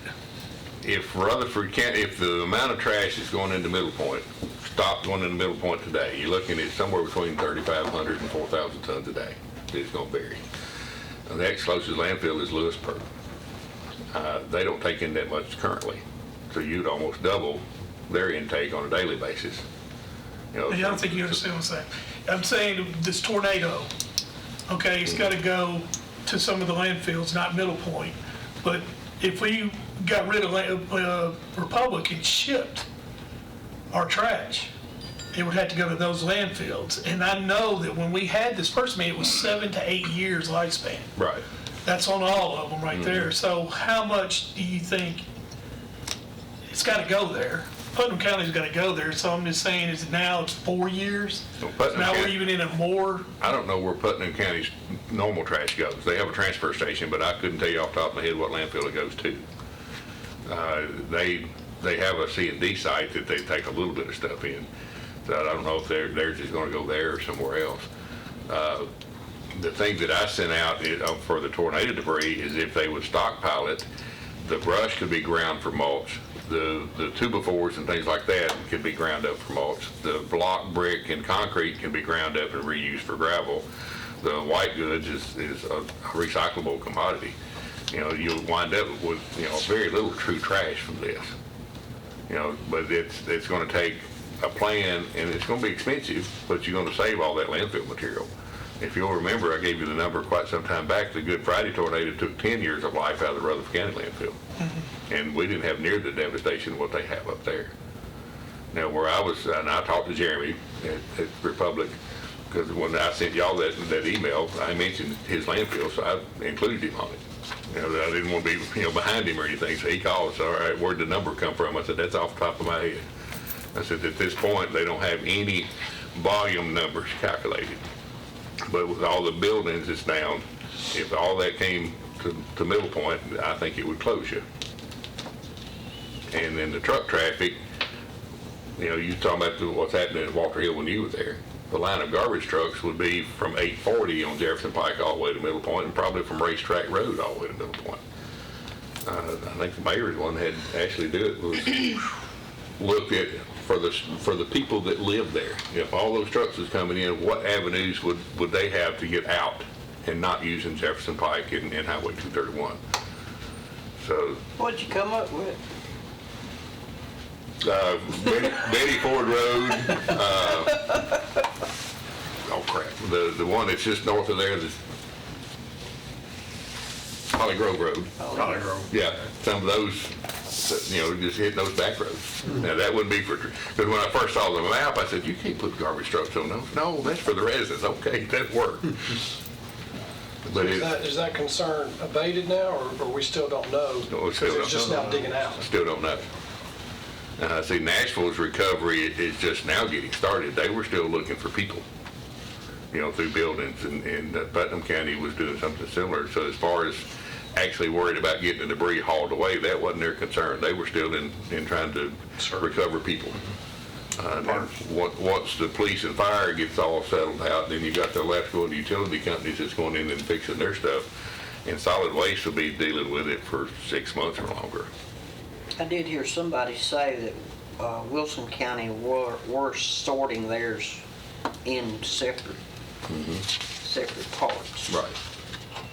If Rutherford can't, if the amount of trash is going into Middle Point, stopped going into Middle Point today, you're looking at somewhere between 3,500 and 4,000 tons a day that it's going to bury. And the next closest landfill is Lewisburg. They don't take in that much currently, so you'd almost double their intake on a daily basis. I don't think you understand what I'm saying. I'm saying this tornado, okay, it's got to go to some of the landfills, not Middle Point. But if we got rid of Republic and shipped our trash, it would have to go to those landfills. And I know that when we had this first meeting, it was 7 to 8 years lifespan. Right. That's on all of them right there. So how much do you think it's got to go there? Putnam County's got to go there, so I'm just saying, is now it's 4 years? Putnam Now we're County- even in a more, I don't know where Putnam County's normal trash goes. They have a transfer station, but I couldn't tell you off the top of my head what landfill it goes to. They have a C&D site that they take a little bit of stuff in. So I don't know if theirs is going to go there or somewhere else. The thing that I sent out for the tornado debris is if they would stockpile it, the brush could be ground for mulch. The 2x4s and things like that can be ground up for mulch. The block, brick, and concrete can be ground up and reused for gravel. The white goods is a recyclable commodity. You'll wind up with very little true trash from this. But it's going to take a plan, and it's gonna be expensive, but you're gonna save all that landfill material. If you'll remember, I gave you the number quite some time back, the Good Friday tornado took 10 years of life out of the Rutherford County landfill. And we didn't have near the devastation of what they have up there. Now, where I was, and I talked to Jeremy at Republic, because when I sent y'all that email, I mentioned his landfill, so I included him on it. I didn't want to be, behind him or anything, so he called, so, all right, where'd the number come from? I said, that's off the top of my head. I said, at this point, they don't have any volume numbers calculated. But with all the buildings that's down, if all that came to Middle Point, I think it would close you. And then the truck traffic, you talking about what's happening at Walter Hill when you were there. The line of garbage trucks would be from 840 on Jefferson Pike all the way to Middle Point, and probably from Racetrack Road all the way to Middle Point. I think the mayor's one had actually do it was look at for the people that live there. If all those trucks was coming in, what avenues would they have to get out and not using Jefferson Pike and Highway 231? So What'd you come up with? Betty Ford Road, oh crap, the one that's just north of there, the Holly Grove Road. Holly Grove. Yeah, some of those, just hitting those back roads. Now, that wouldn't be because when I first saw the map, I said, you can't put garbage trucks on those. No, that's for the residents. Okay, that worked. But Is that concern abated now, or we still don't know? No, we still Because it's just don't now digging out. Still don't know. See, Nashville's recovery is just now getting started. They were still looking for people, through buildings, and Putnam County was doing something similar. So as far as actually worried about getting the debris hauled away, that wasn't their concern. They were still in trying to recover people. Once the police and fire gets all settled out, then you got the electrical and utility companies that's going in and fixing their stuff. And solid waste will be dealing with it for 6 months or longer. I did hear somebody say that Wilson County were sorting theirs in separate parts. Right.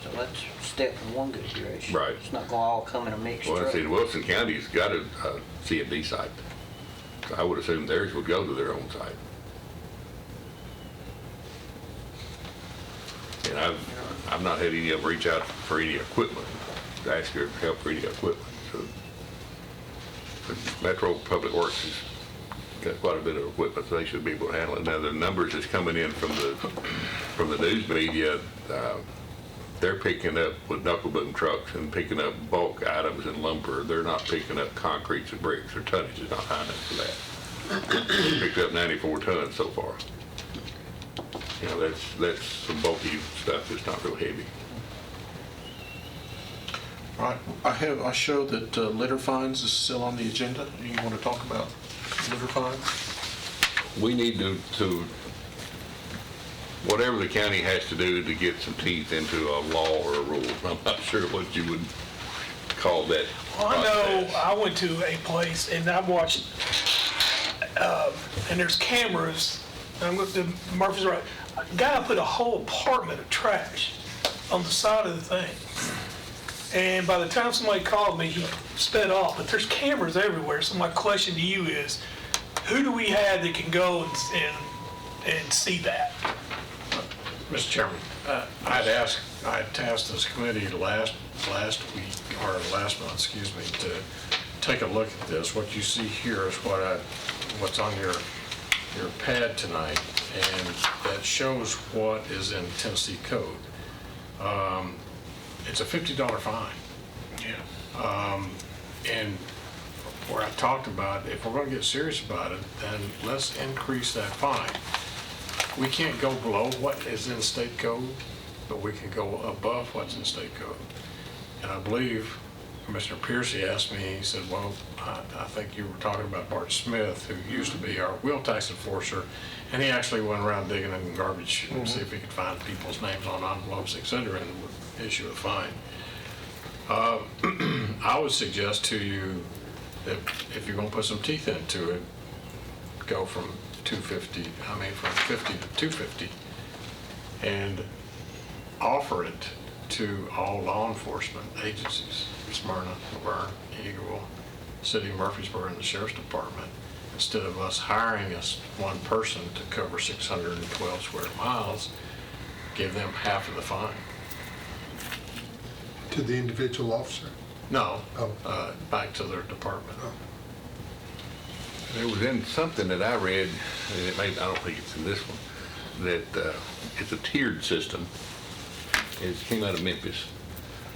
So that's a step in one good direction. Right. It's not going to all come in a mixed Well, truck. see, Wilson County's got a C&D site. So I would assume theirs would go to their own site. And I've not had any of them reach out for any equipment, to ask her for help for any equipment. So Metro Public Works has got quite a bit of equipment, so they should be able to handle it. Now, the numbers that's coming in from the news media, they're picking up with knuckle boom trucks and picking up bulk items and lumber. They're not picking up concretes and bricks. Their tonnage is not high enough for that. They picked up 94 tons so far. That's some bulky stuff that's not real heavy. All right, I show that litter fines is still on the agenda. You want to talk about litter fines? We need to whatever the county has to do to get some teeth into a law or a rule. I'm not sure what you would call that. Well, I know I went to a place and I watched, and there's cameras. I'm going to Murphy's right. A guy put a whole apartment of trash on the side of the thing. And by the time somebody called me, he sped off. But there's cameras everywhere. So my question to you is, who do we have that can go and see that? Mr. Chairman, I had tasked this committee last week, or last month, excuse me, to take a look at this. What you see here is what's on your pad tonight, and that shows what is in Tennessee code. It's a $50 fine. Yeah. And where I talked about, if we're going to get serious about it, then let's increase that fine. We can't go below what is in state code, but we can go above what's in state code. And I believe Commissioner Piercy asked me, he said, well, I think you were talking about Bart Smith, who used to be our wheel tax enforcer, and he actually went around digging in garbage to see if he could find people's names on envelopes, et cetera, and would issue a fine. I would suggest to you that if you're going to put some teeth into it, go from 50 to 250, and offer it to all law enforcement agencies, Smyrna, Laverne, Eagleville, City of Murfreesboro, and the Sheriff's Department, instead of us hiring one person to cover 612 square miles, give them half of the fine. To the individual officer? No, Oh. back to their department. There was in something that I read, and I don't think it's in this one, that it's a tiered system. It came out of Memphis.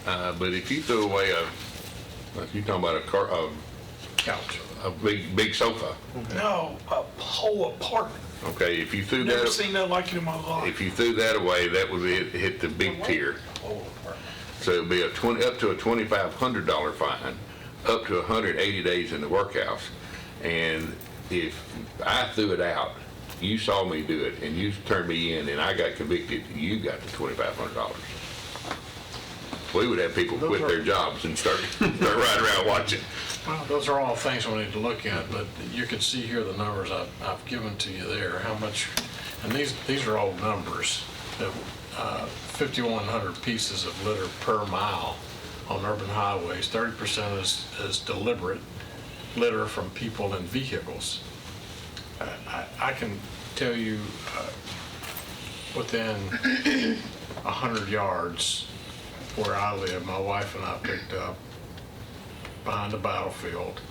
But if you throw away if you're talking about a Couch. a big sofa, No, a whole apartment. okay, if you threw Never that, seen nothing like it in my life. if you threw that away, that would hit the big tier. So it'd be up to a $2,500 fine, up to 180 days in the workhouse. And if I threw it out, you saw me do it, and you turned me in, and I got convicted, you got the $2,500. We would have people quit their jobs and start riding around watching. Well, those are all things we need to look at, but you can see here the numbers I've given to you there, how much, and these are old numbers, that 5,100 pieces of litter per mile on urban highways. 30% is deliberate litter from people and vehicles. I can tell you within 100 yards where I live, my wife and I picked up behind the battlefield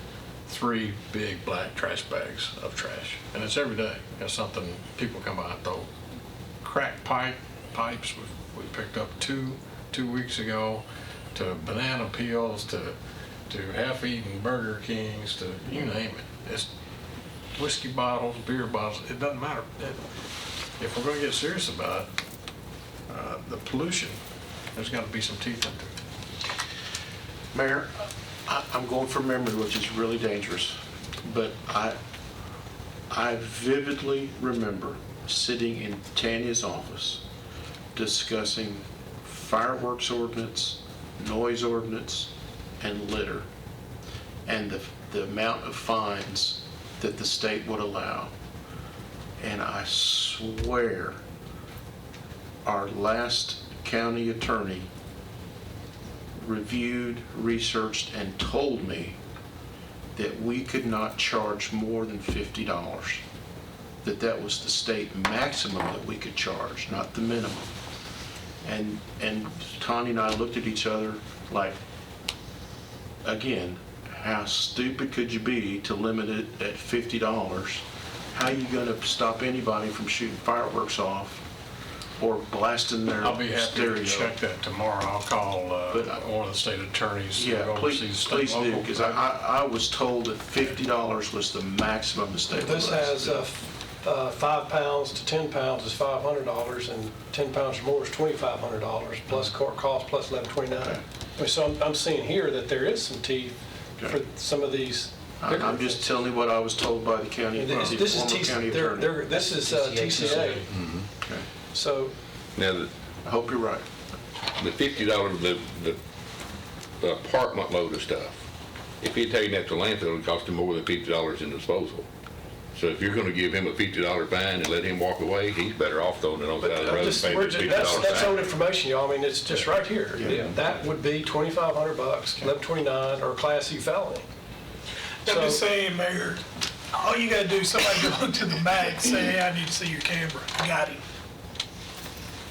3 big black trash bags of trash. And it's every day. It's something people come by and throw. Cracked pipes, we picked up two weeks ago, to banana peels, to half-eaten Burger Kings, to you name it. It's whiskey bottles, beer bottles, it doesn't matter. If we're going to get serious about it, the pollution, there's got to be some teeth into it. Mayor, I'm going from memory, which is really dangerous, but I vividly remember sitting in Tanya's office discussing fireworks ordinance, noise ordinance, and litter, and the amount of fines that the state would allow. And I swear our last county attorney reviewed, researched, and told me that we could not charge more than $50. That was the state maximum that we could charge, not the minimum. And Tanya and I looked at each other like, again, how stupid could you be to limit it at $50? How are you going to stop anybody from shooting fireworks off or blasting their I'll be happy stereo? to check that tomorrow. I'll call one of the state attorneys. Yeah, who oversees please state do, local. because I was told that $50 was the maximum the state would This let us has do. 5 pounds to 10 pounds is $500, and 10 pounds or more is $2,500, plus court cost, plus $11.29. So I'm seeing here that there is some teeth for some of these. I'm just telling you what I was told by the county, This the is former county attorney. this is TCA. Okay. So Now, I hope you're right. the $50, the apartment load of stuff, if he'd taken that to landfill, it would cost him more than $50 in disposal. So if you're gonna give him a $50 fine and let him walk away, he's better off throwing it on the side of the road and paying the $50 that's old fine. information, y'all. I mean, it's just right here. Yeah. That would be $2,500, $11.29, or a Class C felony. I'm just saying, Mayor, all you gotta do is somebody go to the back, say, hey, I need to see your camera. Got him.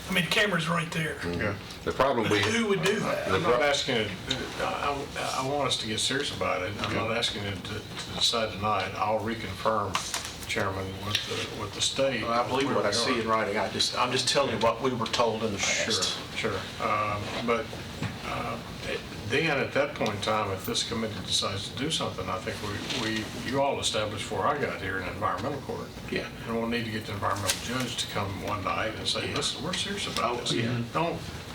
I mean, the camera's right there. Yeah. The problem we, Who would do that? I'm not asking you, I want us to get serious about it. I'm not asking you to decide tonight. I'll reconfirm, Chairman, with the state. I believe what I see in writing. I'm just telling you what we were told in the Sure, past. sure. But then, at that point in time, if this committee decides to do something, I think you all established before I got here an environmental court. Yeah. And we'll need to get the environmental judge to come one night and say, listen, we're serious about this. yeah.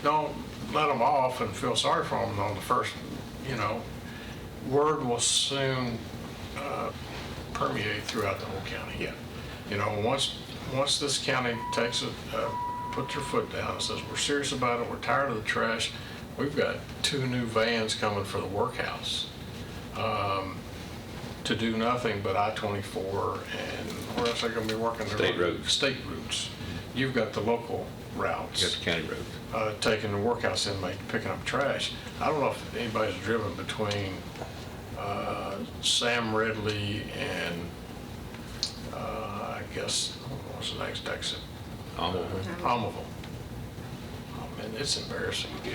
Don't let them off and feel sorry for them on the first, word will soon permeate throughout the whole county. Yeah. Once this county takes it, puts their foot down and says, we're serious about it, we're tired of the trash, we've got 2 new vans coming for the workhouse to do nothing but I-24, and where else are they going to be working? State roads. State routes. You've got the local got routes. the county road. Taking the workhouse inmate, picking up trash. I don't know if anybody's driven between Sam Redley and I guess, what's the next exit? Almost. Almost. And it's embarrassing. Yeah.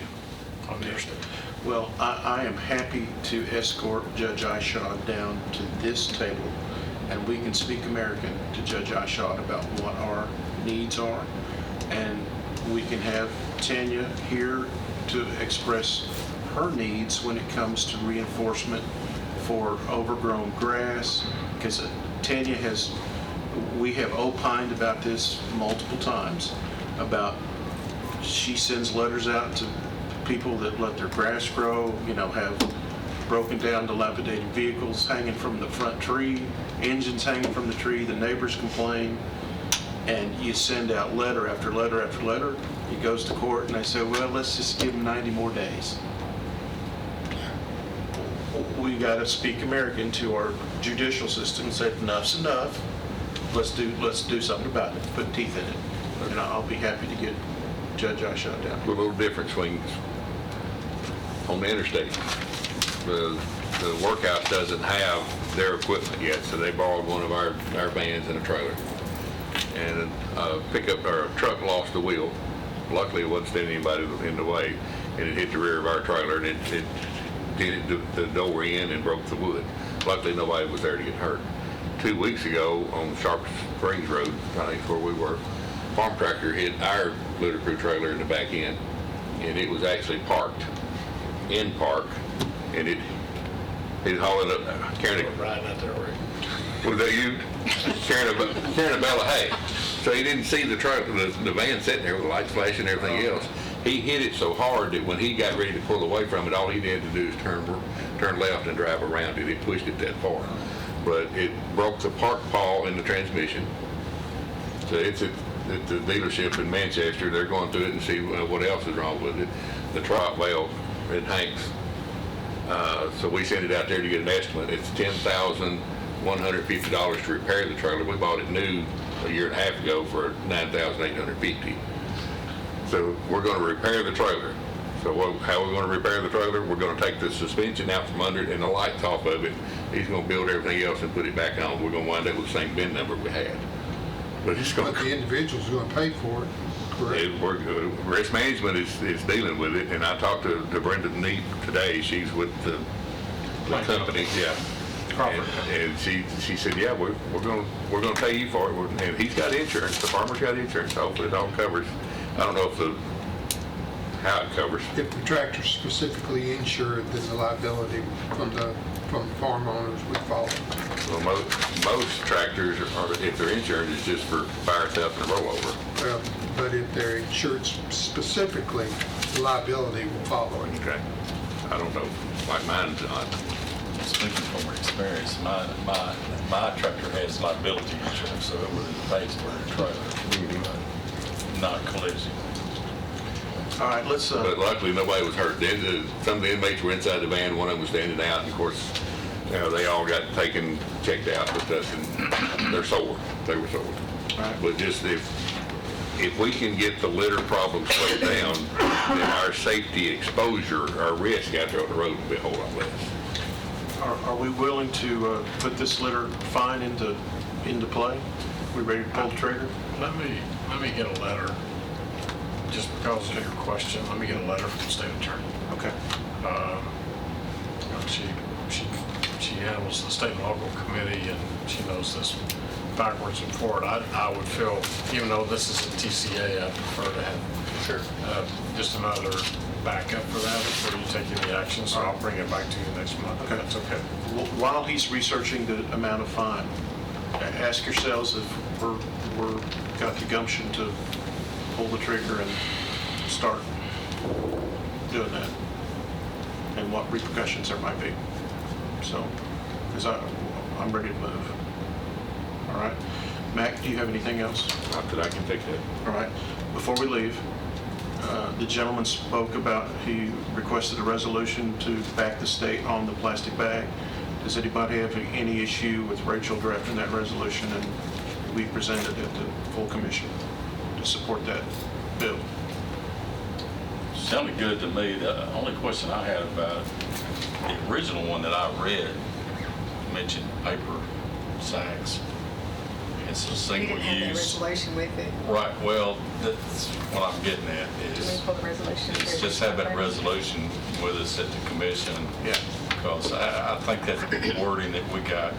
I understand. Well, I am happy to escort Judge Eyeshot down to this table, and we can speak American to Judge Eyeshot about what our needs are, and we can have Tanya here to express her needs when it comes to reinforcement for overgrown grass, because Tanya we have opined about this multiple times, about she sends letters out to people that let their grass grow, have broken down dilapidated vehicles hanging from the front tree, engines hanging from the tree, the neighbors complain, and you send out letter after letter after letter. It goes to court and they say, well, let's just give them 90 more days. We got to speak American to our judicial system and say, enough's enough. Let's do something about it. Put teeth in it. And I'll be happy to get Judge Eyeshot down. A little different swings on the interstate. The workhouse doesn't have their equipment yet, so they borrowed one of our vans and a trailer. And a pickup or a truck lost the wheel. Luckily, it wasn't standing anybody in the way, and it hit the rear of our trailer, and it did the door in and broke the wood. Luckily, nobody was there to get hurt. 2 weeks ago on Sharp Springs Road, I think where we were, farm tractor hit our loader crew trailer in the back end, and it was actually parked in park, and it hauled it up, carrying it. Riding out there, Rick. Was that you? Carrying a bale of hay. So he didn't see the truck, the van sitting there with the lights flashing and everything else. He hit it so hard that when he got ready to pull away from it, all he had to do is turn left and drive around it. It pushed it that far. But it broke the park pawl in the transmission. So it's at the dealership in Manchester. They're going through it and see what else is wrong with it. The trot valve, it hangs. So we sent it out there to get an estimate. It's $10,150 to repair the trailer. We bought it new a year and a half ago for $9,850. So we're going to repair the trailer. So how are we going to repair the trailer? We're going to take the suspension out from under it and the lights off of it. He's going to build everything else and put it back on. We're going to wind up with the same VIN number we had. But it's going But the individual's going to pay for it, correct? Risk management is dealing with it, and I talked to Brenda Neat today. She's with the company, yeah. And she said, yeah, we're going to pay you for it, and he's got insurance. The farmer's got insurance. Hopefully it all covers. I don't know how it covers. If the tractor's specifically insured, then the liability from the farm owners would follow. Well, most tractors, if they're insured, it's just for fire, theft, and rollover. Well, but if they're insured specifically, the liability will follow it. Okay. I don't know. Like mine's not. Speaking from experience, my tractor has liability insurance, so it would pays for the trailer, not collision. All right, let's... But luckily, nobody was hurt. Some of the inmates were inside the van. One of them was standing out. And of course, they all got checked out, but they're sore. They were sore. Right. But just if we can get the litter problem slowed down, then our safety exposure, our risk out there on the road will be a whole lot less. Are we willing to put this litter fine into play? We ready to pull the trigger? Let me get a letter, just because of your question, let me get a letter from the state attorney. Okay. She handles the state and local committee, and she knows this backwards and forward. I would feel, even though this is a TCA, I prefer to have just another backup for that before you take any action, so I'll bring it back to you next month, if that's okay. While he's researching the amount of fine, ask yourselves if we're got the gumption to pull the trigger and start doing that, and what repercussions there might be. So, because I'm ready to move. All right. Mac, do you have anything else? Not that I can think of. All right. Before we leave, the gentleman spoke about, he requested a resolution to back the state on the plastic bag. Does anybody have any issue with Rachel drafting that resolution and we presented it to full commission to support that bill? Sounded good to me. The only question I had about it, the original one that I read mentioned paper sacks. It's a He single didn't have that use. resolution with it. Right, well, that's what I'm getting at Do we is, pull the resolution? is just have that resolution with us at the commission. Yeah. Because I think that the wording that we got,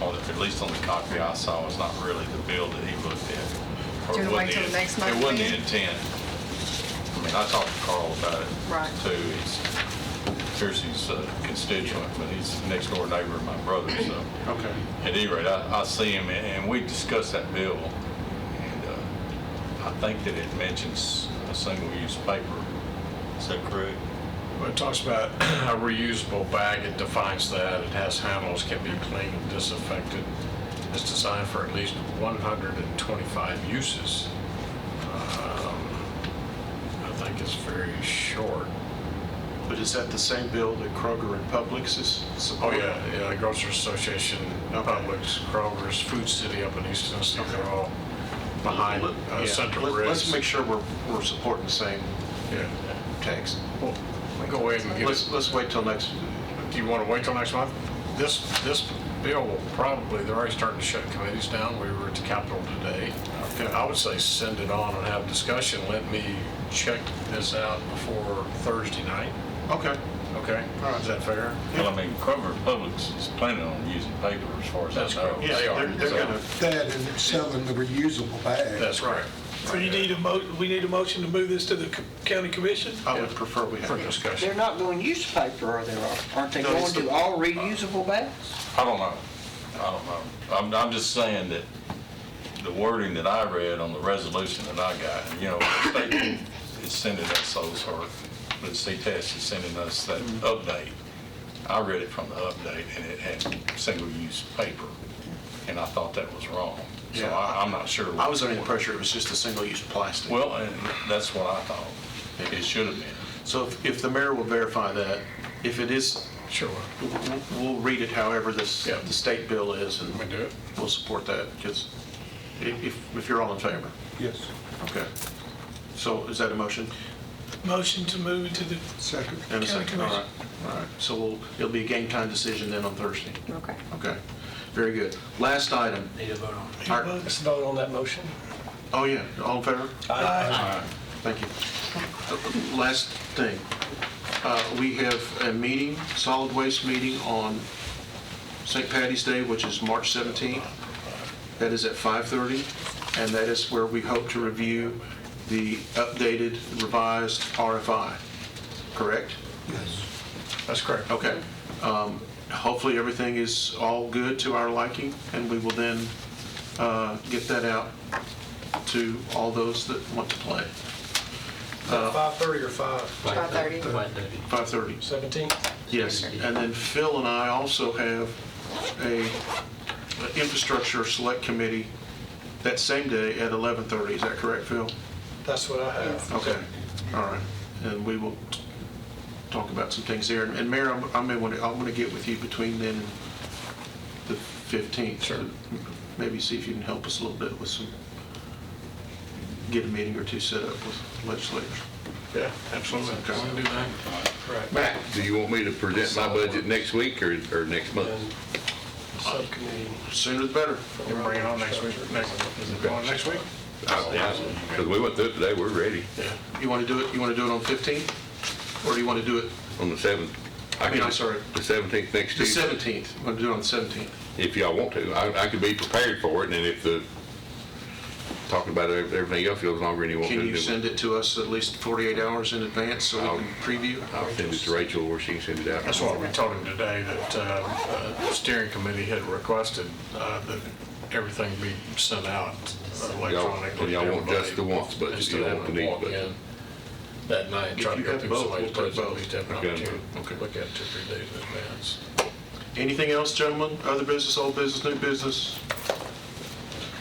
at least on the copy I saw, is not really the bill that he looked at. Or Do you it wanna wait wasn't till the next month It wasn't the then? intent. I mean, I talked to Carl about it Right. too. He's Piercy's constituent, but he's next door neighbor of my brother, so. Okay. At any rate, I see him, and we discussed that bill, and I think that it mentions a single-use paper. Is that correct? Well, it talks about a reusable bag, it defines that, it has handles, can be cleaned, disinfected. It's designed for at least 125 uses. I think it's very short. But is that the same bill that Kroger and Publix is Oh, supporting? yeah, Grocers Association, Publix, Kroger's, Food City up in East Tennessee, they're all behind Yeah. Central Let's Ridge. make sure we're supporting the same Yeah. text. Well, go ahead and get it. Let's wait till next. Do you want to wait till next month? This bill will probably, they're already starting to shut committees down. We were at the Capitol today. I would say send it on and have discussion. Let me check this out before Thursday night. Okay. Okay? Is that fair? Well, I mean, Kroger and Publix is planning on using paper as far as I That's know. correct. Yeah, they are. They're gonna, That and they're selling the reusable bags. That's right. So you need we need a motion to move this to the county commission? I would prefer we For have. discussion. They're not going to use paper, are they? Aren't they No, going it's the- to all reusable bags? I don't know. I'm just saying that the wording that I read on the resolution that I got, the state is sending us those, or the CTES is sending us that update. I read it from the update, and it had single-use paper, and I thought that was wrong. So Yeah. I'm not sure. I was under the impression it was just a single-use plastic. Well, and that's what I thought. It should have been. So if the mayor will verify that, if it is, Sure. we'll read it however the Yeah. state bill is, and We do it. we'll support that, because if you're all in favor. Yes. Okay. So is that a motion? Motion to move it to the Second. And a County second, all right. commission. All right, so it'll be a game time decision then on Thursday. Okay. Okay, very good. Last item. Need a vote on it. Our- Let's vote on that motion. Oh, yeah, all in favor? Aye. Thank you. Last thing, we have a meeting, solid waste meeting on St. Patty's Day, which is March 17th. That is at 5:30, and that is where we hope to review the updated revised RFI, correct? Yes. That's correct. Okay. Hopefully, everything is all good to our liking, and we will then get that out to all those that want to play. 5:30 or 5? 5:30. 5:30. 17th? Yes, and then Phil and I also have a infrastructure select committee that same day at 11:30. Is that correct, Phil? That's what I have. Okay, all right. And we will talk about some things there. And Mayor, I want to get with you between then and the 15th. Sure. Maybe see if you can help us a little bit with get a meeting or two set up with legislators. Yeah, absolutely. Okay. Want to do that? Right. Matt, do you want me to present my budget next week or next month? And the subcommittee. Sooner the better. You can bring it on next week. Is it going next week? Because we went through it today, we're ready You want to do it? You want to do it on 15th, or do you want to do it on the 7th. I'm sorry. The 17th next the Tuesday. 17th? You want to do it on the 17th? If y'all want to. I could be prepared for it, and if talking about everything else goes longer than you want to Can do. you send it to us at least 48 hours in advance so we can preview? I'll send it to Rachel or she can send it out. That's what we told him today, that the steering committee had requested that everything be sent out electronically. And y'all to want just the everybody, wants budget, instead you of don't want the having to needs walk budget. in that night, and try to If you go have through both, somebody's we'll take budget, at both. least have an Okay. opportunity to look at 2 or 3 days in advance. Anything else, gentlemen? Other business, old business, new business?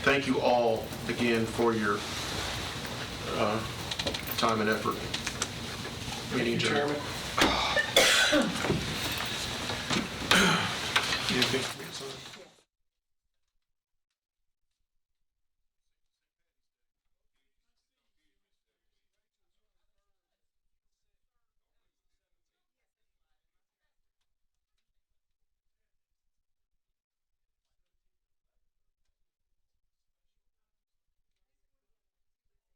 Thank you all again for your time and effort. Meeting adjourned. Chairman. Anything?